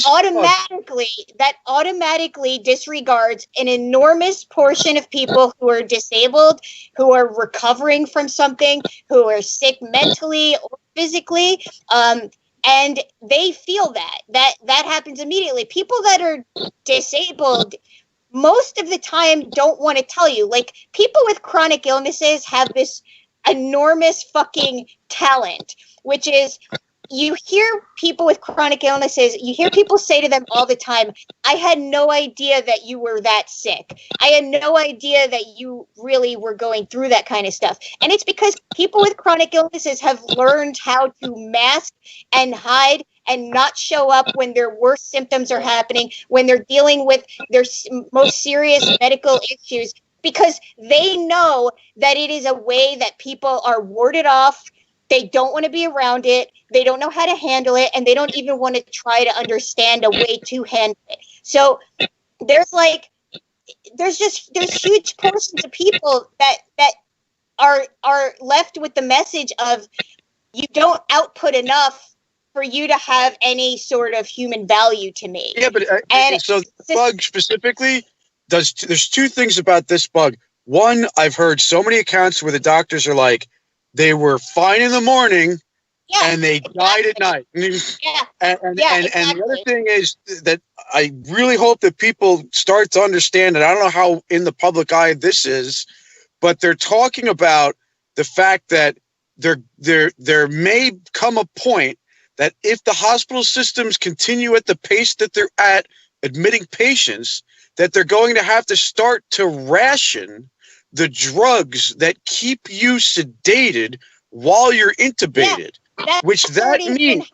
S3: automatically disregards an enormous portion of people who are disabled, who are recovering from something, who are sick mentally or physically, and they feel that happens immediately. People that are disabled most of the time don't want to tell you. Like, people with chronic illnesses have this enormous fucking talent, which is, you hear people with chronic illnesses, you hear people say to them all the time, I had no idea that you were that sick. I had no idea that you really were going through that kind of stuff. And it's because people with chronic illnesses have learned how to mask and hide and not show up when their worst symptoms are happening, when they're dealing with their most serious medical issues, because they know that it is a way that people are warded off. They don't want to be around it. They don't know how to handle it, and they don't even want to try to understand a way to handle it. So there's huge portions of people that are left with the message of, you don't output enough for you to have any sort of human value to me.
S1: Yeah, but so the bug specifically there's two things about this bug. One, I've heard so many accounts where the doctors are like, they were fine in the morning, and they died at night. And the other thing is that I really hope that people start to understand, and I don't know how in the public eye this is, but they're talking about the fact that there may come a point that if the hospital systems continue at the pace that they're at admitting patients, that they're going to have to start to ration the drugs that keep you sedated while you're intubated, which that means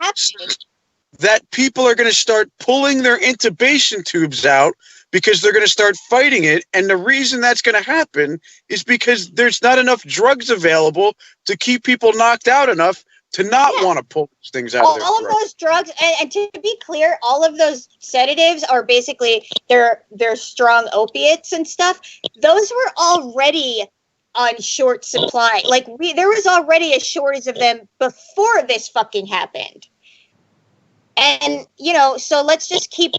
S1: that people are going to start pulling their intubation tubes out because they're going to start fighting it. And the reason that's going to happen is because there's not enough drugs available to keep people knocked out enough to not want to pull these things out of their
S3: all of those drugs, and to be clear, all of those sedatives are basically they're strong opiates and stuff. Those were already on short supply. Like there was already a shortage of them before this fucking happened. And so let's keep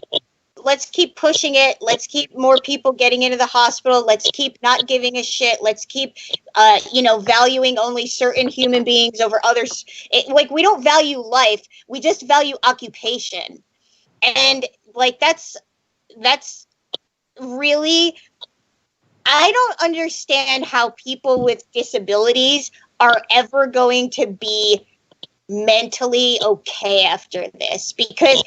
S3: pushing it. Let's keep more people getting into the hospital. Let's keep not giving a shit. Let's keep, valuing only certain human beings over others. We don't value life. We just value occupation. And that's really, I don't understand how people with disabilities are ever going to be mentally okay after this, because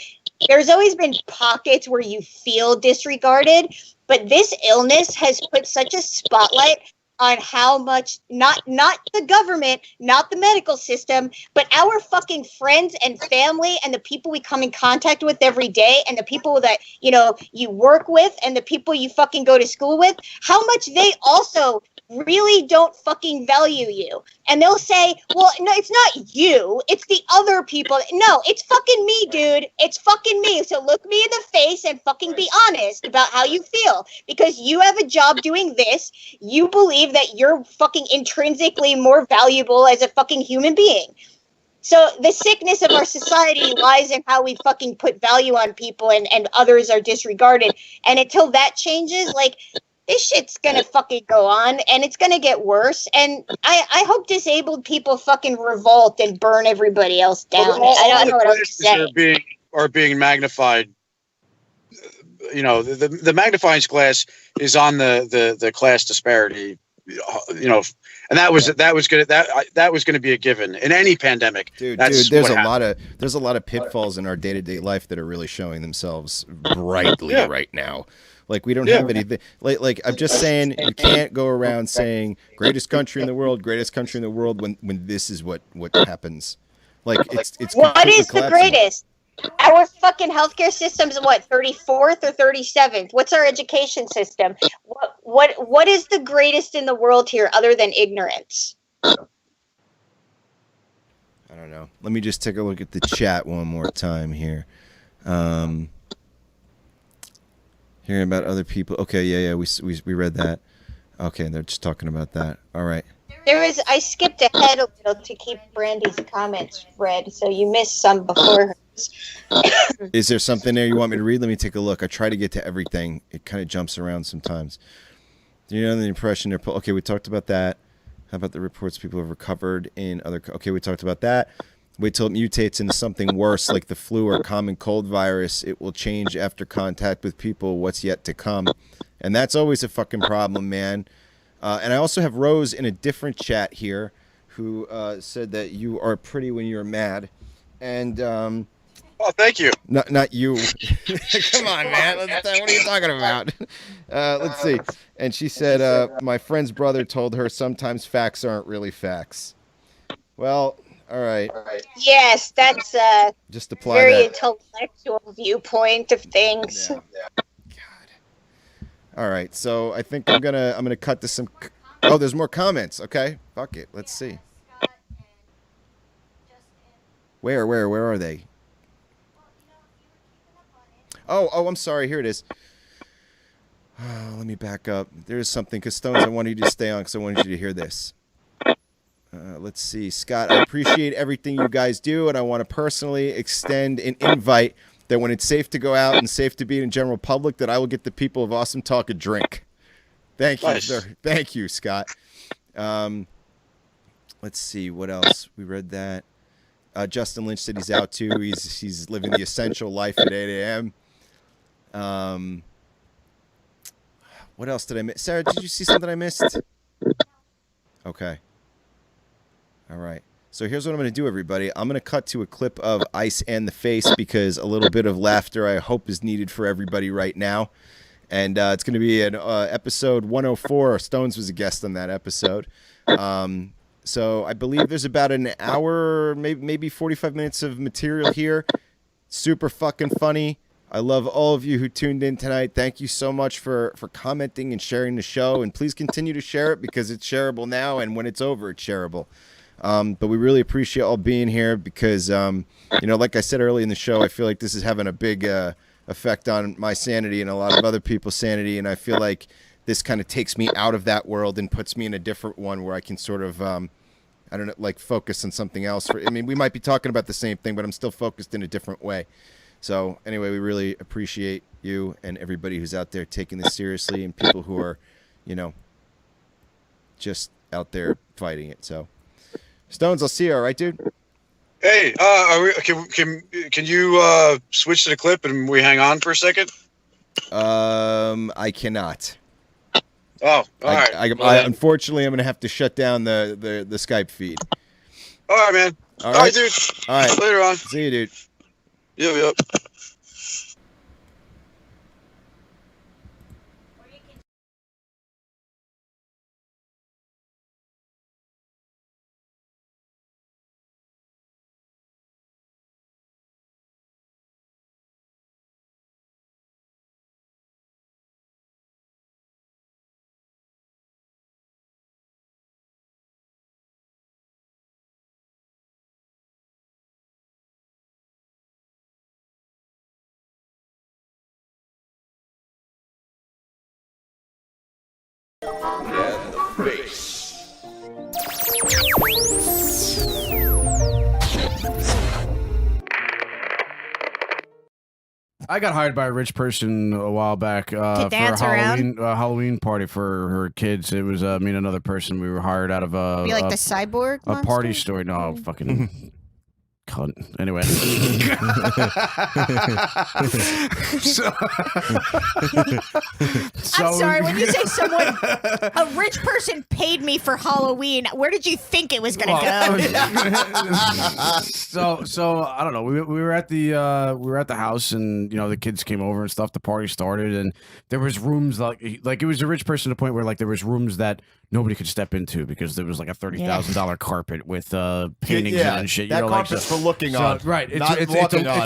S3: there's always been pockets where you feel disregarded, but this illness has put such a spotlight on how much not the government, not the medical system, but our fucking friends and family and the people we come in contact with every day and the people that you work with and the people you fucking go to school with, how much they also really don't fucking value you. And they'll say, well, no, it's not you, it's the other people. No, it's fucking me, dude. It's fucking me. So look me in the face and fucking be honest about how you feel, because you have a job doing this. You believe that you're fucking intrinsically more valuable as a fucking human being. So the sickness of our society lies in how we fucking put value on people and others are disregarded. And until that changes, this shit's gonna fucking go on, and it's gonna get worse. And I hope disabled people fucking revolt and burn everybody else down. I don't know what I'm saying.
S1: Are being magnified. The magnifying glass is on the class disparity. And that was gonna be a given in any pandemic.
S2: Dude, there's a lot of pitfalls in our day-to-day life that are really showing themselves brightly right now. We don't have anything. I'm just saying, you can't go around saying greatest country in the world when this is what happens. It's
S3: what is the greatest? Our fucking healthcare system's what, 34th or 37th? What's our education system? What is the greatest in the world here other than ignorance?
S2: I don't know. Let me just take a look at the chat one more time here. Hearing about other people. Okay, yeah, we read that. Okay, they're just talking about that. All right.
S3: I skipped ahead a little to keep Brandy's comments read, so you missed some before hers.
S2: Is there something there you want me to read? Let me take a look. I try to get to everything. It kind of jumps around sometimes. Do you know the impression they're... Okay, we talked about that. How about the reports people have recovered in other... Okay, we talked about that. Wait till it mutates into something worse like the flu or common cold virus. It will change after contact with people. What's yet to come. And that's always a fucking problem, man. And I also have Rose in a different chat here who said that you are pretty when you're mad. And...
S1: oh, thank you.
S2: Not you. Come on, man. What are you talking about? Let's see. And she said, my friend's brother told her sometimes facts aren't really facts. Well... All right.
S3: Yes, that's a
S2: just apply
S3: very
S2: that.
S3: intellectual viewpoint of things.
S2: Yeah. God. All right, so I think I'm gonna cut to some. Oh, there's more comments. Okay, fuck it. Let's see. Where are they? Oh, I'm sorry. Here it is. Let me back up. There's something, because Stones, I wanted you to stay on because I wanted you to hear this. Let's see. Scott, I appreciate everything you guys do, and I want to personally extend an invite that when it's safe to go out and safe to be in general public, that I will get the people of Awesome Talk a drink. Thank you, sir. Thank you, Scott. Let's see. What else? We read that. Justin Lynch said he's out, too. He's living the essential life at 8 a.m. What else did I miss? Sarah, did you see something I missed? Okay. All right. So here's what I'm going to do, everybody. I'm going to cut to a clip of Ice and the Face because a little bit of laughter, I hope, is needed for everybody right now. And it's going to be an episode 104. Stones was a guest on that episode. So I believe there's about an hour, maybe 45 minutes of material here. Super fucking funny. I love all of you who tuned in tonight. Thank you so much for commenting and sharing the show. And please continue to share it because it's shareable now. And when it's over, it's shareable. But we really appreciate all being here because, like I said early in the show, I feel like this is having a big effect on my sanity and a lot of other people's sanity. And I feel like this kind of takes me out of that world and puts me in a different one where I can sort of, focus on something else. We might be talking about the same thing, but I'm still focused in a different way. So anyway, we really appreciate you and everybody who's out there taking this seriously and people who are, just out there fighting it. So Stones, I'll see you. All right, dude.
S1: Hey, can you switch to the clip and we hang on for a second?
S2: I cannot.
S1: Oh, all right.
S2: Unfortunately, I'm going to have to shut down the Skype feed.
S1: All right, man. All right, dude.
S2: All right.
S1: Later on.
S2: See you, dude.
S1: Yep.
S6: I got hired by a rich person a while back for a Halloween party for her kids. It was me and another person. We were hired out of a
S7: Be like the cyborg
S6: a
S7: monster?
S6: party store. No, fucking cunt. Anyway.
S7: I'm sorry, when you say someone, a rich person paid me for Halloween, where did you think it was going to
S6: go? So I don't know. We were at the house, and the kids came over and stuff. The party started, and there was rooms like it was a rich person to the point where there was rooms that nobody could step into because there was like a $30,000 carpet with paintings and shit.
S2: That carpet's for looking on.
S6: Right. It's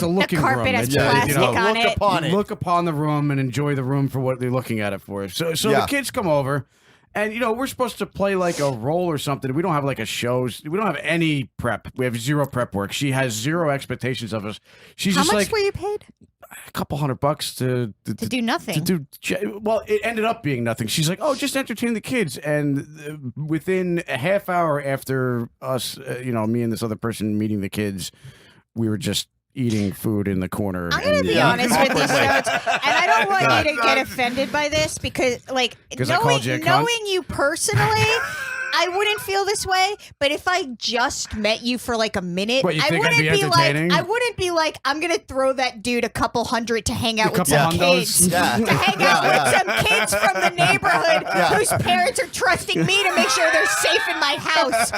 S6: a looking
S7: The carpet
S6: room.
S7: has plastic on it.
S6: Look upon the room and enjoy the room for what they're looking at it for. So the kids come over, and we're supposed to play like a role or something. We don't have like a show. We don't have any prep. We have zero prep work. She has zero expectations of us. She's
S7: How
S6: just
S7: much were you paid?
S6: A couple $100 to
S7: do nothing.
S6: Well, it ended up being nothing. She's like, "Oh, just entertain the kids." And within a half hour after us, me and this other person meeting the kids, we were just eating food in the corner.
S7: I'm going to be honest with you, Stones, and I don't want you to get offended by this because knowing you personally, I wouldn't feel this way, but if I just met you for like a minute, I wouldn't be like, I'm gonna throw that dude a couple $100 to hang out with some kids, to hang out with some kids from the neighborhood whose parents are trusting me to make sure they're safe in my house.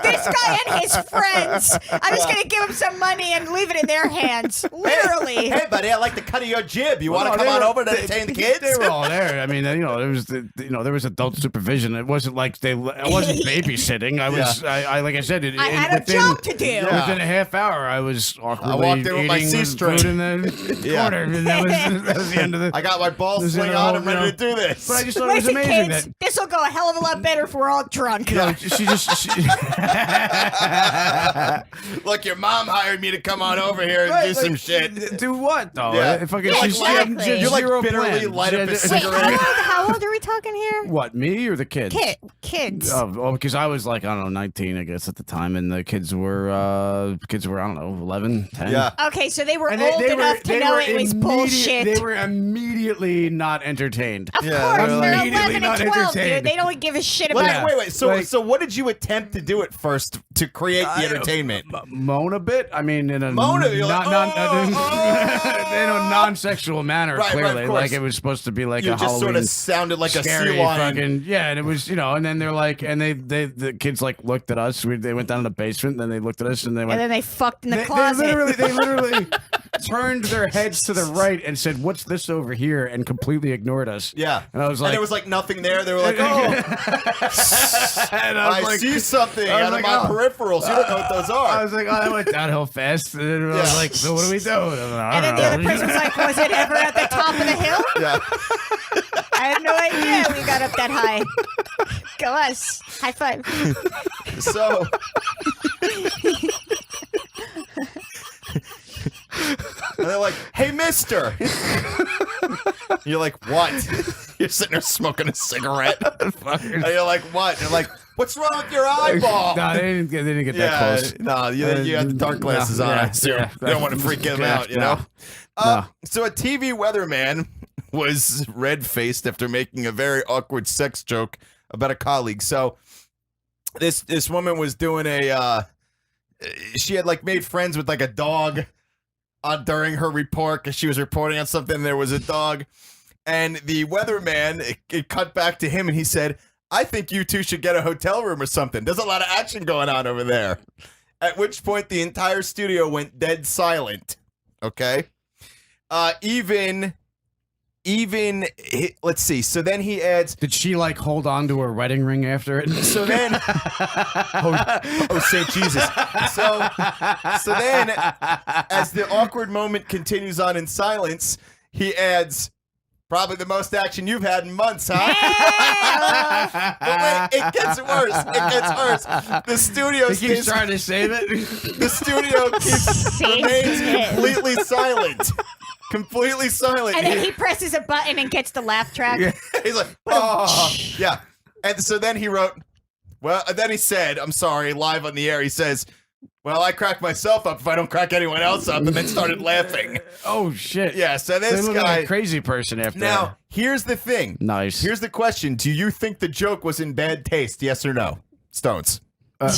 S7: This guy and his friends, I'm just gonna give them some money and leave it in their hands, literally.
S8: Hey, buddy, I like the cut of your jib. You want to come on over and entertain the kids?
S6: They were all there. I mean, there was adult supervision. It wasn't like I wasn't babysitting. I was, like I said,
S7: I had a job to do.
S6: Within a half hour, I was awkwardly
S8: walked in with my
S6: eating
S8: C-string.
S6: food in the corner. And that was the end of the.
S8: I got my balls sling on. I'm ready to do this.
S6: But I just thought it was amazing
S7: kids,
S6: that
S7: this will go a hell of a lot better if we're all drunk.
S6: She
S8: Look, your mom hired me to come on over here and do some shit.
S6: Do what though?
S7: Exactly.
S8: You like bitterly light up a cigarette.
S7: How old are we talking here?
S6: What, me or the kids?
S7: Kids.
S6: Oh, because I was like, I don't know, 19, I guess, at the time, and the kids were, I don't know, 11, 10.
S8: Yeah.
S7: Okay, so they were old enough to know it was bullshit.
S6: They were immediately not entertained.
S7: Of course, they're 11 and 12, dude. They don't give a shit about it.
S8: Wait. So what did you attempt to do at first to create the entertainment?
S6: Moan a bit? I mean, in a non-sexual manner, clearly. Like, it was supposed to be like a Halloween.
S8: You just sort of sounded like a sea lion.
S6: And it was, and then they're like, and the kids like looked at us. They went down in the basement, and then they looked at us, and they went.
S7: And then they fucked in the closet.
S6: They literally turned their heads to the right and said, "What's this over here?" and completely ignored us.
S8: Yeah.
S6: And I was like,
S8: and there was like nothing there. They were like, "Oh,
S6: and
S8: I see something out of my peripherals. You don't know what those are."
S6: I was like, "Oh, that went downhill fast." And then I was like, "So what do we do?"
S7: And then the other person was like, "Was it ever at the top of the hill?"
S8: Yeah.
S7: I have no idea we got up that high. Go us. High five.
S8: So. And they're like, "Hey, mister." You're like, "What?" You're sitting there smoking a cigarette. And you're like, "What?" And they're like, "What's wrong with your eyeball?"
S6: No, they didn't get that close.
S8: No, you had the dark glasses on. I assume. You don't want to freak them out, you know?
S6: No.
S8: So a TV weatherman was red-faced after making a very awkward sex joke about a colleague. So this woman was doing she had like made friends with like a dog during her report because she was reporting on something. There was a dog, and the weatherman it cut back to him, and he said, "I think you two should get a hotel room or something. There's a lot of action going on over there." At which point the entire studio went dead silent. Okay, even let's see. So then he adds,
S6: "Did she like hold on to her wedding ring after it?"
S8: So then, oh Saint Jesus. So then, as the awkward moment continues on in silence, he adds, "Probably the most action you've had in months, huh?" But wait, it gets worse. It gets worse. The studio
S6: keeps trying to save it.
S8: The studio remains completely silent. Completely silent.
S7: And then he presses a button and gets the laugh track.
S8: He's like, "Oh, yeah." And so then he wrote, well, then he said, I'm sorry, live on the air, he says, "Well, I crack myself up if I don't crack anyone else up," and then started laughing.
S6: Oh, shit.
S8: Yeah, so this
S6: they
S8: guy...
S6: like a crazy person after
S8: Now,
S6: that.
S8: here's the thing.
S6: Nice.
S8: Here's the question. Do you think the joke was in bad taste, yes or no? Stones.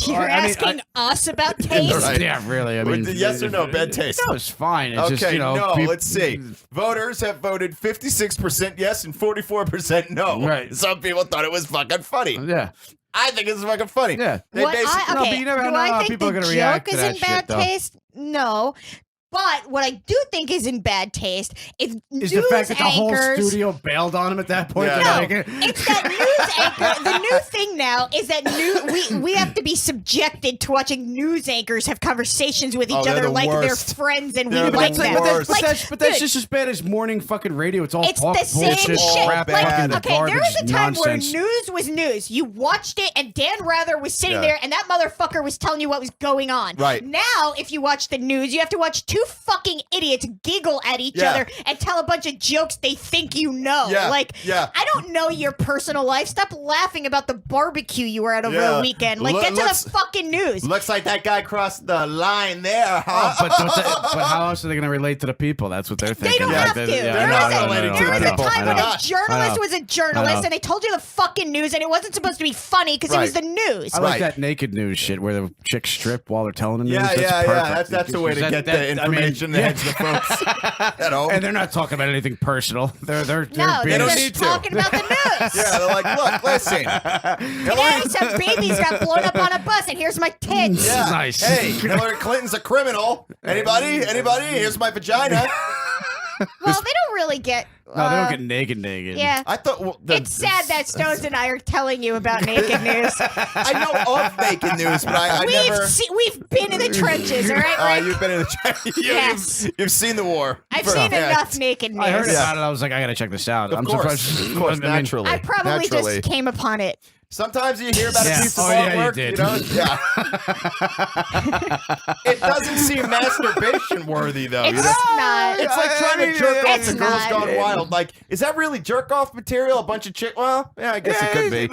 S7: You're asking us about taste?
S8: Right.
S6: Yeah, really. I mean,
S8: yes or no, bad taste?
S6: No, it's fine. It's
S8: Okay,
S6: just, you know,
S8: no, let's see. Voters have voted 56% yes and 44% no.
S6: Right.
S8: Some people thought it was fucking funny.
S6: Yeah.
S8: I think it's fucking funny.
S6: Yeah.
S8: They
S7: What
S8: basically-
S6: No, but you never
S7: do
S6: know
S7: I
S6: how
S7: think
S6: people are
S7: the
S6: gonna react
S7: joke
S6: to
S7: is
S6: that
S7: in bad
S6: shit, though.
S7: taste? No. But what I do think is in bad taste is
S6: Is
S7: news
S6: the fact that the whole
S7: anchors.
S6: studio bailed on him at that point?
S8: Yeah.
S7: No,
S6: Like,
S7: it's that news anchor. The new thing now is that we have to be subjected to watching news anchors have conversations with each
S8: they're
S7: other
S8: the
S7: like
S8: worst.
S7: they're friends and
S8: They're
S7: we
S8: the
S7: like
S8: worst.
S7: them.
S6: but that's
S7: Dude,
S6: just as bad as morning fucking radio. It's all
S7: it's
S6: talk,
S7: the same
S6: bullshit,
S7: shit.
S6: crap,
S8: Like,
S6: fucking
S7: okay,
S6: garbage
S7: there was a time
S6: nonsense.
S7: where news was news. You watched it, and Dan Rather was sitting
S8: Yeah.
S7: there, and that motherfucker was telling you what was going on.
S8: Right.
S7: Now, if you watch the news, you have to watch two fucking idiots giggle at each
S8: Yeah.
S7: other and tell a bunch of jokes they think you know.
S8: Yeah,
S7: Like,
S8: yeah.
S7: I don't know your personal life. Stop laughing about the barbecue you were at over
S8: Yeah.
S7: the weekend. Like, get to the fucking news.
S8: Looks like that guy crossed the line there, huh?
S6: But how else are they going to relate to the people? That's what they're thinking.
S7: They don't
S6: Like,
S7: have to.
S6: yeah,
S8: They're
S6: I
S8: not
S6: know, I know,
S8: relating
S6: I
S8: to
S6: know,
S8: the
S7: There was
S6: I
S7: a
S8: people.
S6: know,
S7: time
S6: I
S7: when
S6: know.
S7: a journalist was a
S6: I
S7: journalist
S6: know.
S7: and they told you the fucking news and it wasn't supposed to be funny because it was
S8: Right.
S7: the news.
S6: I like
S8: Right.
S6: that naked news shit where the chicks strip while they're telling the news.
S8: Yeah,
S6: That's
S8: yeah,
S6: perfect.
S8: yeah. That's the way to get the
S6: I mean,
S8: information in the heads of the folks at home.
S6: And they're not talking about anything personal. They're
S7: No,
S6: being
S8: don't
S7: they're
S8: need
S7: just
S8: to.
S7: talking about the news.
S8: Yeah, they're like, "Look, listen.
S7: Today, some babies got blown up on a bus, and here's my tits.
S8: Yeah.
S6: Nice.
S8: Hey, Hillary Clinton's a criminal. Anybody? Here's my vagina."
S7: Well, they don't really get.
S6: No, they don't get naked.
S7: Yeah.
S8: I thought
S7: It's sad that Stones and I are telling you about naked news.
S8: I know of naked news, but I never.
S7: We've been in the trenches, all right, Rick?
S8: You've been in the
S7: Yes.
S8: you've seen the war.
S7: I've seen
S8: Yeah.
S7: enough naked news.
S6: I heard about it. I was like, I gotta check this out. I'm
S8: course,
S6: surprised.
S8: of course,
S6: I mean,
S8: naturally.
S7: I probably
S8: Naturally.
S7: just came upon it.
S8: Sometimes you hear about
S6: Yeah.
S8: a piece of
S6: Oh, yeah, you
S8: artwork,
S6: did.
S8: know? Yeah. It doesn't seem masturbation worthy, though.
S7: It's
S8: you know?
S7: not.
S8: It's like trying to jerk off
S7: It's
S8: the Girls
S7: not.
S8: Gone Wild. Like, is that really jerk off material? A bunch of chick? Well, yeah, I guess it could be.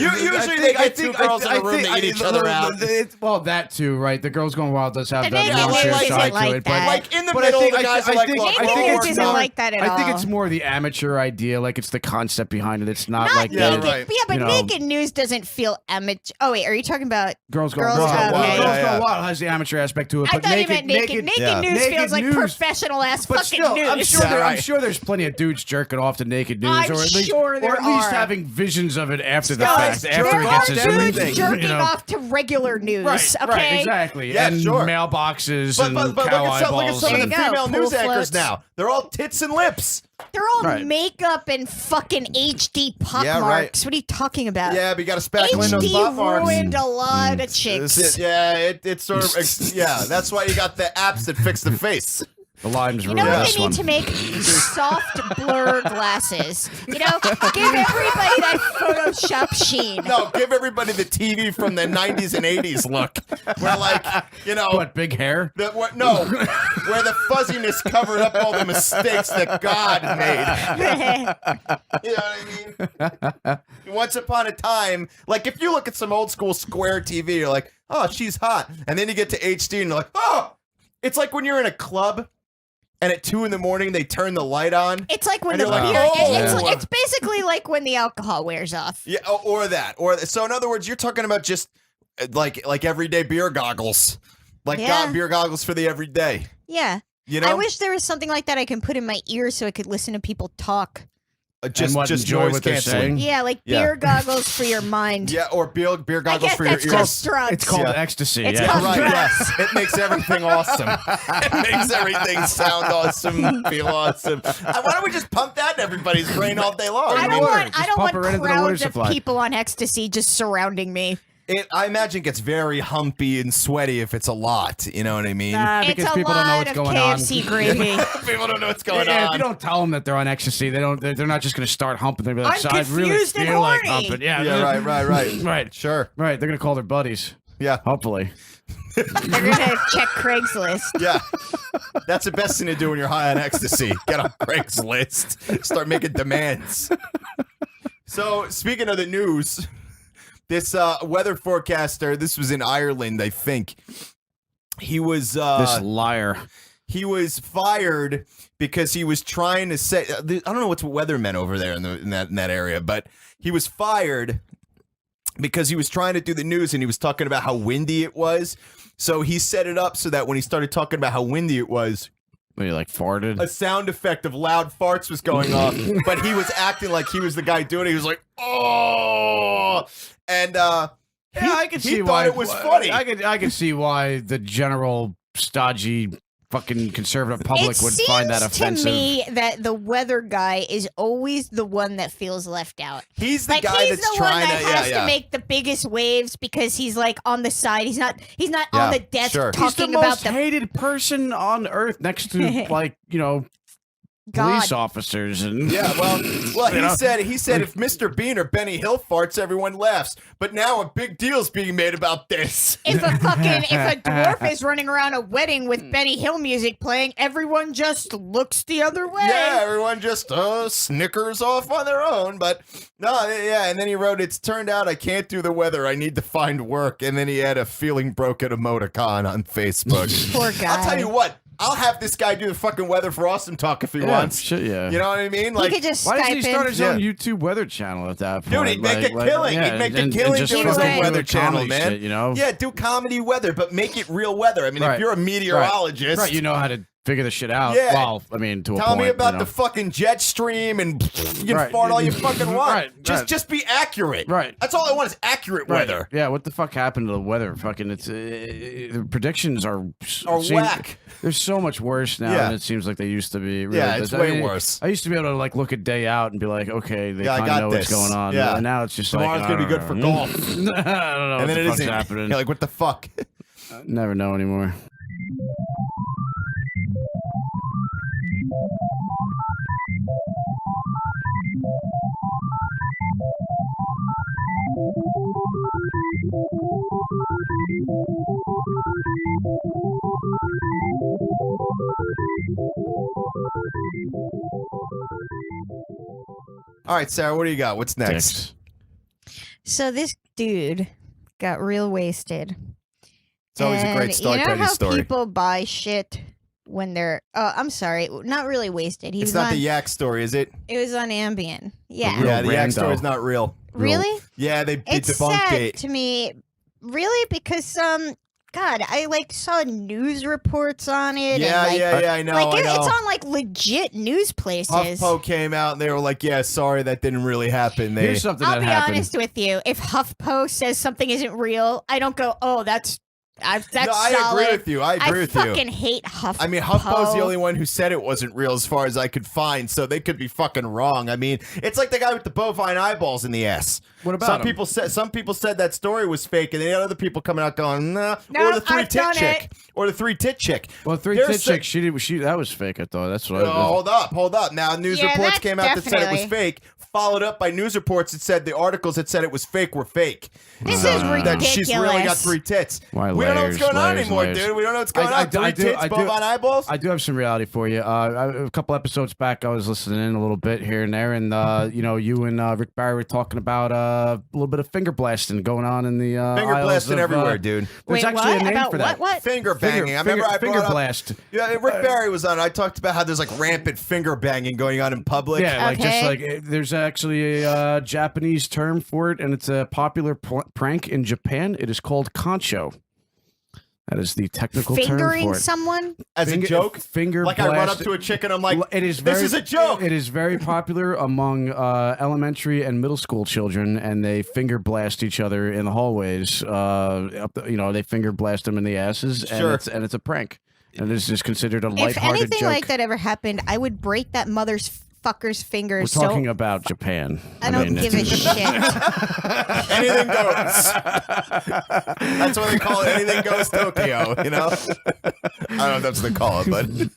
S8: Usually they get two girls in a room that eat each other out.
S6: Well, that too, right? The Girls Gone Wild does have
S7: The
S6: that
S7: naked
S6: more
S7: news
S6: serious
S7: isn't
S6: side
S7: like
S6: to it,
S7: that.
S8: Like, in the
S6: but I
S8: middle,
S6: think-
S8: the guys
S6: I
S8: are like,
S6: think-
S8: look,
S7: Naked
S6: I think
S7: news
S6: it's
S7: isn't
S6: more-
S7: like that at
S6: I think
S7: all.
S6: it's more the amateur idea, like it's the concept behind it. It's not
S7: Not
S6: like
S8: Yeah,
S7: naked.
S8: right.
S7: Yeah, but
S6: You know,
S7: naked naked news doesn't feel amateur. Oh wait, are you talking about
S6: Girls Go
S7: Girls
S6: Wild?
S7: Go
S6: Well,
S7: Wild.
S6: Girls
S8: Yeah, yeah.
S6: Go Wild has the amateur aspect to it.
S7: I
S6: But
S7: thought you meant naked. Naked news
S6: Naked
S7: feels like
S6: news.
S7: professional ass
S6: But
S7: fucking
S6: still,
S7: news.
S6: I'm sure there's plenty of dudes jerking off to naked news,
S7: I'm
S6: or at least,
S7: sure there
S6: or at least
S7: are.
S6: having visions of it after the
S7: Guys,
S6: fact, after
S7: there
S6: he
S7: are
S6: gets his
S7: dudes
S8: everything,
S7: jerking off to regular news.
S6: Right,
S7: okay,
S6: right, exactly.
S8: Yeah,
S6: and
S8: sure.
S6: mailboxes
S8: But
S6: and
S8: look
S6: cow
S8: at some
S6: eyeballs.
S8: of
S7: There
S8: the
S7: you go,
S8: female
S7: pool
S8: news anchors
S7: floats.
S8: now. They're all tits and lips.
S7: they're all
S6: Right.
S7: makeup and fucking HD pop
S8: Yeah, right.
S7: marks. What are you talking about?
S8: Yeah, but you got to spackle in those
S7: HD
S8: pop marks.
S7: ruined a lot of chicks.
S8: Yeah, it's sort of yeah. That's why you got the apps that fix the face.
S6: The limes
S7: You know
S6: ruined
S7: what
S6: this
S7: they
S6: one.
S7: need to make? Soft blur glasses. You know, give everybody that Photoshop sheen.
S8: No, give everybody the TV from the 90s and 80s look. Where, like, you know.
S6: What, big hair?
S8: No, where the fuzziness covered up all the mistakes that God made. You know what I mean? Once upon a time, like, if you look at some old school square TV, you're like, oh, she's hot. And then you get to HD and you're like, oh! It's like when you're in a club and at 2 a.m. they turn the light on.
S7: It's like when
S8: And
S7: the
S8: you're like,
S7: beer.
S8: oh.
S7: It's basically like when the alcohol wears off.
S8: Yeah, or that. So in other words, you're talking about just like everyday beer goggles. Like
S7: Yeah.
S8: beer goggles for the everyday.
S7: Yeah.
S8: You know?
S7: I wish there was something like that I can put in my ear so I could listen to people talk.
S8: Just
S6: enjoy
S8: noise
S6: what they're
S8: canceling.
S6: saying?
S7: Yeah, like
S8: Yeah.
S7: beer goggles for your mind.
S8: Yeah, or beer
S7: I
S8: goggles
S7: guess
S8: for your
S7: that's
S8: ears.
S7: just drugs.
S6: It's called
S8: Yeah.
S6: ecstasy.
S7: It's
S6: yeah.
S7: called
S8: Right,
S7: drugs.
S8: yeah. It makes everything awesome. It makes everything sound awesome, feel awesome. Why don't we just pump that in everybody's brain all day long?
S7: I don't
S6: water.
S7: want.
S6: Just
S7: I don't
S6: pump
S7: want
S6: it right into the water
S7: crowds of
S6: supply.
S7: people on ecstasy just surrounding me.
S8: I imagine it gets very humpy and sweaty if it's a lot. You know what I mean?
S7: It's
S6: because
S7: a
S6: people don't know
S7: lot
S6: what's
S7: of
S6: going on.
S7: KFC gravy.
S8: People don't know what's going
S6: Yeah,
S8: on.
S6: if you don't tell them that they're on ecstasy, they're not just going to start humping. They'll be like,
S7: I'm
S6: "So I really
S7: confused and
S6: feel like
S7: horny."
S6: humping." Yeah,
S8: Yeah, right.
S6: right,
S8: Sure.
S6: right. They're going to call their buddies.
S8: Yeah.
S6: Hopefully.
S7: They're gonna check Craigslist.
S8: Yeah. That's the best thing to do when you're high on ecstasy. Get on Craigslist. Start making demands. So, speaking of the news, this weather forecaster, this was in Ireland, I think. He was
S6: This liar.
S8: he was fired because he was trying to say I don't know what's weathermen over there in that area, but he was fired because he was trying to do the news and he was talking about how windy it was. So he set it up so that when he started talking about how windy it was,
S6: What, you like farted?
S8: a sound effect of loud farts was going off, but he was acting like he was the guy doing it. He was like, "Oh," and
S6: I could
S8: he
S6: see
S8: thought
S6: why
S8: it was funny.
S6: I could see why the general stodgy fucking conservative public
S7: It
S6: would find that
S7: seems
S6: offensive.
S7: to me that the weather guy is always the one that feels left out.
S8: He's the
S7: Like
S8: guy
S7: he's
S8: that's
S7: the one
S8: trying
S7: that
S8: to,
S7: has
S8: yeah.
S7: to make the biggest waves because he's like on the side. He's not
S8: Yeah,
S7: on the desk
S8: sure.
S6: He's the
S7: talking about
S6: most
S7: the
S6: hated person on earth, next to like
S7: God.
S6: police officers and
S8: Yeah, well,
S6: You
S8: he
S6: know?
S8: said if Mr. Bean or Benny Hill farts, everyone laughs. But now a big deal's being made about this.
S7: If a dwarf is running around a wedding with Benny Hill music playing, everyone just looks the other way.
S8: Yeah, everyone just snickers off on their own. But no, yeah. And then he wrote, "It's turned out I can't do the weather. I need to find work." And then he had a feeling broken emoticon on Facebook.
S7: Poor guy.
S8: I'll tell you what. I'll have this guy do the fucking weather for Awesome Talk if he
S6: yeah,
S8: wants.
S6: shit, yeah.
S8: You know what I mean?
S7: He
S8: Like,
S7: could just
S6: Why doesn't
S7: Skype
S6: he start
S7: in.
S6: his own YouTube weather channel at that point?
S8: dude, he'd make a killing. He'd make a killing
S6: just
S8: doing his
S7: fucking
S8: own
S7: do
S8: weather
S6: do
S8: channel,
S6: comedy
S8: man.
S6: shit, you know?
S8: Yeah, do comedy weather, but make it real weather. I mean, if
S6: Right.
S8: you're a meteorologist,
S6: Right, you know how to figure the shit out.
S8: Yeah.
S6: Well, I mean, to a
S8: tell
S6: point.
S8: me about
S6: you know?
S8: the fucking jet stream and you can
S6: Right.
S8: fart all you fucking want.
S6: Right, right.
S8: Just be accurate.
S6: Right.
S8: That's all I want is accurate
S6: Right.
S8: weather.
S6: Yeah, what the fuck happened to the weather? Fucking, it's the predictions are
S8: Whack.
S6: They're so much worse now
S8: Yeah.
S6: than it seems like they used to be. Really.
S8: Yeah, it's
S6: I
S8: way
S6: mean,
S8: worse.
S6: I used to be able to like look a day out and be like, okay, they
S8: Yeah, I
S6: kind of
S8: got
S6: know
S8: this.
S6: what's going on.
S8: Yeah.
S6: And now it's just
S8: Tomorrow's
S6: like
S8: gonna be good for golf.
S6: I don't know
S8: And
S6: what
S8: then
S6: the
S8: it
S6: fuck's
S8: isn't.
S6: happening.
S8: You're like, what the fuck?
S6: Never know anymore.
S8: All right, Sarah, what do you got? What's next?
S6: Dicks.
S7: So this dude got real wasted.
S8: It's always a great
S7: And
S8: start
S7: you
S8: to
S7: know
S8: any
S7: how
S8: story.
S7: people buy shit when they're. Oh, I'm sorry, not really wasted.
S8: It's not the yak story, is it?
S7: It was on Ambien. Yeah.
S8: Yeah, the yak
S6: rando.
S8: story is not real.
S7: Really?
S8: Yeah, they
S7: It's
S8: debunked
S7: sad
S8: it.
S7: to me, really, because God, I saw news reports on it.
S8: Yeah,
S7: and,
S8: yeah, I know. I know.
S7: It's on legit news places.
S8: HuffPo came out and they were like, "Yeah, sorry, that didn't really happen."
S6: Here's something
S7: I'll
S6: that
S7: be
S6: happened.
S7: honest with you. If HuffPo says something isn't real, I don't go, "Oh, that's
S8: no, I
S7: solid."
S8: agree with you. I agree with you.
S7: I fucking hate HuffPo.
S8: I mean, HuffPo's the only one who said it wasn't real as far as I could find, so they could be fucking wrong. I mean, it's like the guy with the bovine eyeballs in the ass.
S6: What about
S8: some
S6: him?
S8: people said that story was fake, and then other people coming out going, nah,
S7: No,
S8: or the
S7: I've done
S8: chick. Or the 3-tit chick.
S6: Well,
S8: There's
S6: chick, she that was fake. I thought that's what.
S8: Hold up. Now news
S7: Yeah,
S8: reports
S7: that
S8: came out that said it was
S7: definitely-
S8: fake. Followed up by news reports that said the articles that said it was fake were fake.
S7: This is
S8: That she's really got
S7: ridiculous.
S8: 3 tits.
S6: Why,
S8: We don't know what's
S6: layers,
S8: going on
S6: layers,
S8: anymore,
S6: layers.
S8: dude. We don't know what's going on. 3 tits, bovine eyeballs.
S6: I do have some reality for you. A couple episodes back, I was listening in a little bit here and there, and you and Rick Barry were talking about a little bit of finger blasting going on in the
S8: Finger
S6: aisles
S8: blasting
S6: of,
S8: everywhere, dude.
S6: There's
S7: Wait,
S6: actually
S7: what?
S6: a name
S7: About
S6: for that.
S7: what?
S8: Finger banging. I remember I
S6: finger
S8: brought up,
S6: blast.
S8: Yeah, Rick Barry was on. I talked about how there's like rampant finger banging going on in public.
S6: Yeah, like just
S7: Okay.
S6: like there's actually a Japanese term for it, and it's a popular prank in Japan. It is called concho. That is the technical term
S7: Fingering
S6: for it.
S7: someone?
S8: As a joke?
S6: Finger
S8: Like
S6: blast.
S8: I run up to a chick and I'm like,
S6: It is
S8: this
S6: very,
S8: is a joke.
S6: It is very popular among elementary and middle school children, and they finger blast each other in the hallways. They finger blast them in the asses,
S8: Sure.
S6: and it's a prank. And it's just considered a
S7: If
S6: lighthearted
S7: anything
S6: joke.
S7: like that ever happened, I would break that fucker's
S6: We're
S7: fingers.
S6: talking about Japan.
S7: I don't give a shit.
S8: Anything goes. That's what they call it. Anything goes Tokyo, you know? I don't know if that's what they call it,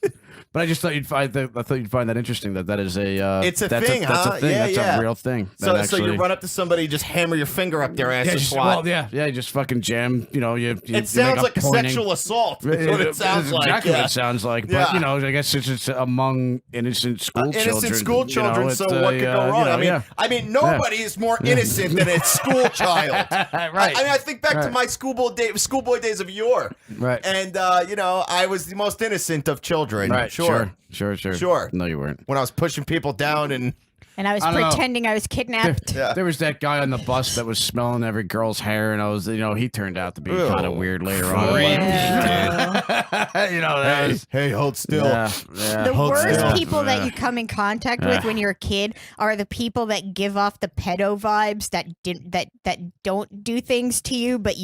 S8: but
S6: I just thought you'd find that. I thought you'd find that interesting. That is a.
S8: It's a
S6: that's
S8: thing,
S6: That's
S8: huh?
S6: a thing.
S8: Yeah,
S6: that's
S8: yeah.
S6: a real thing.
S8: so
S6: That
S8: so you
S6: actually-
S8: run up to somebody, just hammer your finger up their ass
S6: Yeah,
S8: and
S6: just,
S8: swat.
S6: well, yeah. You just fucking jam. You
S8: It sounds like a
S6: pointing.
S8: sexual assault. That's what it sounds like.
S6: Exactly
S8: Yeah.
S6: what it sounds like.
S8: Yeah.
S6: But I guess it's among innocent school children.
S8: Innocent school children.
S6: it's,
S8: So what could go wrong? I mean, nobody is more innocent than a school child.
S6: Right.
S8: I think back to
S6: Right.
S8: my schoolboy days of yore.
S6: Right.
S8: And I was the most innocent of children.
S6: Right.
S8: Sure.
S6: Sure. No, you weren't.
S8: When I was pushing people down and
S7: And I was
S6: I don't know.
S7: pretending I was kidnapped.
S8: Yeah.
S6: There was that guy on the bus that was smelling every girl's hair, and I was, he turned out to be
S8: Ew.
S6: kind of weird later on.
S8: Creepy,
S6: That was,
S8: hey, hold still.
S6: yeah.
S7: The
S8: Hold
S7: worst
S8: still.
S7: people that you come in contact with when you're a kid are the people that give off the pedo vibes that don't do things to you, but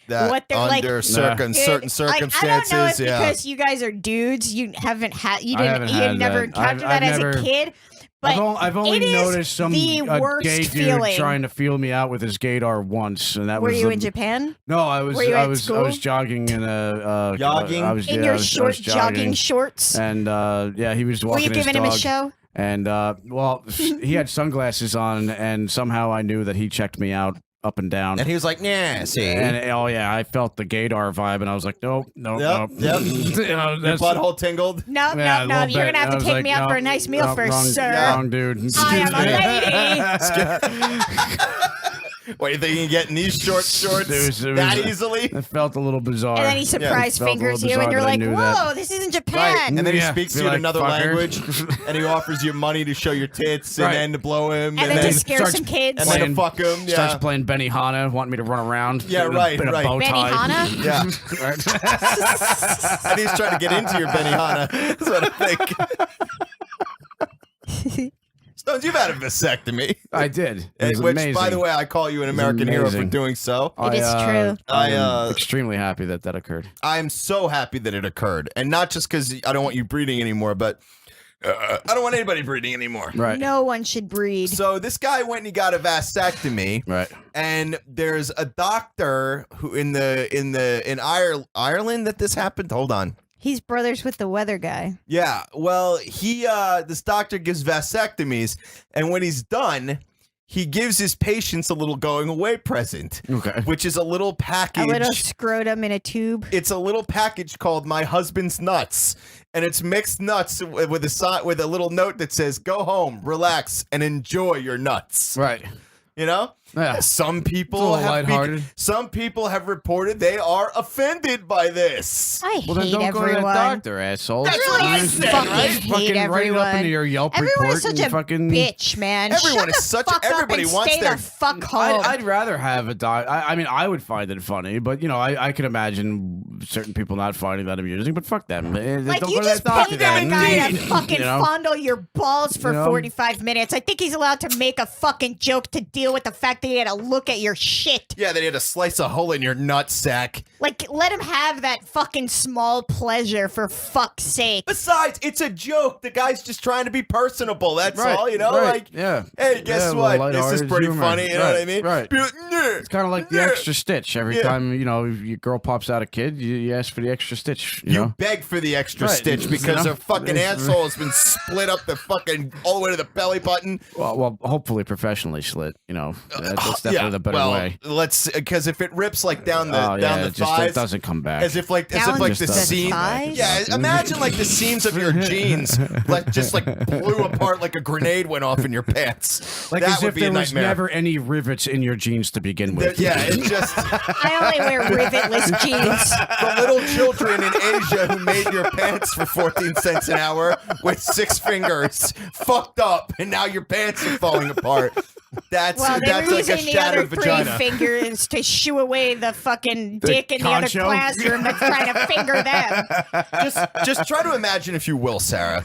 S8: That
S7: what they're
S8: under
S7: like.
S8: certain
S7: I
S8: circumstances,
S7: don't know if
S8: yeah.
S7: because you guys are dudes, you haven't had, you
S6: I
S7: didn't,
S6: haven't
S7: you
S6: had
S7: never
S6: that.
S7: encountered
S6: I've
S7: that as
S6: never-
S7: a kid. But
S6: I've only
S7: it is
S6: noticed some
S7: the
S6: a
S7: worst
S6: gay dude
S7: feeling.
S6: trying to feel me out with his gaydar once, and that
S7: Were
S6: was
S7: you
S6: the-
S7: in Japan?
S6: No, I was
S7: Were you
S6: I
S7: at
S6: was
S7: school?
S6: I was jogging in a
S8: Jogging?
S6: I was,
S7: In
S6: yeah, I
S7: your
S6: was- I
S7: short
S6: was
S7: jogging shorts?
S6: and he was
S7: Were
S6: walking
S7: you
S6: his
S7: giving him a
S6: dog,
S7: show?
S6: and he had sunglasses on, and somehow I knew that he checked me out up and down.
S8: And he was like, "Yeah, see."
S6: And I felt the gaydar vibe, and I was like, nope.
S8: Yep.
S6: Your
S8: Your butthole tingled.
S7: No,
S6: Yeah, a
S7: no,
S6: little
S7: you're
S6: bit.
S7: gonna have
S6: I
S7: to
S6: was
S7: take
S6: like,
S7: me out
S6: no,
S7: for a nice meal
S6: no,
S7: first,
S6: wrong,
S7: sir.
S6: Wrong dude.
S7: I am a lady.
S8: What, you think you can get in these short shorts
S6: It was-
S8: that easily?
S6: It felt a little bizarre.
S7: And then he surprise
S6: It felt a
S7: fingers
S6: little
S7: you, and
S6: bizarre
S7: you're
S6: that I
S7: like,
S6: knew
S7: "Whoa,
S6: that.
S7: this isn't
S8: Right.
S7: Japan."
S8: And then he
S6: Yeah.
S8: speaks to
S6: Be
S8: you in
S6: like,
S8: another
S6: "Fucker."
S8: language, and he offers you money to show your tits,
S6: Right.
S8: and then to blow him,
S7: And then to scare
S6: starts-
S7: some kids.
S8: and then to
S6: Playing-
S8: fuck him. Yeah.
S6: Starts playing Benny Hanna, wanting me to run around.
S8: Yeah,
S6: in a-
S8: right,
S6: in a
S8: right.
S6: bow
S7: Benny
S6: tie.
S7: Hanna?
S8: Yeah.
S6: Right.
S8: And he's trying to get into your Benihana. That's what I think. Stones, you've had a vasectomy.
S6: I did. It was
S8: Which,
S6: amazing.
S8: by the way, I call you an American hero for
S6: amazing.
S8: doing so.
S7: It is true.
S6: I'm extremely happy that occurred.
S8: I am so happy that it occurred. And not just because I don't want you breeding anymore, but I don't want anybody breeding anymore.
S6: Right.
S7: No one should breed.
S8: So this guy went and he got a vasectomy.
S6: Right.
S8: And there's a doctor who in Ireland that this happened. Hold on.
S7: He's brothers with the weather guy.
S8: Yeah. Well, this doctor gives vasectomies, and when he's done, he gives his patients a little going away present.
S6: Okay.
S8: Which is a little package.
S7: A little scrotum in a tube.
S8: It's a little package called "My Husband's Nuts," and it's mixed nuts with a little note that says, "Go home, relax, and enjoy your nuts."
S6: Right.
S8: You know?
S6: Yeah.
S8: Some
S6: It's a
S8: people
S6: little
S8: have
S6: lighthearted.
S8: some people have reported they are offended by this.
S7: I
S6: Well, then
S7: hate
S6: don't go to the
S7: everyone.
S6: doctor, asshole.
S8: That's what I said,
S7: fucking
S8: right?
S7: hate
S6: Fucking write it
S7: everyone.
S6: up into your Yelp
S7: Everyone
S6: report
S7: is such
S6: and
S7: a
S6: fucking
S7: bitch, man.
S8: Everyone
S7: Shut
S8: is
S7: the
S8: such a-
S7: fuck
S8: everybody
S7: up and
S8: wants
S7: stay
S8: their-
S7: the fuck home.
S6: I'd rather have a doc. I mean, I would find it funny, but you know, I could imagine certain people not finding that amusing. But fuck them.
S7: Like,
S6: Don't
S7: you
S6: go to
S7: just
S6: the doctor
S7: paid that
S6: then.
S7: guy to fucking
S6: You know?
S7: fondle your balls for
S6: You know?
S7: 45 minutes. I think he's allowed to make a fucking joke to deal with the fact that he had to look at your shit.
S8: Yeah, they had to slice a hole in your nutsack.
S7: Like, let him have that fucking small pleasure for fuck's sake.
S8: Besides, it's a joke. The guy's just trying to be personable. That's
S6: Right,
S8: all, you know.
S6: right,
S8: Like,
S6: yeah.
S8: hey, guess
S6: Yeah, a
S8: what?
S6: little
S8: This is
S6: lighthearted
S8: pretty
S6: humor.
S8: funny. You know what I mean?
S6: Right.
S8: Be like, "Nah."
S6: It's kind of like the
S8: Yeah.
S6: extra stitch. Every
S8: Yeah.
S6: time, you know, your girl pops out a kid, you ask for the extra stitch. You
S8: You
S6: know?
S8: beg for the extra
S6: Right.
S8: stitch because
S6: You know?
S8: her fucking asshole has been split up the fucking all the way to the belly button.
S6: Well, hopefully professionally slit. You know, that's definitely the better
S8: well,
S6: way.
S8: let's because if it rips like down the
S6: it
S8: thighs,
S6: doesn't come back.
S8: as if like
S7: Down
S8: the
S6: the
S8: seam.
S7: thighs?
S8: Yeah, imagine like the seams of your jeans like just like blew apart like a grenade went off in your pants.
S6: Like
S8: that
S6: as
S8: would
S6: if
S8: be a
S6: there was
S8: nightmare.
S6: never any rivets in your jeans to begin with.
S8: Yeah, it just
S7: I only wear rivetless jeans.
S8: the little children in Asia who made your pants for 14 cents an hour with 6 fingers fucked up, and now your pants are falling apart. That's
S7: Well, they were
S8: like a
S7: using the other
S8: shattered
S7: 3
S8: vagina.
S7: fingers to shoo away the fucking
S6: The
S7: dick in the other
S6: concho?
S7: classroom that's trying to finger them.
S8: Just try to imagine, if you will, Sarah.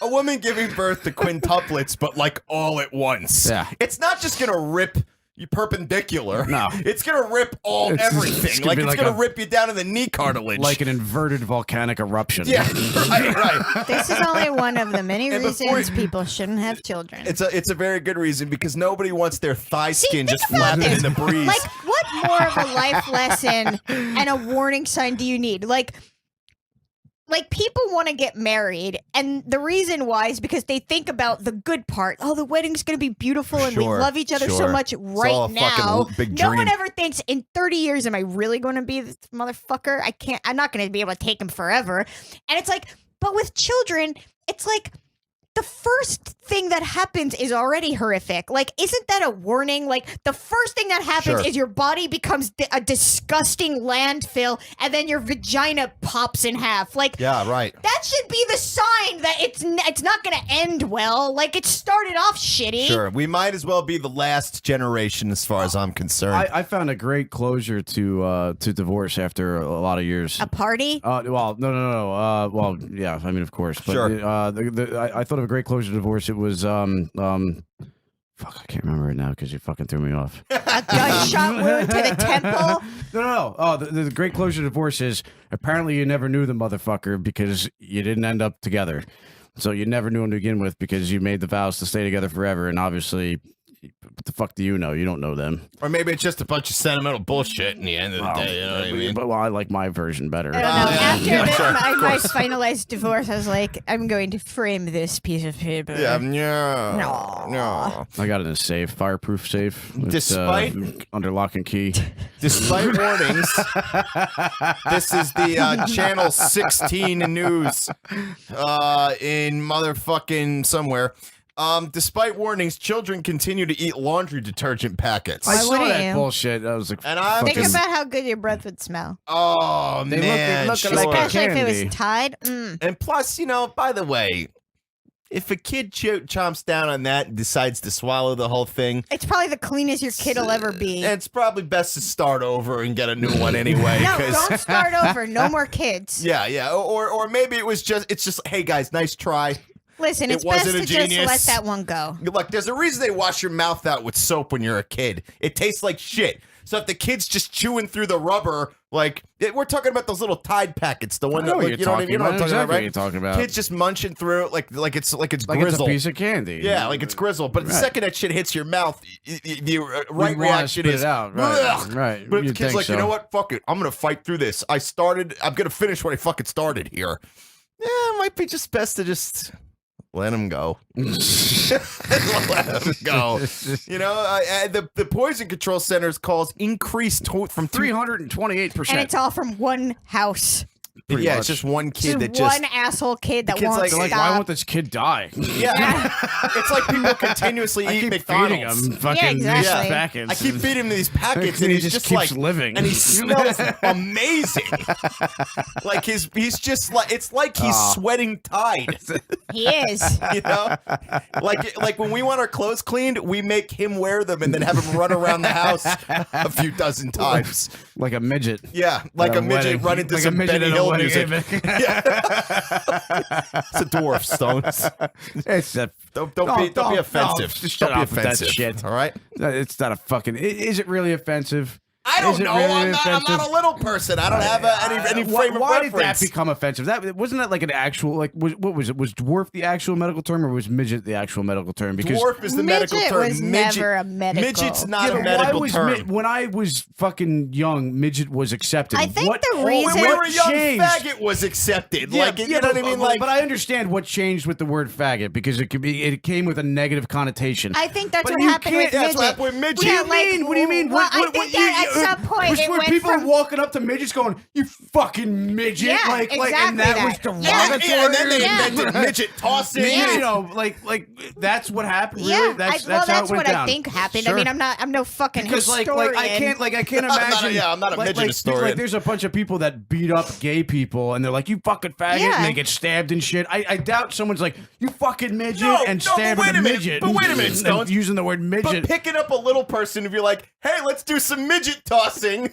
S8: A woman giving birth to quintuplets, but like all at once.
S6: Yeah.
S8: It's not just gonna rip you perpendicular.
S6: No.
S8: It's gonna rip
S6: It's
S8: everything.
S6: gonna
S8: Like
S6: be
S8: it's
S6: like
S8: gonna
S6: a-
S8: rip you down to the knee cartilage.
S6: Like an inverted volcanic eruption.
S8: yeah, right.
S7: This is only one of the many
S8: And before-
S7: reasons people shouldn't have children.
S8: It's a very good reason because nobody wants their thigh skin
S7: think
S8: just
S7: about
S8: flapping
S7: this.
S8: in the breeze.
S7: Like, what more of a life lesson and a warning sign do you need? Like people want to get married, and the reason why is because they think about the good part. Oh, the wedding's going to be beautiful, and we
S8: Sure,
S7: love each other so
S8: sure.
S7: much
S8: all
S7: right
S8: a
S7: now.
S8: fucking big
S7: No one
S8: dream.
S7: ever thinks, in 30 years, am I really going to be this motherfucker? I'm not going to be able to take him forever. And it's like, but with children, it's like, the first thing that happens is already horrific. Like, isn't that a warning? Like, the first thing that happens
S8: Sure.
S7: is your body becomes a disgusting landfill, and then your vagina pops in half. Like,
S8: yeah, right.
S7: that should be the sign that it's not going to end well. Like, it started off shitty.
S8: Sure. We might as well be the last generation as far as I'm concerned.
S6: I found a great closure to divorce after a lot of years.
S7: A party?
S6: Well, no. Well, yeah. I mean, of course. But
S8: Sure.
S6: I thought of a great closure to divorce. It was fuck, I can't remember it now because you fucking threw me off.
S7: A gunshot wound to the temple?
S6: No. Oh, the great closure to divorce is apparently you never knew the motherfucker because you didn't end up together. So you never knew him to begin with because you made the vows to stay together forever, and obviously, what the fuck do you know? You don't know them.
S8: Or maybe it's just a bunch of sentimental bullshit in the end of the day. You know what I mean?
S6: But I like my version better.
S7: I don't know.
S8: yeah.
S7: After
S8: Yeah, sure, of
S7: my
S8: course.
S7: finalized divorce, I was like, I'm going to frame this piece of paper.
S8: Yeah, no.
S6: I got it in a safe, fireproof safe. It's,
S8: Despite-
S6: under lock and key.
S8: Despite warnings, this is the channel 16 news in motherfucking somewhere. Despite warnings, children continue to eat laundry detergent packets.
S6: I
S7: Why
S6: saw
S7: wouldn't
S6: that
S7: you?
S6: bullshit. I was like,
S8: And I'm
S7: Think
S8: just-
S7: about how good your breath would smell.
S8: Oh,
S6: They look-
S8: man.
S6: look
S8: sure.
S6: like
S7: Especially if it
S6: candy.
S7: was Tide. Mm.
S8: And plus, you know, by the way, if a kid chomps down on that and decides to swallow the whole thing,
S7: It's probably the cleanest your kid will ever be.
S8: it's probably best to start over and get a new one anyway.
S7: No,
S8: 'cause-
S7: don't start over. No more kids.
S8: Yeah. Or maybe it's just, hey guys, nice try.
S7: Listen,
S8: It
S7: it's best
S8: wasn't
S7: to
S8: a
S7: just
S8: genius.
S7: let that one go.
S8: Look, there's a reason they wash your mouth out with soap when you're a kid. It tastes like shit. So if the kid's just chewing through the rubber, like we're talking about those little Tide packets, the one
S6: I know
S8: that
S6: what
S8: like,
S6: you're
S8: you know what I mean?
S6: talking
S8: You know what I'm
S6: about.
S8: talking about,
S6: Exactly
S8: right?
S6: what you're talking about.
S8: Kids just munching through it like it's
S6: like it's a
S8: grizzle.
S6: piece of candy.
S8: Yeah, like it's grizzle. But the
S6: Right.
S8: second that shit hits your mouth, the right
S6: You wanna
S8: reaction
S6: spit
S8: is
S6: it out. Right.
S8: "Ugh."
S6: Right.
S8: But the
S6: You'd
S8: kid's
S6: think
S8: like, you
S6: so.
S8: know what? Fuck it. I'm gonna fight through this. I'm gonna finish what I fucking started here. Yeah, it might be just best to just let him go. Let him go. You know, the poison control center's calls increased from
S6: 328%.
S7: And it's all from one house.
S6: pretty
S8: yeah,
S6: much.
S8: it's just one kid that
S7: one
S8: just
S7: asshole kid that
S8: kid's
S7: won't
S8: like-
S7: stop.
S6: Like, why won't this kid die?
S8: yeah. It's like people continuously
S6: I
S8: eat
S6: keep
S8: McDonald's.
S6: feeding him fucking
S7: exactly.
S6: these
S7: Yeah.
S6: packets.
S8: I keep feeding him these packets,
S6: and
S8: and
S6: he
S8: he's
S6: just
S8: just
S6: keeps
S8: like
S6: living.
S8: and he smells amazing. Like he's just like it's like he's sweating Tide.
S7: He is.
S8: You know, like when we want our clothes cleaned, we make him wear them and then have him run around the house a few dozen times.
S6: Like a midget.
S8: Yeah, like
S6: At
S8: a midget
S6: wedding.
S8: running to
S6: Like a
S8: some
S6: midget
S8: Benny
S6: at a
S8: Hill
S6: wedding.
S8: music. It's a dwarf, Stones.
S6: It's a
S8: Don't be offensive.
S6: Just
S8: Don't
S6: shut
S8: be
S6: up with that
S8: offensive.
S6: shit.
S8: All right.
S6: It's not a fucking. Is it really offensive?
S8: I don't
S6: Is it
S8: know.
S6: really
S8: I'm
S6: offensive?
S8: not a little person. I don't have any frame of
S6: Why
S8: reference.
S6: did that become offensive? That wasn't that like an actual like what was it? Was dwarf the actual medical term or was midget the actual medical term? Because
S8: Dwarf is the
S7: Midget
S8: medical term.
S7: was never a medical.
S8: Midget's not
S6: Yeah,
S8: a
S6: but
S8: medical
S6: why was
S8: term.
S6: when I was fucking young, midget was accepted.
S7: I think the
S8: When
S7: reason-
S8: we were young,
S6: changed?
S8: faggot was accepted.
S6: Yeah,
S8: Like, you
S6: yeah,
S8: know what I mean?
S6: but,
S8: Like,
S6: but I understand what changed with the word faggot because it came with a negative connotation.
S7: I think that's
S6: But
S7: what
S6: you
S7: happened with
S6: can't-
S7: midget.
S8: that's what happened with midget.
S7: Yeah,
S6: What do you mean? What do you mean?
S7: Well,
S6: What-
S7: I
S6: what-
S7: think
S6: you-
S7: that at some point
S6: was
S7: it
S6: where
S7: went
S6: people
S7: from
S6: walking up to midgets going, "You fucking midget!"
S7: Yeah,
S6: like, and
S7: exactly
S6: that was derogatory.
S8: and then they
S7: Yeah.
S8: invented midget tossing.
S6: You know, like that's what happened. Really,
S7: Yeah,
S6: that's
S7: well,
S6: how
S7: that's
S6: it went
S7: what
S6: down.
S7: I think happened.
S6: Sure.
S7: I mean, I'm no fucking
S6: Because
S7: historian.
S6: I can't
S8: I'm not a-
S6: imagine.
S8: yeah, I'm not a midget historian.
S6: Like there's a bunch of people that beat up gay people and they're like, "You fucking faggot,"
S7: Yeah.
S6: and they get stabbed and shit. I doubt someone's like, "You fucking midget,"
S8: No,
S6: and
S8: no, but
S6: stabbing
S8: wait
S6: a
S8: a minute,
S6: midget.
S8: but wait a minute,
S6: and
S8: Stones.
S6: using the word
S8: But
S6: midget.
S8: picking up a little person, if you're like, hey, let's do some midget tossing.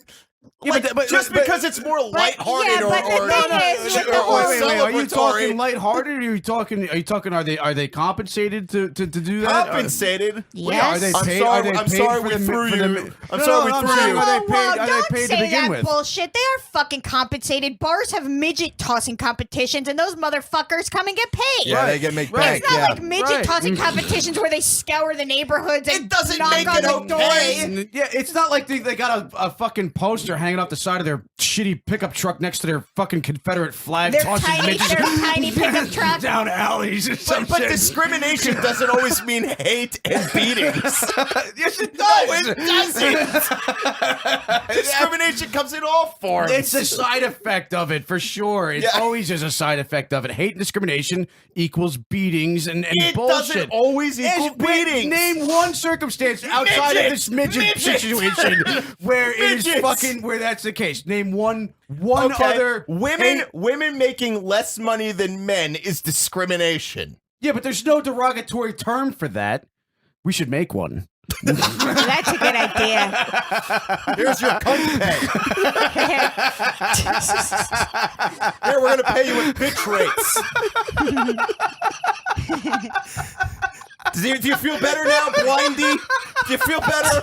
S6: Yeah,
S8: Like,
S6: but
S8: just because it's more lighthearted
S7: yeah, but the
S8: or
S7: thing is, with the whole-
S6: Wait, are you talking
S8: celebratory.
S6: lighthearted? Or are you talking? Are they compensated to do that?
S8: Compensated.
S7: Yes.
S6: Are they
S8: I'm
S6: paid?
S8: sorry-
S6: Are they
S8: I'm
S6: paid
S8: sorry
S6: for
S8: we
S6: the,
S8: threw
S6: for
S8: you.
S6: the,
S8: I'm
S6: no,
S8: sorry
S6: no,
S8: we threw
S6: saying,
S8: you.
S6: Are they paid?
S7: Whoa,
S6: Are they
S7: don't
S6: paid
S7: say
S6: to begin
S7: that
S6: with?
S7: bullshit. They are fucking compensated. Bars have midget tossing competitions, and those motherfuckers come and get paid.
S8: Yeah,
S6: Right.
S8: they get make
S6: Right.
S8: bank.
S7: It's not
S8: Yeah.
S7: like midget
S6: Right.
S7: tossing competitions where they scour the neighborhoods and
S8: It doesn't
S7: knock
S8: make
S7: on
S8: it
S7: the
S8: okay.
S7: doors.
S6: Yeah, it's not like they got a fucking poster hanging off the side of their shitty pickup truck next to their fucking Confederate flag.
S7: Their
S6: tossing
S7: tiny-
S6: midgets
S7: their tiny pickup truck.
S6: down alleys or some
S8: But
S6: shit.
S8: discrimination doesn't always mean hate and beatings.
S6: Yes, it
S8: No,
S6: does.
S8: it doesn't. Discrimination comes in all forms.
S6: It's a side effect of it for sure. It
S8: Yeah.
S6: always is a side effect of it. Hate and discrimination equals beatings and
S8: It
S6: bullshit.
S8: doesn't always equal beatings.
S6: Name one circumstance outside of this midget
S8: Midget.
S6: situation where it is
S8: Midgets.
S6: fucking where that's the case. Name one
S8: Okay,
S6: other
S8: women making less money than men is discrimination.
S6: Yeah, but there's no derogatory term for that. We should make one.
S7: That's a good idea.
S8: Here's your coat pay. Here, we're gonna pay you with bitch rates. Do you feel better now, Blindy? Do you feel better?